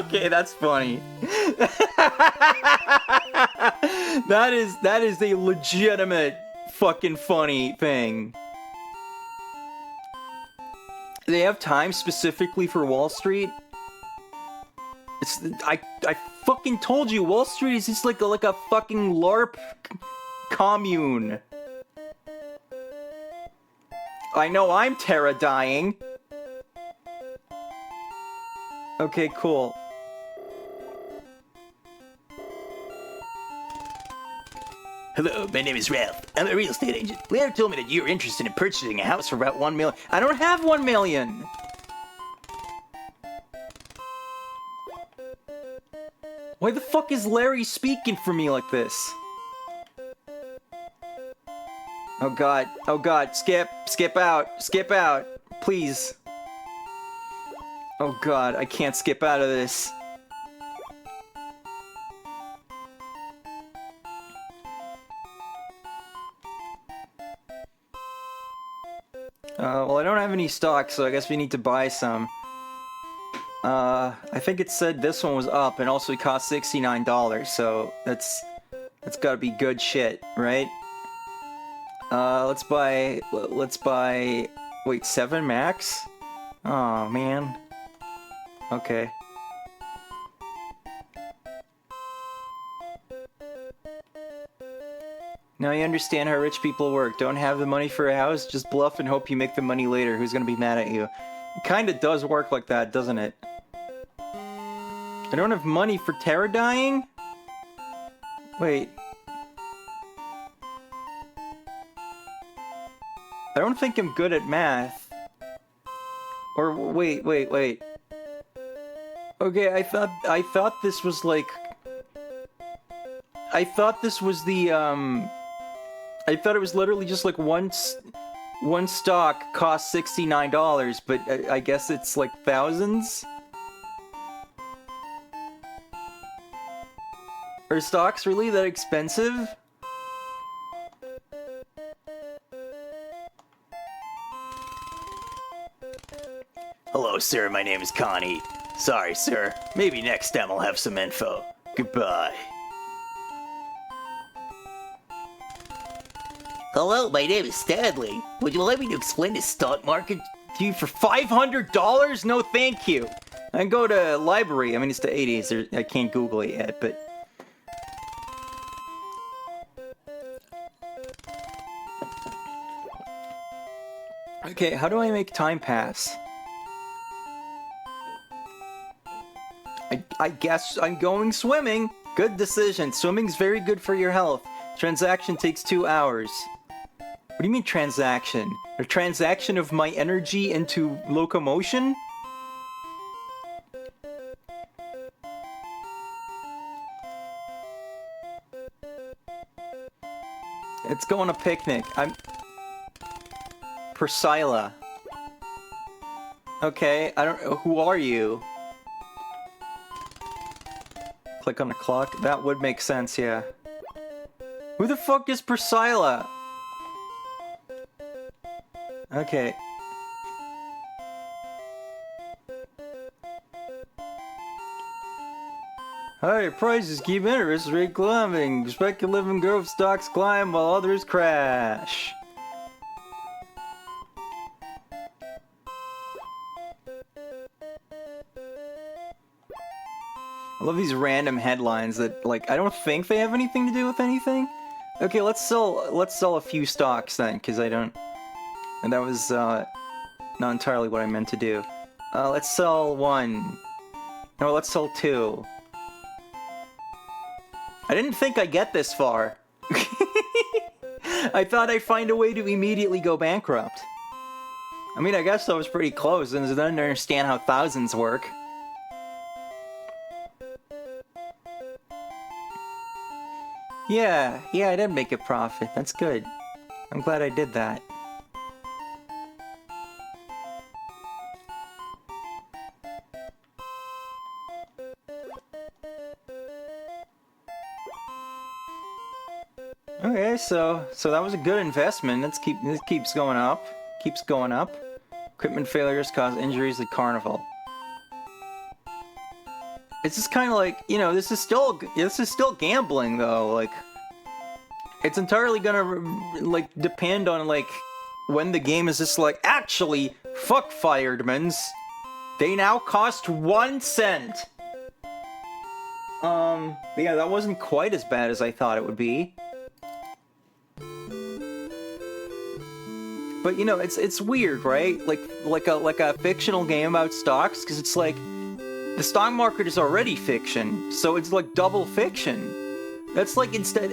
Okay, that's funny. That is a legitimate fucking funny thing. They have time specifically for Wall Street? I fucking told you, Wall Street is just like a fucking LARP commune. I know I'm Terra dying. Okay, cool. Hello, my name is Ralph. I'm a real estate agent. Larry told me that you're interested in purchasing a house for about $1 million. I don't have $1 million. Why the fuck is Larry speaking for me like this? Oh god, skip out, please. Oh god, I can't skip out of this. Well, I don't have any stock, so I guess we need to buy some. I think it said this one was up, and also it cost $69, so that's gotta be good shit, right? Let's buy, wait, 7 max? Oh man. Okay. Now you understand how rich people work. Don't have the money for a house, just bluff and hope you make the money later. Who's gonna be mad at you? It kinda does work like that, doesn't it? I don't have money for terror dying? Wait. I don't think I'm good at math. Or wait. Okay, I thought this was like... I thought this was the, I thought it was literally just like one stock cost $69, but I guess it's like thousands? Are stocks really that expensive? Hello, sir. My name is Connie. Sorry, sir. Maybe next time I'll have some info. Goodbye. Hello, my name is Stanley. Would you like me to explain the stock market to you for $500? No, thank you. I can go to library. I mean, it's the 80s. I can't Google it yet, but... Okay, how do I make time pass? I guess I'm going swimming. Good decision. Swimming's very good for your health. Transaction takes 2 hours. What do you mean transaction? A transaction of my energy into locomotion? Let's go on a picnic. Priscilla. Okay, I don't... Who are you? Click on the clock. That would make sense, yeah. Who the fuck is Priscilla? Okay. Higher prices keep interest rate climbing. Speculative growth stocks climb while others crash. I love these random headlines that, like, I don't think they have anything to do with anything. Okay, let's sell a few stocks then, because I don't... And that was, not entirely what I meant to do. Let's sell 1. No, let's sell 2. I didn't think I'd get this far. I thought I'd find a way to immediately go bankrupt. I mean, I guess I was pretty close, and I didn't understand how thousands work. Yeah, I did make a profit. That's good. I'm glad I did that. Okay, so that was a good investment. This keeps going up. Keeps going up. Equipment failures cause injuries at Carnival. It's just kind of like, you know, this is still gambling though. Like, it's entirely gonna like depend on like when the game is just like, actually, fuck Firedmans. They now cost 1 cent. Yeah, that wasn't quite as bad as I thought it would be. But you know, it's weird, right? Like a fictional game about stocks, because it's like the stock market is already fiction, so it's like double fiction. That's like instead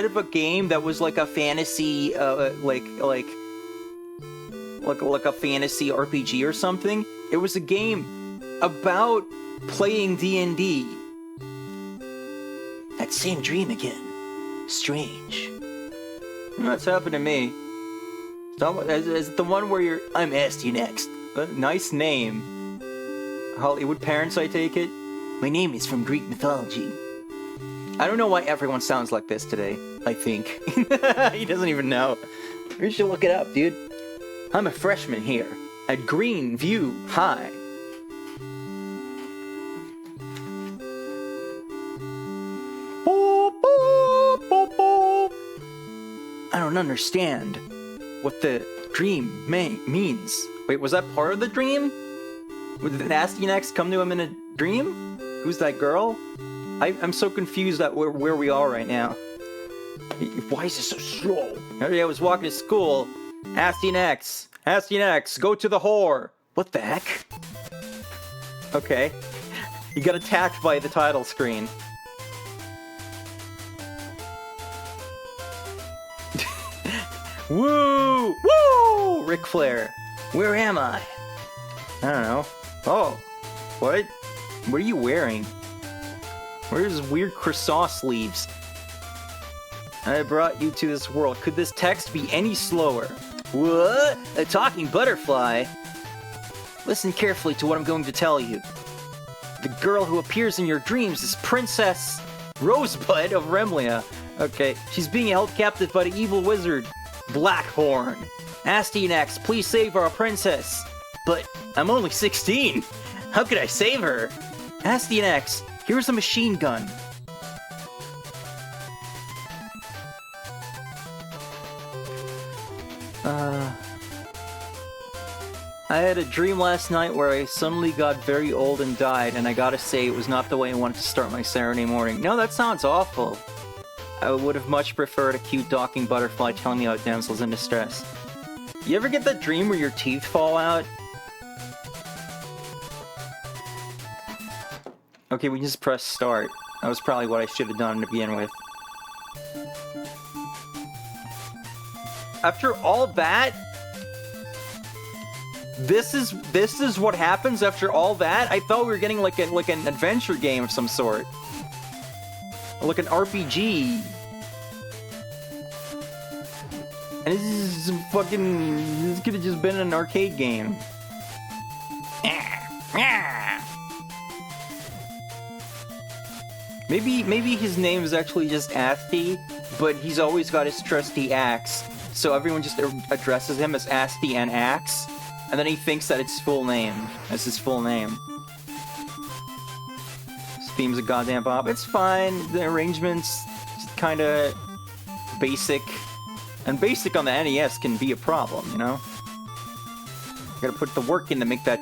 of a game that was like a fantasy, like a fantasy RPG or something, it was a game about playing D&D. That same dream again. Strange. That's happened to me. Is it the one where you're... I'm Asti next. Nice name. Hollywood parents, I take it? My name is from Greek mythology. I don't know why everyone sounds like this today, I think. He doesn't even know. You should look it up, dude. I'm a freshman here at Greenview High. I don't understand what the dream means. Wait, was that part of the dream? Did Nasty Next come to him in a dream? Who's that girl? I'm so confused at where we are right now. Why is this so slow? I was walking to school. Nasty Next, go to the whore. What the heck? Okay. You got attacked by the title screen. Woo! Woo! Ric Flair. Where am I? I don't know. Oh. What? What are you wearing? Where's weird croissant sleeves? I brought you to this world. Could this text be any slower? What? A talking butterfly? Listen carefully to what I'm going to tell you. The girl who appears in your dreams is Princess Rosebud of Remlia. Okay, she's being held captive by the evil wizard Blackhorn. Astyanax, please save our princess. But I'm only 16. How could I save her? Astyanax, here's a machine gun. I had a dream last night where I suddenly got very old and died, and I gotta say it was not the way I wanted to start my Saturday morning. No, that sounds awful. I would have much preferred a cute talking butterfly telling me about damsels in distress. You ever get that dream where your teeth fall out? Okay, we just press start. That was probably what I should have done to begin with. After all that, this is what happens after all that? I thought we were getting like an adventure game of some sort. Like an RPG. And this is fucking... This could have just been an arcade game. Maybe his name is actually just Asti, but he's always got his trusty axe, so everyone just addresses him as Asti and Axe, and then he thinks that it's his full name. That's his full name. This theme's a goddamn bop. It's fine. The arrangement's kind of basic, and basic on the NES can be a problem, you know. You gotta put the work in to make that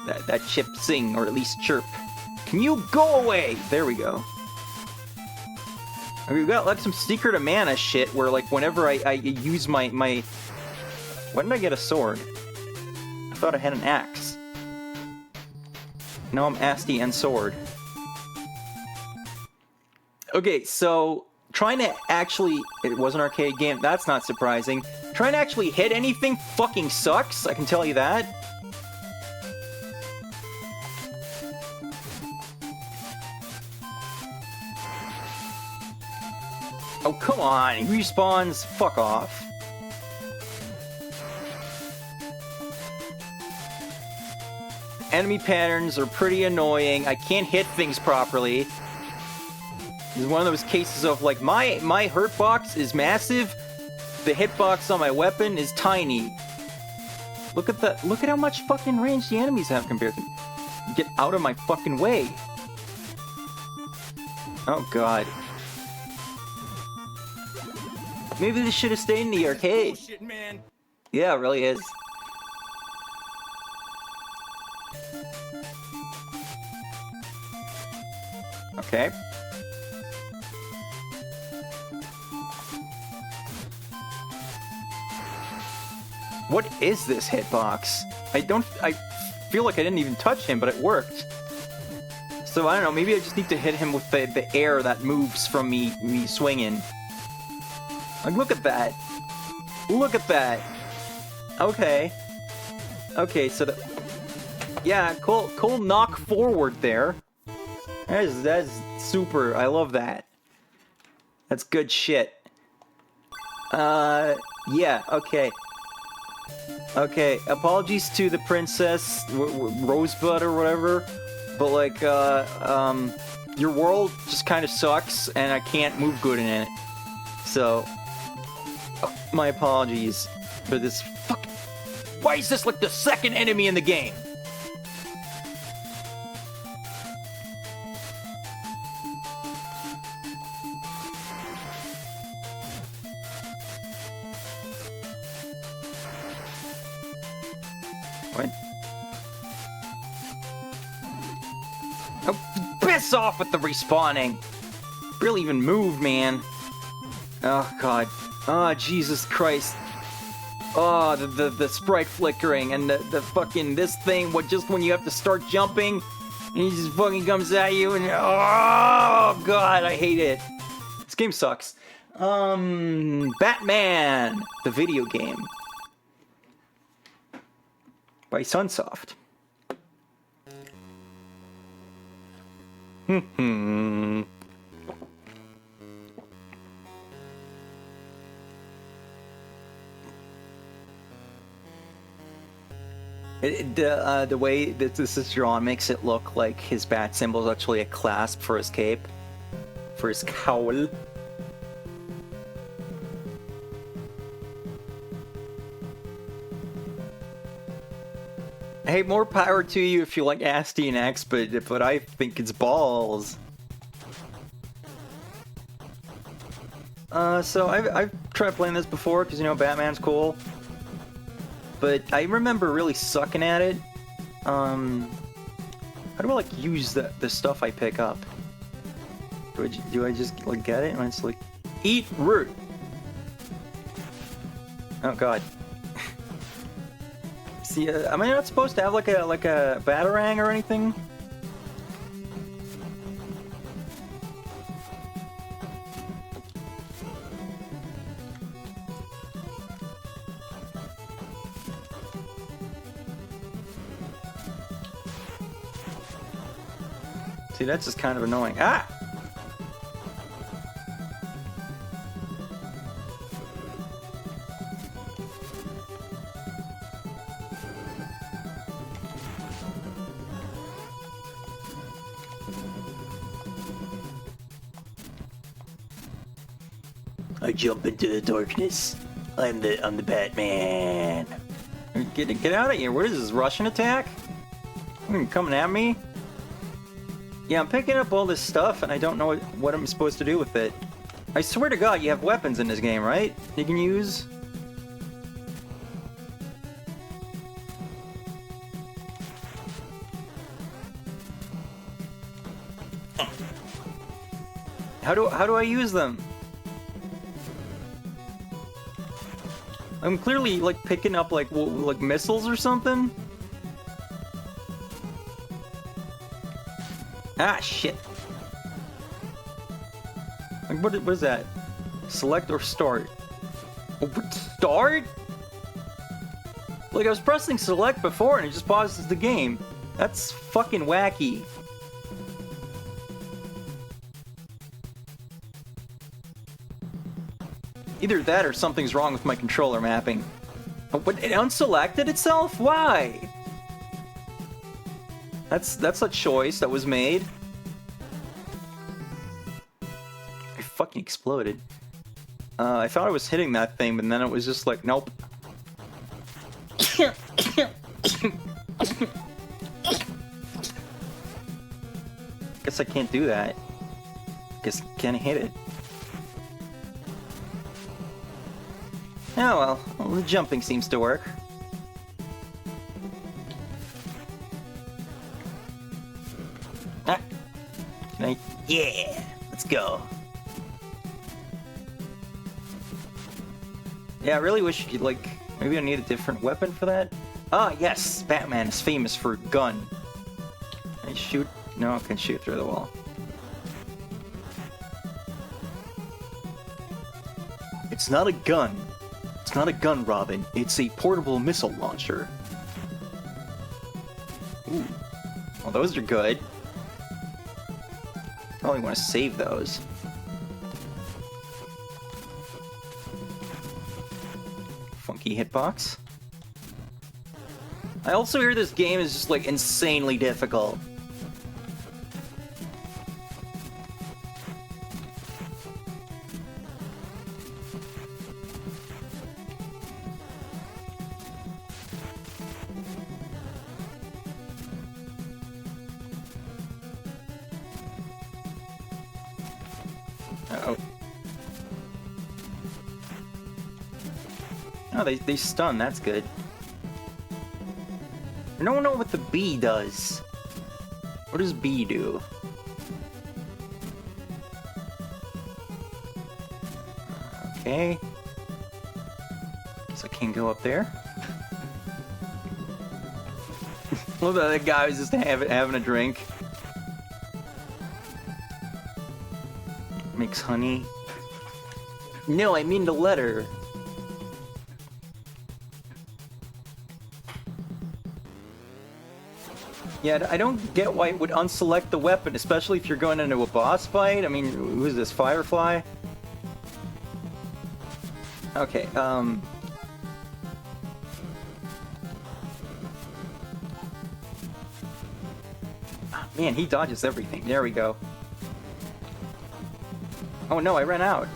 that chip sing, or at least chirp. Can you go away? There we go. We've got like some secret of mana shit where like whenever I use my... When did I get a sword? I thought I had an axe. Now I'm Asti and sword. Okay, so trying to actually... It was an arcade game, that's not surprising. Trying to actually hit anything fucking sucks, I can tell you that. Oh, come on, he respawns, fuck off. Enemy patterns are pretty annoying, I can't hit things properly. This is one of those cases of like, my hurt box is massive, the hitbox on my weapon is tiny. Look at how much fucking range the enemies have compared to me. Get out of my fucking way. Oh god. Maybe this should have stayed in the arcade. Bullshit, man. Yeah, it really is. Okay. What is this hitbox? I feel like I didn't even touch him, but it worked. So I don't know, maybe I just need to hit him with the air that moves from me swinging. Like, look at that. Look at that. Okay. Okay, so yeah, cool knock forward there. That's super. I love that. That's good shit. Yeah, okay. Okay, apologies to the princess, Rosebud or whatever, but like, your world just kind of sucks, and I can't move good in it. So, my apologies for this fuck. Why is this like the second enemy in the game? What? Oh, piss off with the respawning! Barely even move, man. Oh god. Oh, Jesus Christ. Oh, the sprite flickering and the fucking this thing, just when you have to start jumping, he just fucking comes at you and oh god, I hate it. This game sucks. Batman, the video game. By Sunsoft. The way that this is drawn makes it look like his bat symbol is actually a clasp for his cape. For his cowl. Hey, more power to you if you like Asti and X, but I think it's balls. So I've tried playing this before, because, you know, Batman's cool. But I remember really sucking at it. How do I, like, use the stuff I pick up? Do I just, like, get it? And it's like, eat root! Oh, God. See, am I not supposed to have, like a Batarang or anything? See, that's just kind of annoying. Ah! I jump into the darkness. I'm the Batman. Get out of here. What is this, Russian attack? Coming at me? Yeah, I'm picking up all this stuff, and I don't know what I'm supposed to do with it. I swear to God, you have weapons in this game, right? You can use? How do I use them? I'm clearly like picking up like missiles or something. Ah, shit. Like, what is that? Select or start? Oh, what, start? Like, I was pressing select before and it just pauses the game. That's fucking wacky. Either that or something's wrong with my controller mapping. Oh, but it unselected itself? Why? That's a choice that was made. I fucking exploded. I thought I was hitting that thing, but then it was just like, nope. Guess I can't do that. Guess I can't hit it. Oh well, the jumping seems to work. Ah. Can I? Yeah! Let's go. Yeah, I really wish you'd like... Maybe I need a different weapon for that? Ah, yes! Batman is famous for a gun. Can I shoot? No, I can shoot through the wall. It's not a gun. It's not a gun, Robin. It's a portable missile launcher. Ooh. Well, those are good. Probably want to save those. Funky hitbox. I also hear this game is just like insanely difficult. Uh-oh. Oh, they stun, that's good. I don't know what the B does. What does B do? Okay. Guess I can't go up there. Look at that guy who's just having a drink. Makes honey. No, I mean the letter. Yeah, I don't get why it would unselect the weapon, especially if you're going into a boss fight. I mean, who is this, Firefly? Okay, oh, man, he dodges everything. There we go. Oh no, I ran out.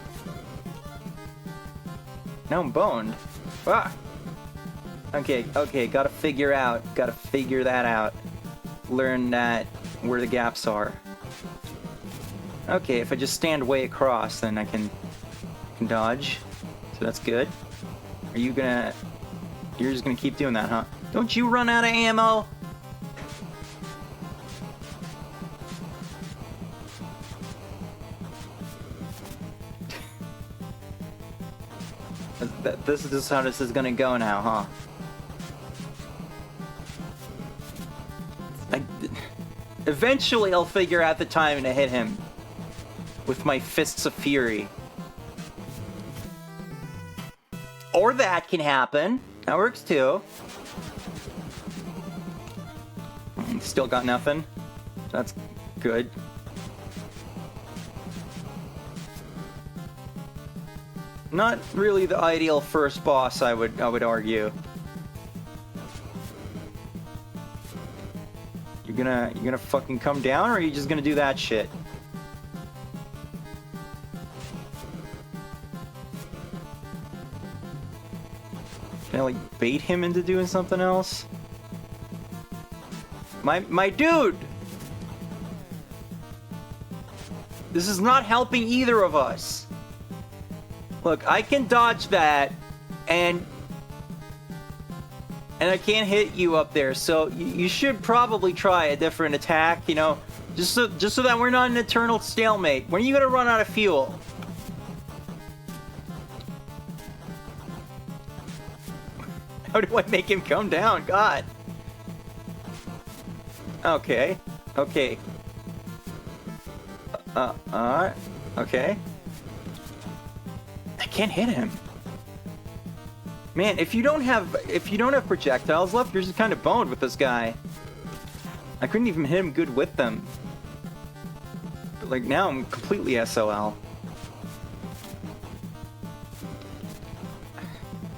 Now I'm boned. Ah! Okay, gotta figure that out. Learn that, where the gaps are. Okay, if I just stand way across, then I can dodge. So that's good. Are you gonna... You're just gonna keep doing that, huh? Don't you run out of ammo? This is how this is gonna go now, huh? Eventually I'll figure out the time to hit him with my fists of fury. Or that can happen. That works too. Still got nothing. That's good. Not really the ideal first boss, I would argue. You're gonna fucking come down, or are you just gonna do that shit? Can I like bait him into doing something else? My dude! This is not helping either of us. Look, I can dodge that, and I can't hit you up there, so you should probably try a different attack, you know? Just so that we're not an eternal stalemate. When are you gonna run out of fuel? How do I make him come down? God. Okay. Okay. Okay. I can't hit him. Man, if you don't have projectiles left, you're just kind of boned with this guy. I couldn't even hit him good with them. But like now I'm completely SOL.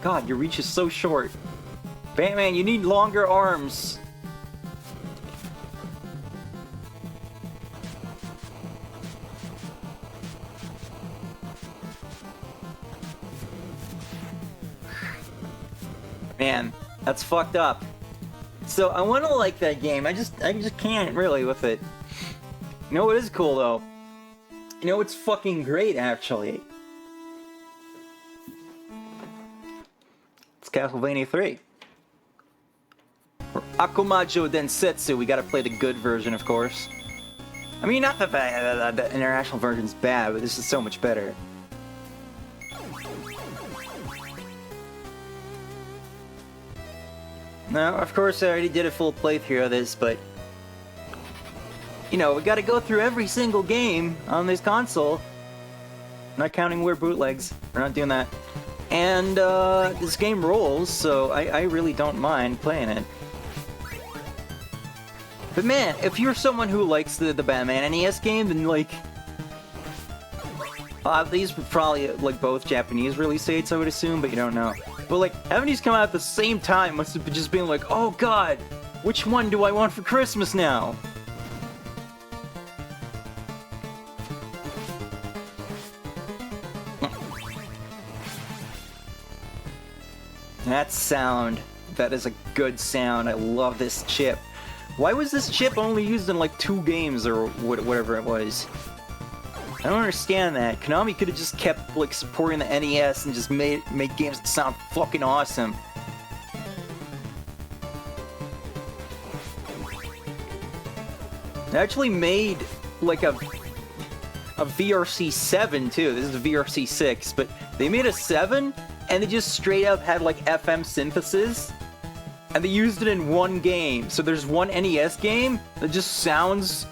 God, your reach is so short. Batman, you need longer arms. Man, that's fucked up. So I want to like that game. I just can't really with it. You know what is cool though? You know what's fucking great actually? It's Castlevania 3. For Akumajo Densetsu, we gotta play the good version, of course. I mean, not that the international version's bad, but this is so much better. Now, of course, I already did a full playthrough of this, but... You know, we gotta go through every single game on this console. Not counting weird bootlegs. We're not doing that. And, this game rolls, so I really don't mind playing it. But man, if you're someone who likes the Batman NES game, then like... these were probably like both Japanese release dates, I would assume, but you don't know. But like, having these come out at the same time must have just been like, oh god, which one do I want for Christmas now? That sound. That is a good sound. I love this chip. Why was this chip only used in like 2 games or whatever it was? I don't understand that. Konami could have just kept like supporting the NES and just made games that sound fucking awesome. They actually made like a VRC 7 too. This is a VRC 6, but they made a 7 and they just straight up had like FM synthesis. And they used it in one game. So there's one NES game that just sounds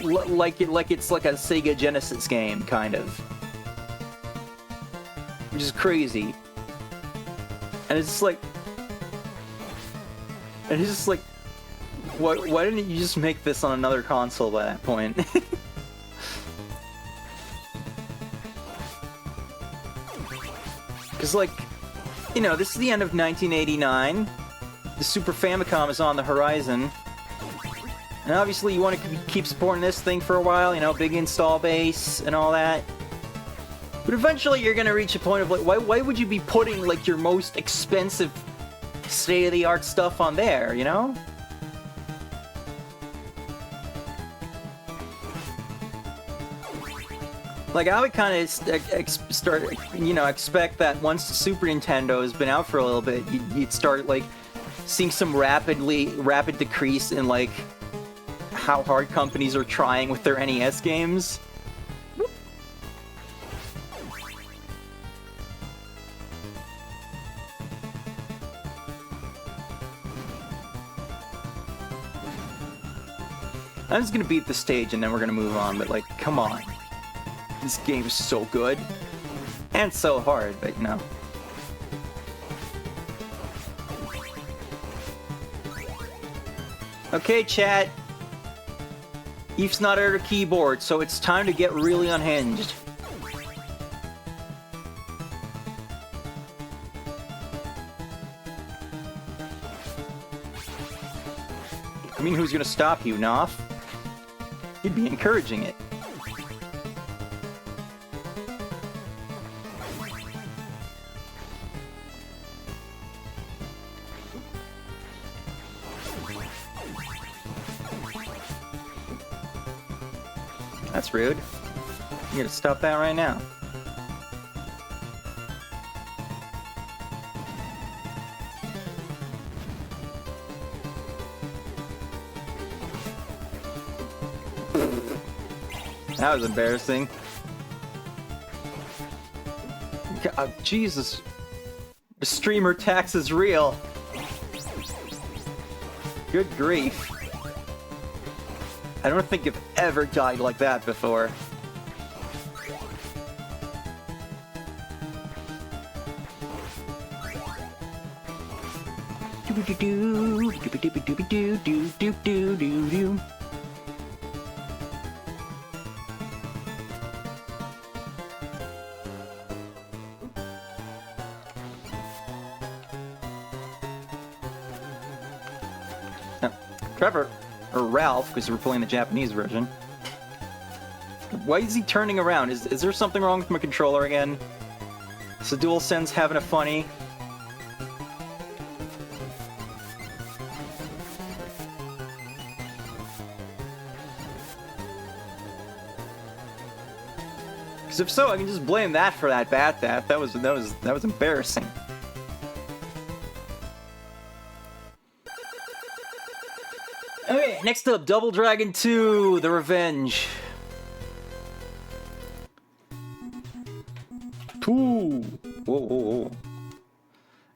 like it's like a Sega Genesis game, kind of. Which is crazy. And it's just like... And it's just like... Why didn't you just make this on another console by that point? Because, like... You know, this is the end of 1989. The Super Famicom is on the horizon. And obviously you want to keep supporting this thing for a while, you know, big install base and all that. But eventually you're going to reach a point of like, why would you be putting like your most expensive state-of-the-art stuff on there, you know? Like, I would kind of expect that once the Super Nintendo has been out for a little bit, you'd start like seeing some rapid decrease in like how hard companies are trying with their NES games. I'm just gonna beat the stage and then we're gonna move on, but like, come on. This game is so good. And so hard, but you know. Okay, chat. Eve's not at her keyboard, so it's time to get really unhinged. I mean, who's gonna stop you, Knopf? You'd be encouraging it. That's rude. You gotta stop that right now. That was embarrassing. God, Jesus. The streamer tax is real. Good grief. I don't think I've ever died like that before. Trevor, or Ralph, because we're playing the Japanese version. Why is he turning around? Is there something wrong with my controller again? Is the DualSense having a funny? Because if so, I can just blame that for that bat that. That was embarrassing. Okay, next up, Double Dragon 2, The Revenge. 2. Whoa, whoa, whoa.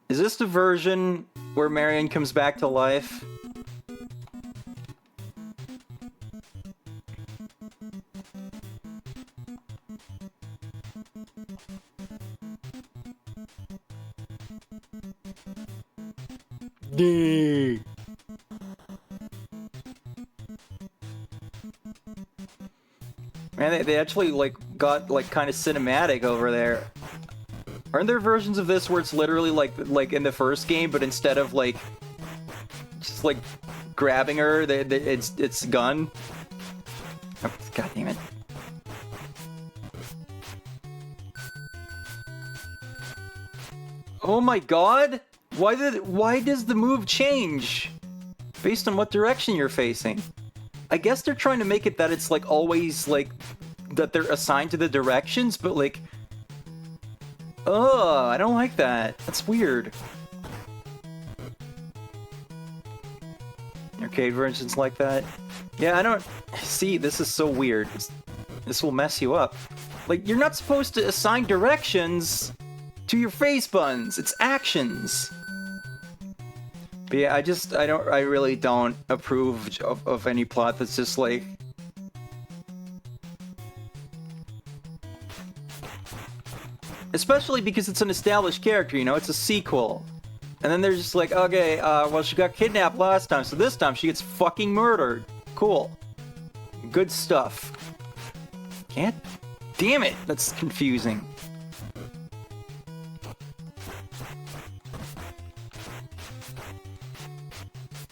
Is this the version where Marion comes back to life? Man, they actually got kind of cinematic over there. Aren't there versions of this where it's literally like in the first game, but instead of just grabbing her, it's gun? Oh, God damn it! Oh my God! Why does the move change based on what direction you're facing? I guess they're trying to make it that it's always that they're assigned to the directions, but oh, I don't like that. That's weird. Arcade versions like that. Yeah, I don't see. This is so weird. This will mess you up. You're not supposed to assign directions to your face buttons. It's actions. But yeah, I really don't approve of any plot that's just especially because it's an established character, you know, it's a sequel. And then they're just okay, well, she got kidnapped last time, so this time she gets fucking murdered. Cool. Good stuff. Can't... Damn it! That's confusing.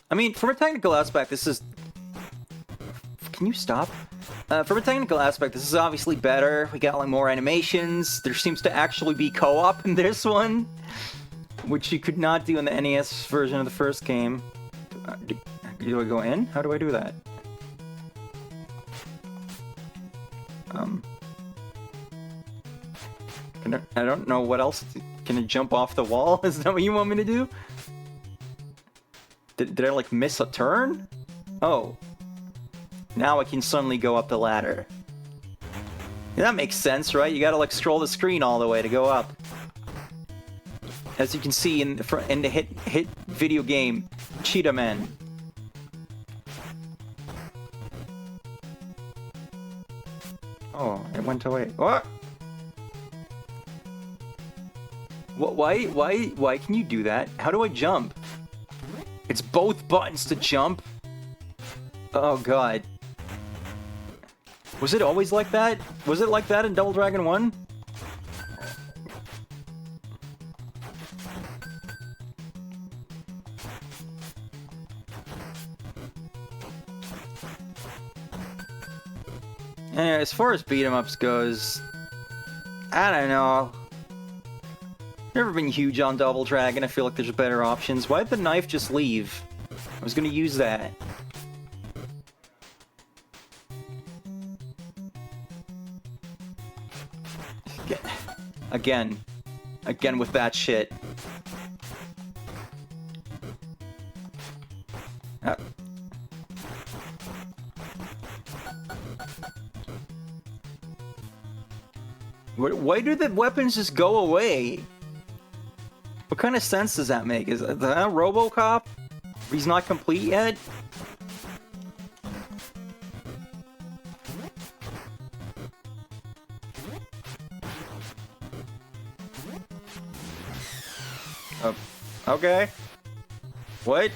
I mean, from a technical aspect, this is... Can you stop? From a technical aspect, this is obviously better. We got more animations. There seems to actually be co-op in this one, which you could not do in the NES version of the first game. Do I go in? How do I do that? I don't know what else. Can I jump off the wall? Is that what you want me to do? Did I miss a turn? Oh. Now I can suddenly go up the ladder. Yeah, that makes sense, right? You gotta scroll the screen all the way to go up. As you can see in the hit video game, Cheetah Men. Oh, it went away. What? Why can you do that? How do I jump? It's both buttons to jump? Oh God. Was it always like that? Was it like that in Double Dragon 1? Anyway, as far as beat-em-ups goes, I don't know. Never been huge on Double Dragon. I feel like there's better options. Why'd the knife just leave? I was gonna use that. Again with that shit. Why do the weapons just go away? What kind of sense does that make? Is that RoboCop? He's not complete yet? Okay. What?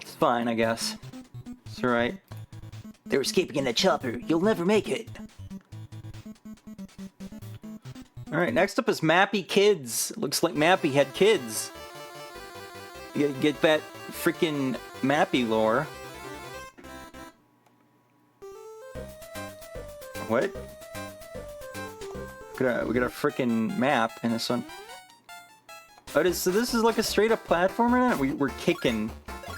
It's fine, I guess. It's alright. They're escaping in a chopper. You'll never make it. Alright, next up is Mappy Kids. Looks like Mappy had kids. You gotta get that freaking Mappy lore. What? We got a freaking map in this one. Oh, so this is like a straight up platformer? We're kicking.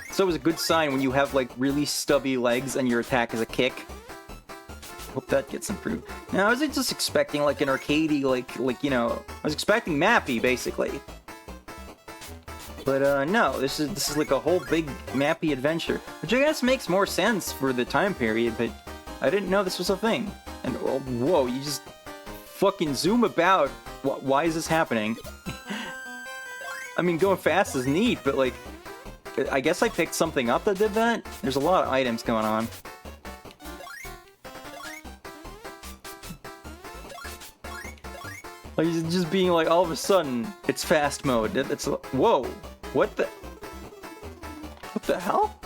It's always a good sign when you have like really stubby legs and your attack is a kick. Hope that gets improved. Now, I was just expecting like an arcadey, like you know, I was expecting Mappy basically. But no, this is like a whole big Mappy adventure, which I guess makes more sense for the time period. But I didn't know this was a thing. And oh, whoa, you just fucking zoom about. Why is this happening? I mean, going fast is neat, but like, I guess I picked something up that did that. There's a lot of items going on. Like, just being like, all of a sudden, it's fast mode. It's whoa, what the hell?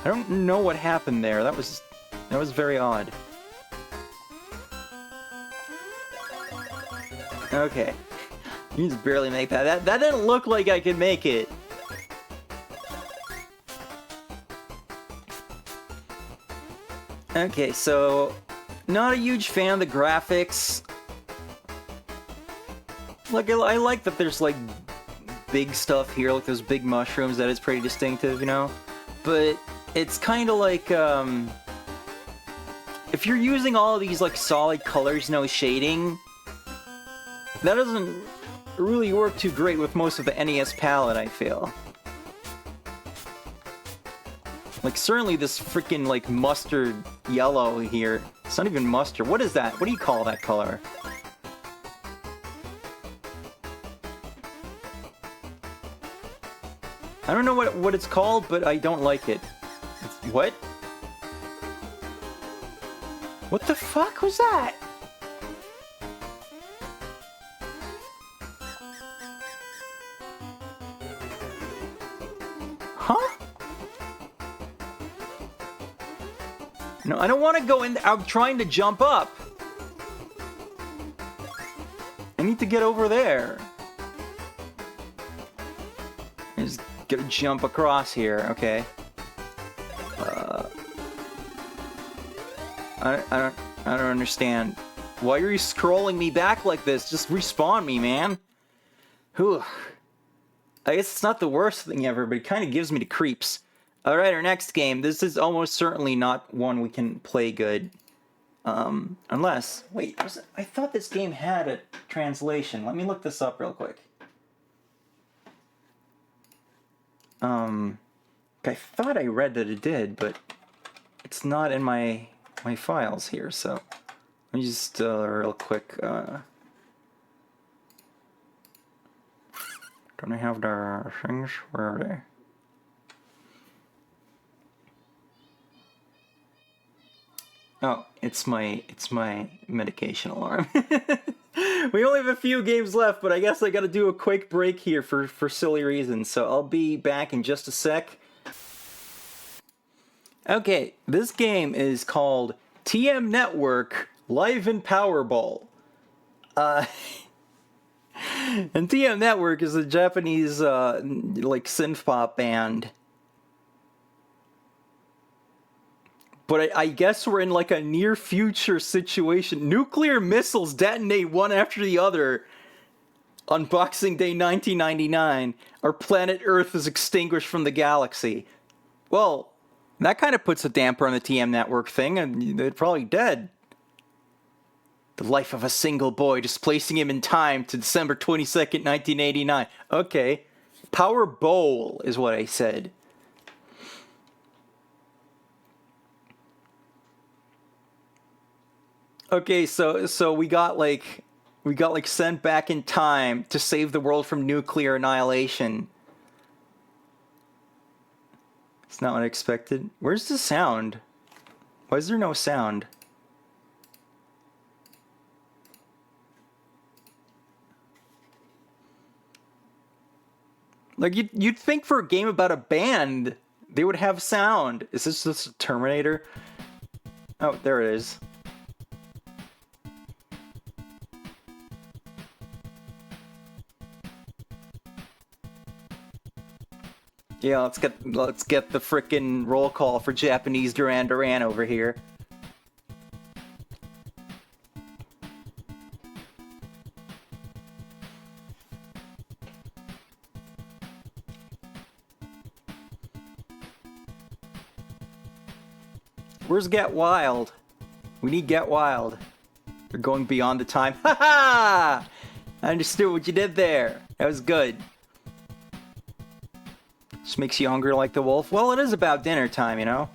I don't know what happened there. That was very odd. Okay. You just barely make that. That didn't look like I could make it. Okay, so not a huge fan of the graphics. Like, I like that there's like big stuff here, like those big mushrooms. That is pretty distinctive, you know? But it's kind of like, if you're using all of these like solid colors, no shading, that doesn't really work too great with most of the NES palette, I feel. Like, certainly this freaking like mustard yellow here. It's not even mustard. What is that? What do you call that color? I don't know what it's called, but I don't like it. What? What the fuck was that? Huh? No, I don't want to go in. I'm trying to jump up. I need to get over there. I just gotta jump across here. Okay. I don't understand. Why are you scrolling me back like this? Just respawn me, man. Whew. I guess it's not the worst thing ever, but it kind of gives me the creeps. Alright, our next game. This is almost certainly not one we can play good. Unless... Wait, I thought this game had a translation. Let me look this up real quick. I thought I read that it did, but it's not in my files here, so... Let me just, real quick, don't I have the things? Where are they? Oh, it's my medication alarm. We only have a few games left, but I guess I gotta do a quick break here for silly reasons, so I'll be back in just a sec. Okay, this game is called TM Network Live in Powerball. And TM Network is a Japanese, like, synth-pop band. But I guess we're in, like, a near-future situation. Nuclear missiles detonate one after the other on Boxing Day 1999. Our planet Earth is extinguished from the galaxy. Well, That kind of puts a damper on the TM network thing, and they're probably dead. The life of a single boy, displacing him in time to December 22nd, 1989. Okay. Power Bowl is what I said. Okay, so we got like sent back in time to save the world from nuclear annihilation. It's not what I expected. Where's the sound? Why is there no sound? Like, you'd think for a game about a band, they would have sound. Is this just a Terminator? Oh, there it is. Yeah, let's get the frickin' roll call for Japanese Duran Duran over here. Where's Get Wild? We need Get Wild. They're going beyond the time. Ha ha! I understood what you did there. That was good. Just makes you hungry like the wolf. Well, it is about dinner time, you know?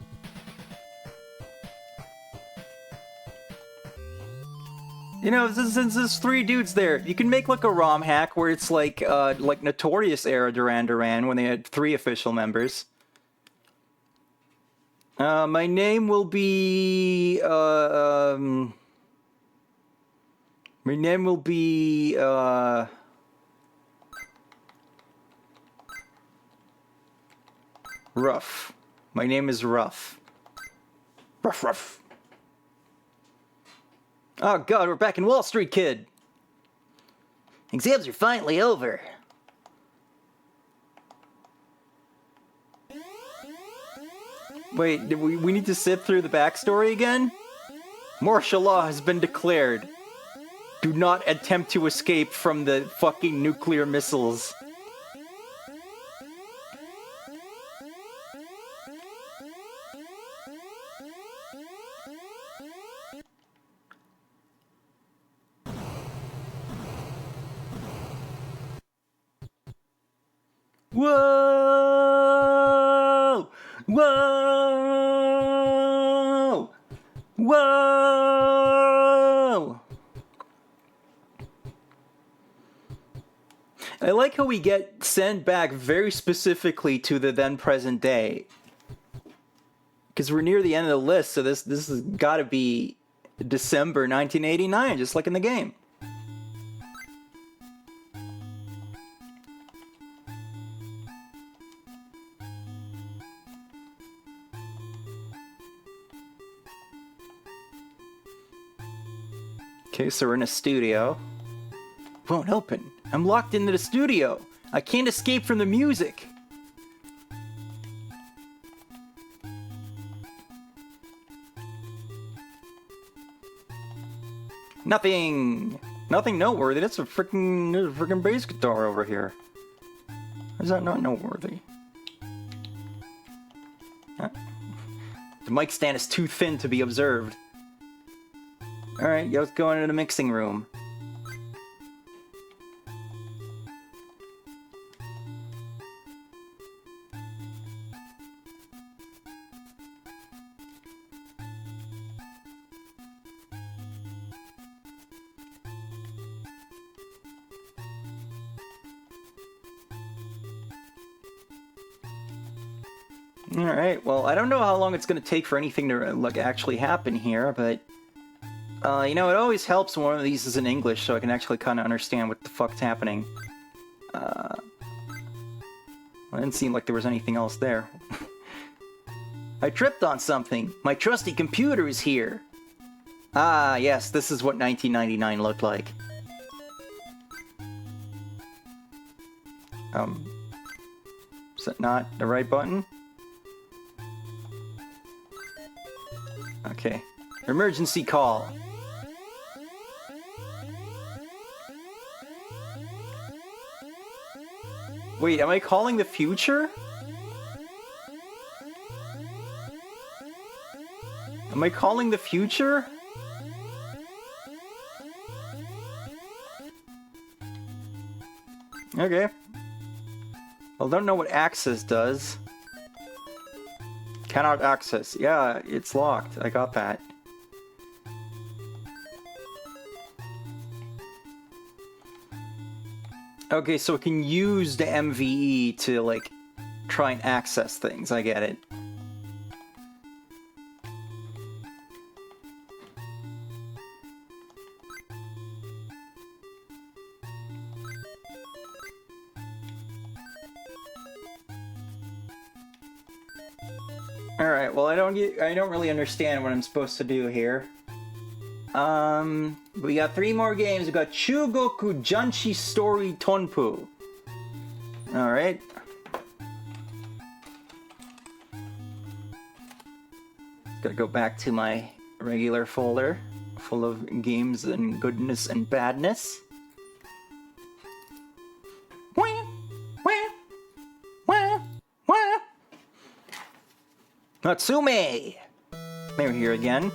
You know, since there's three dudes there, you can make like a ROM hack where it's like Notorious era Duran Duran when they had 3 official members. My name will be, Rough. My name is Rough. Rough. Oh god, we're back in Wall Street, kid. Exams are finally over. Wait, we need to sit through the backstory again? Martial law has been declared. Do not attempt to escape from the fucking nuclear missiles. Whoa! Whoa! Whoa! I like how we get sent back very specifically to the then present day. Because we're near the end of the list, so this has got to be December 1989, just like in the game. Okay, so we're in a studio. Won't open. I'm locked into the studio. I can't escape from the music. Nothing noteworthy. That's a freaking bass guitar over here. Is that not noteworthy? Huh? The mic stand is too thin to be observed. Alright, let's go into the mixing room. Alright, well, I don't know how long it's going to take for anything to actually happen here, but you know, it always helps when one of these is in English, so I can actually kind of understand what the fuck's happening. Well, it didn't seem like there was anything else there. I tripped on something. My trusty computer is here. Ah, yes, this is what 1999 looked like. Is that not the right button? Okay. Emergency call. Wait, am I calling the future? Am I calling the future? Okay. Well, I don't know what access does. Cannot access. Yeah, it's locked. I got that. Okay, so it can use the MVE to, like, try and access things. I get it. Alright, well I don't really understand what I'm supposed to do here. We got 3 more games. We got Chugoku Janshi Story Tonpu. Alright. Gotta go back to my regular folder full of games and goodness and badness. Wah, wah, wah, wah. Natsume! They're here again.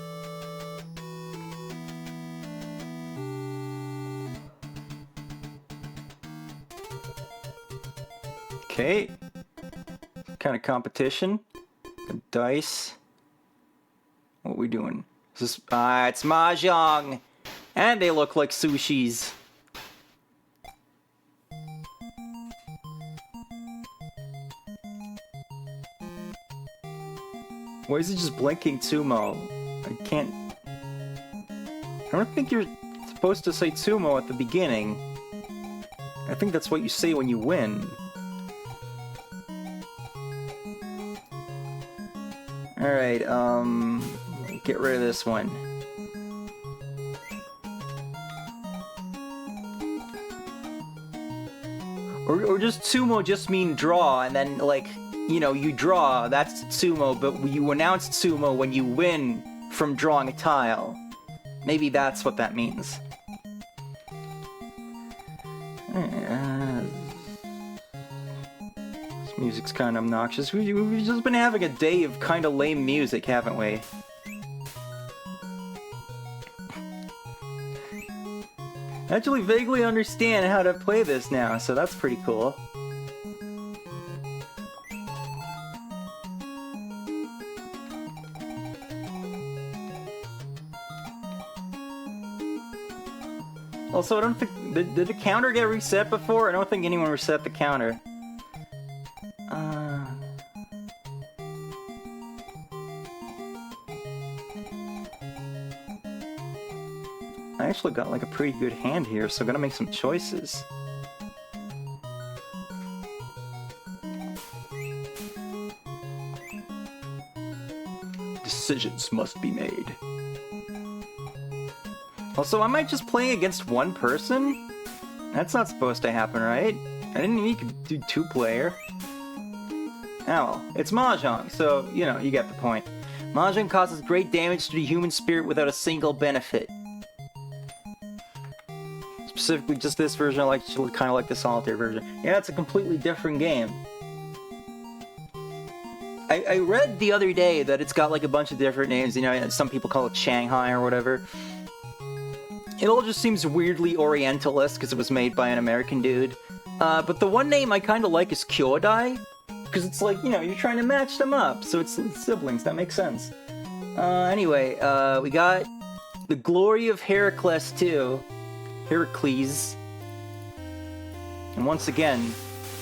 Okay. Kind of competition. Dice. What are we doing? Is this... it's Mahjong! And they look like sushis. Why is it just blinking Tsumo? I can't... I don't think you're supposed to say Tsumo at the beginning. I think that's what you say when you win. Alright, get rid of this one. Or just Tsumo just mean draw, and then, like, you know, you draw, that's Tsumo, but you announce Tsumo when you win from drawing a tile. Maybe that's what that means. This music's kind of obnoxious. We've just been having a day of kind of lame music, haven't we? I actually vaguely understand how to play this now, so that's pretty cool. Also, I don't think... Did the counter get reset before? I don't think anyone reset the counter. I actually got like a pretty good hand here, so I'm gonna make some choices. Decisions must be made. Also, I might just play against one person? That's not supposed to happen, right? I didn't think you could do 2-player. Oh, well, it's Mahjong, so, you know, you get the point. Mahjong causes great damage to the human spirit without a single benefit. Specifically, just this version, I kind of like the solitaire version. Yeah, it's a completely different game. I read the other day that it's got like a bunch of different names, you know, some people call it Shanghai or whatever. It all just seems weirdly Orientalist because it was made by an American dude. But the one name I kind of like is Kyodai, because it's like, you know, you're trying to match them up, so it's siblings, that makes sense. Anyway, we got The Glory of Heracles 2. Heracles. And once again,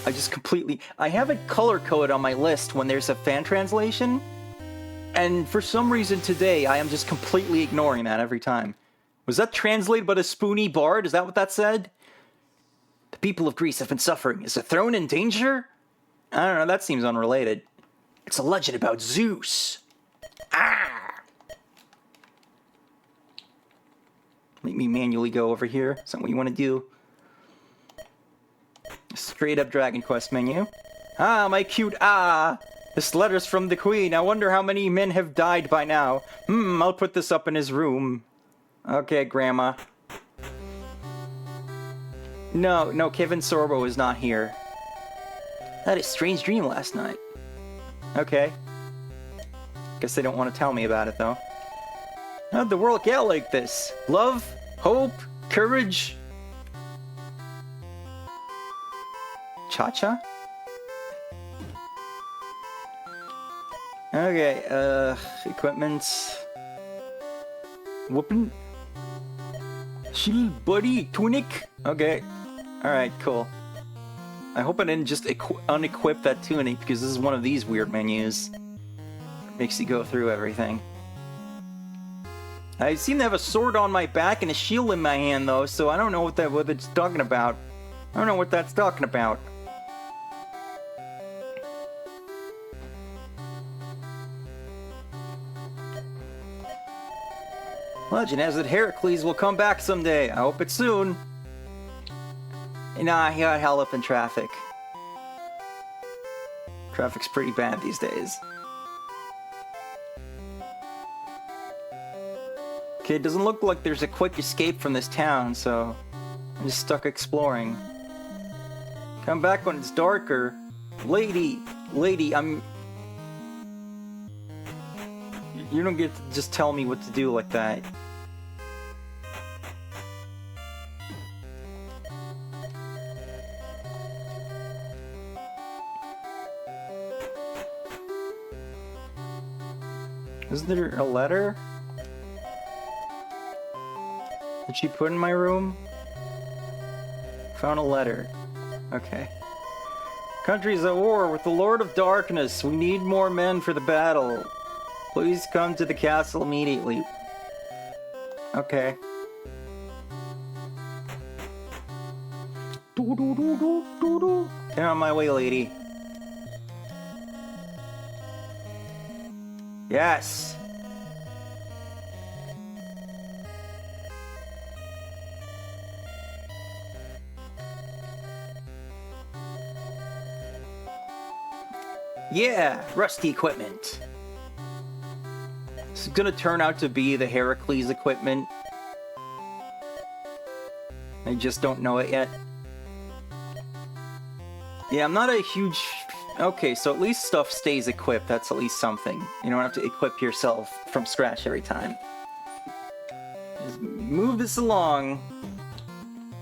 I have it color-coded on my list when there's a fan translation, and for some reason today, I am just completely ignoring that every time. Was that translated by the Spoony Bard? Is that what that said? The people of Greece have been suffering. Is the throne in danger? I don't know, that seems unrelated. It's a legend about Zeus. Ah! Let me manually go over here. Is that what you want to do? Straight up Dragon Quest menu. Ah, my cute This letter's from the Queen. I wonder how many men have died by now. I'll put this up in his room. Okay, Grandma. No, Kevin Sorbo is not here. I had a strange dream last night. Okay. Guess they don't want to tell me about it, though. How'd the world get like this? Love? Hope? Courage? Cha-cha? Okay, equipment. Whoopin'. Shield buddy tunic? Okay. Alright, cool. I hope I didn't just unequip that tunic because this is one of these weird menus. It makes you go through everything. I seem to have a sword on my back and a shield in my hand though, so I don't know what it's talking about. I don't know what that's talking about. Legend has it Heracles will come back someday. I hope it's soon. Nah, he got held up in traffic. Traffic's pretty bad these days. Okay, it doesn't look like there's a quick escape from this town, so I'm just stuck exploring. Come back when it's darker. Lady, I'm... You don't get to just tell me what to do like that. Is there a letter? Did she put in my room? Found a letter. Okay. Country's at war with the Lord of Darkness. We need more men for the battle. Please come to the castle immediately. Okay. Get on my way, lady. Yes! Yeah! Rusty equipment. This is gonna turn out to be the Heracles equipment. I just don't know it yet. Yeah, I'm not a huge... Okay, so at least stuff stays equipped. That's at least something. You don't have to equip yourself from scratch every time. Just move this along.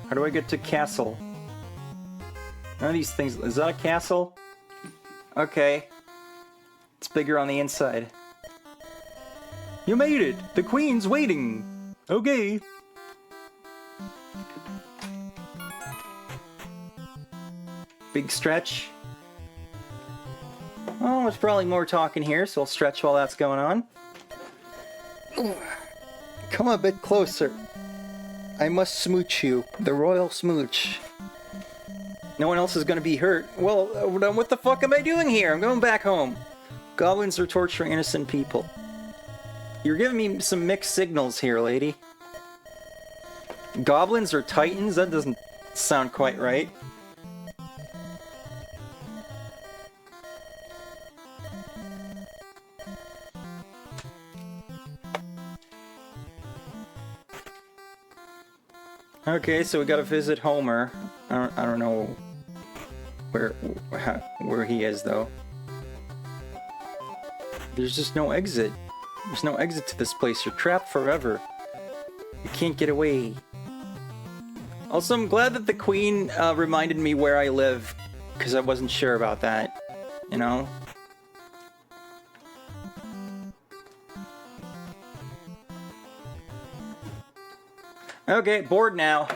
How do I get to castle? None of these things... Is that a castle? Okay. It's bigger on the inside. You made it! The queen's waiting! Okay. Big stretch. Oh, there's probably more talking here, so I'll stretch while that's going on. Come a bit closer. I must smooch you. The royal smooch. No one else is gonna be hurt. Well, what the fuck am I doing here? I'm going back home. Goblins are torturing innocent people. You're giving me some mixed signals here, lady. Goblins or titans? That doesn't sound quite right. Okay, so we gotta visit Homer. I don't know where he is though. There's just no exit. There's no exit to this place. You're trapped forever. You can't get away. Also, I'm glad that the queen reminded me where I live, because I wasn't sure about that. You know? Okay, bored now.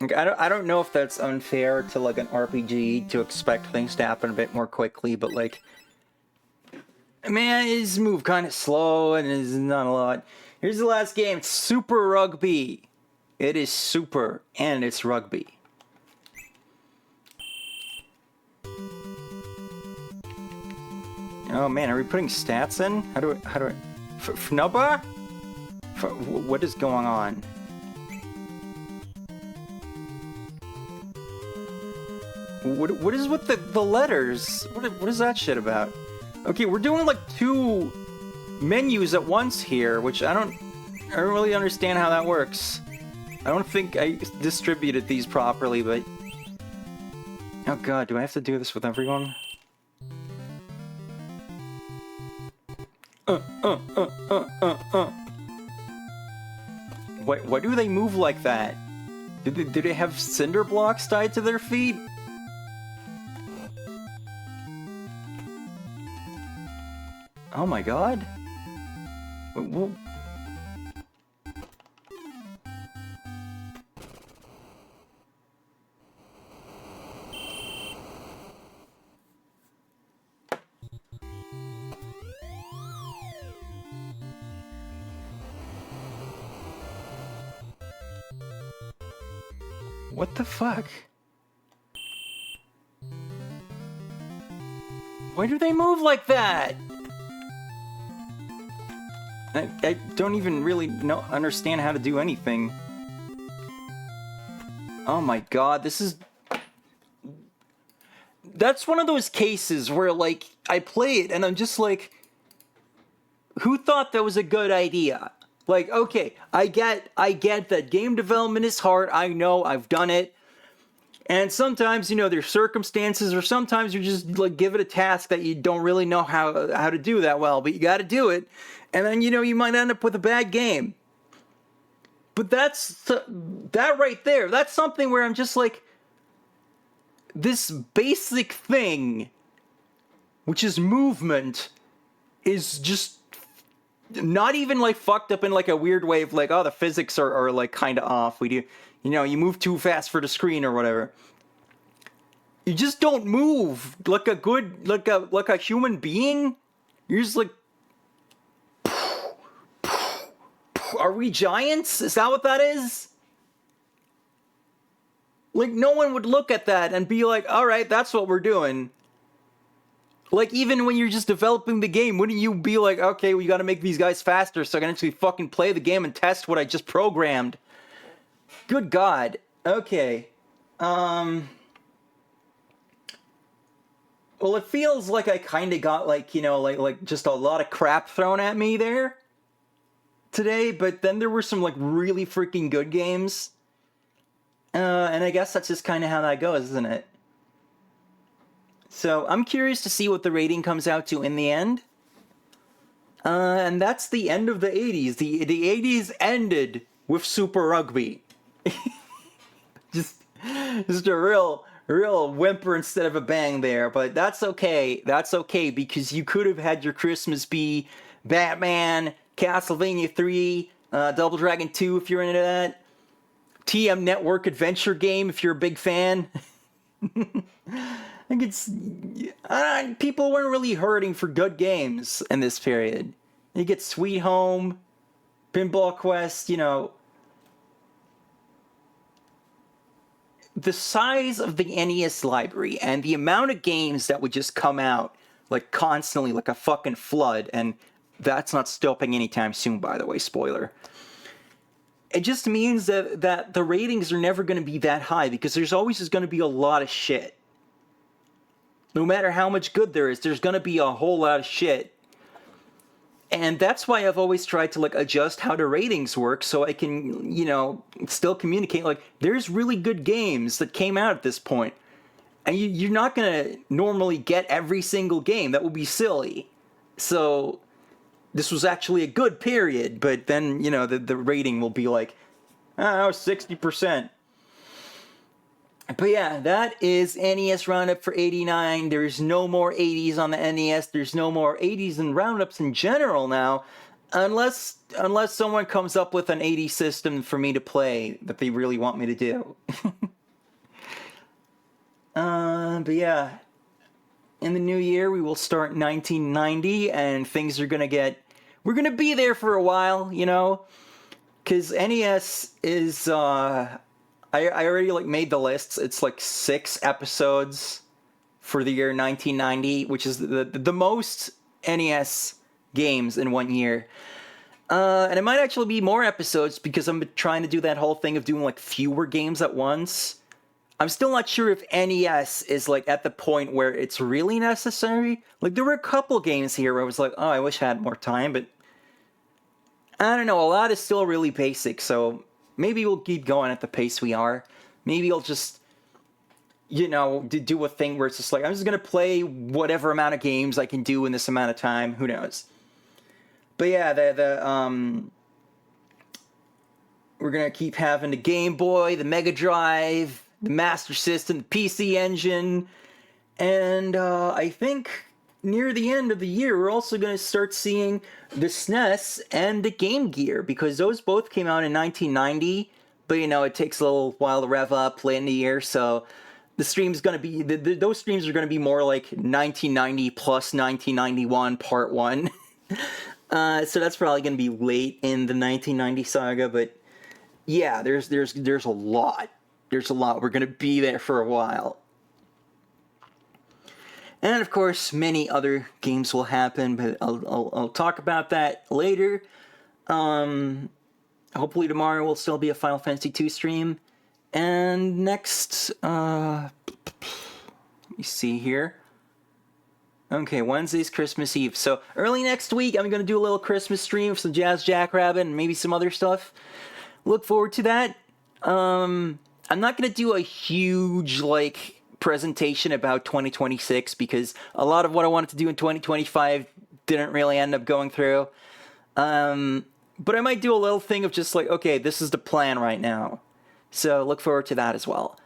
I don't know if that's unfair to like an RPG to expect things to happen a bit more quickly, but like, man, his move kind of slow and is not a lot. Here's the last game. It's Super Rugby. It is super and it's rugby. Oh man, are we putting stats in? How do I? Fnubba? What is going on? What is with the letters? What is that shit about? Okay, we're doing like 2 menus at once here, which I don't really understand how that works. I don't think I distributed these properly, but... Oh god, do I have to do this with everyone? Why do they move like that? Do they have cinder blocks tied to their feet? Oh my god. Whoa. What the fuck? Why do they move like that? I don't even really understand how to do anything. Oh my god, this is... That's one of those cases where, like, I play it and I'm just like... Who thought that was a good idea? Like, okay, I get that game development is hard. I know, I've done it. And sometimes, there's circumstances, or sometimes you just, like, give it a task that you don't really know how to do that well, but you gotta do it. And then, you might end up with a bad game. But that right there, that's something where I'm just like, this basic thing, which is movement, is just not even, like, fucked up in, like, a weird way of, like, oh, the physics are like, kind of off. You move too fast for the screen or whatever. You just don't move like a human being. You're just like, are we giants? Is that what that is? Like, no one would look at that and be like, alright, that's what we're doing. Like, even when you're just developing the game, wouldn't you be like, okay, we gotta make these guys faster so I can actually fucking play the game and test what I just programmed? Good God. Okay. Well, it feels like I kind of got, like, like just a lot of crap thrown at me there today, but then there were some, like, really freaking good games. And I guess that's just kind of how that goes, isn't it? So, I'm curious to see what the rating comes out to in the end. And that's the end of the 80s. The 80s ended with Super Rugby. just a real whimper instead of a bang there, but that's okay. That's okay, because you could have had your Christmas be Batman, Castlevania 3, Double Dragon 2 if you're into that, TM Network adventure game if you're a big fan. I think it's... people weren't really hurting for good games in this period. You get Sweet Home, Pinball Quest, the size of the NES library and the amount of games that would just come out, like, constantly, like a fucking flood, and that's not stopping anytime soon, by the way, spoiler. It just means that the ratings are never going to be that high, because there's always just going to be a lot of shit. No matter how much good there is, there's going to be a whole lot of shit. And that's why I've always tried to, like, adjust how the ratings work so I can, still communicate. Like, there's really good games that came out at this point. And you're not going to normally get every single game. That would be silly. So, this was actually a good period, but then, the rating will be like, 60%. But yeah, that is NES Roundup for 89. There's no more 80s on the NES. There's no more 80s and Roundups in general now. Unless someone comes up with an 80s system for me to play that they really want me to do. But yeah. In the new year, we will start 1990, and things are gonna get... We're gonna be there for a while, Because NES is, I already, like, made the lists. It's, like, 6 episodes for the year 1990, which is the most NES games in one year. And it might actually be more episodes, because I'm trying to do that whole thing of doing, like, fewer games at once. I'm still not sure if NES is, like, at the point where it's really necessary. Like, there were a couple games here where I was like, oh, I wish I had more time, but... I don't know, a lot is still really basic, so... Maybe we'll keep going at the pace we are. Maybe I'll just, do a thing where it's just like, I'm just going to play whatever amount of games I can do in this amount of time. Who knows? But yeah, we're gonna keep having the Game Boy, the Mega Drive, the Master System, the PC Engine, and I think near the end of the year we're also gonna start seeing the SNES and the Game Gear, because those both came out in 1990. But you know, it takes a little while to rev up late in the year, so the stream's gonna be those streams are gonna be more like 1990 plus 1991 part 1. So that's probably gonna be late in the 1990 saga, but yeah, there's a lot. There's a lot. We're gonna be there for a while. And of course, many other games will happen, but I'll talk about that later. Hopefully tomorrow will still be a Final Fantasy II stream. And next, let me see here. Okay, Wednesday's Christmas Eve. So early next week, I'm going to do a little Christmas stream for some Jazz Jackrabbit and maybe some other stuff. Look forward to that. I'm not going to do a huge, presentation about 2026 because a lot of what I wanted to do in 2025 didn't really end up going through. But I might do a little thing of just okay, this is the plan right now. So look forward to that as well.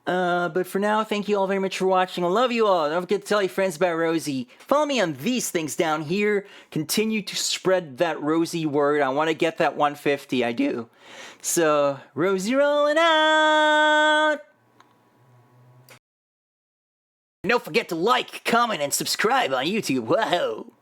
But for now, thank you all very much for watching. I love you all. Don't forget to tell your friends about Rosie. Follow me on these things down here. Continue to spread that Rosie word. I want to get that 150. I do. So, Rosie rolling out! And don't forget to like, comment, and subscribe on YouTube. Whoa!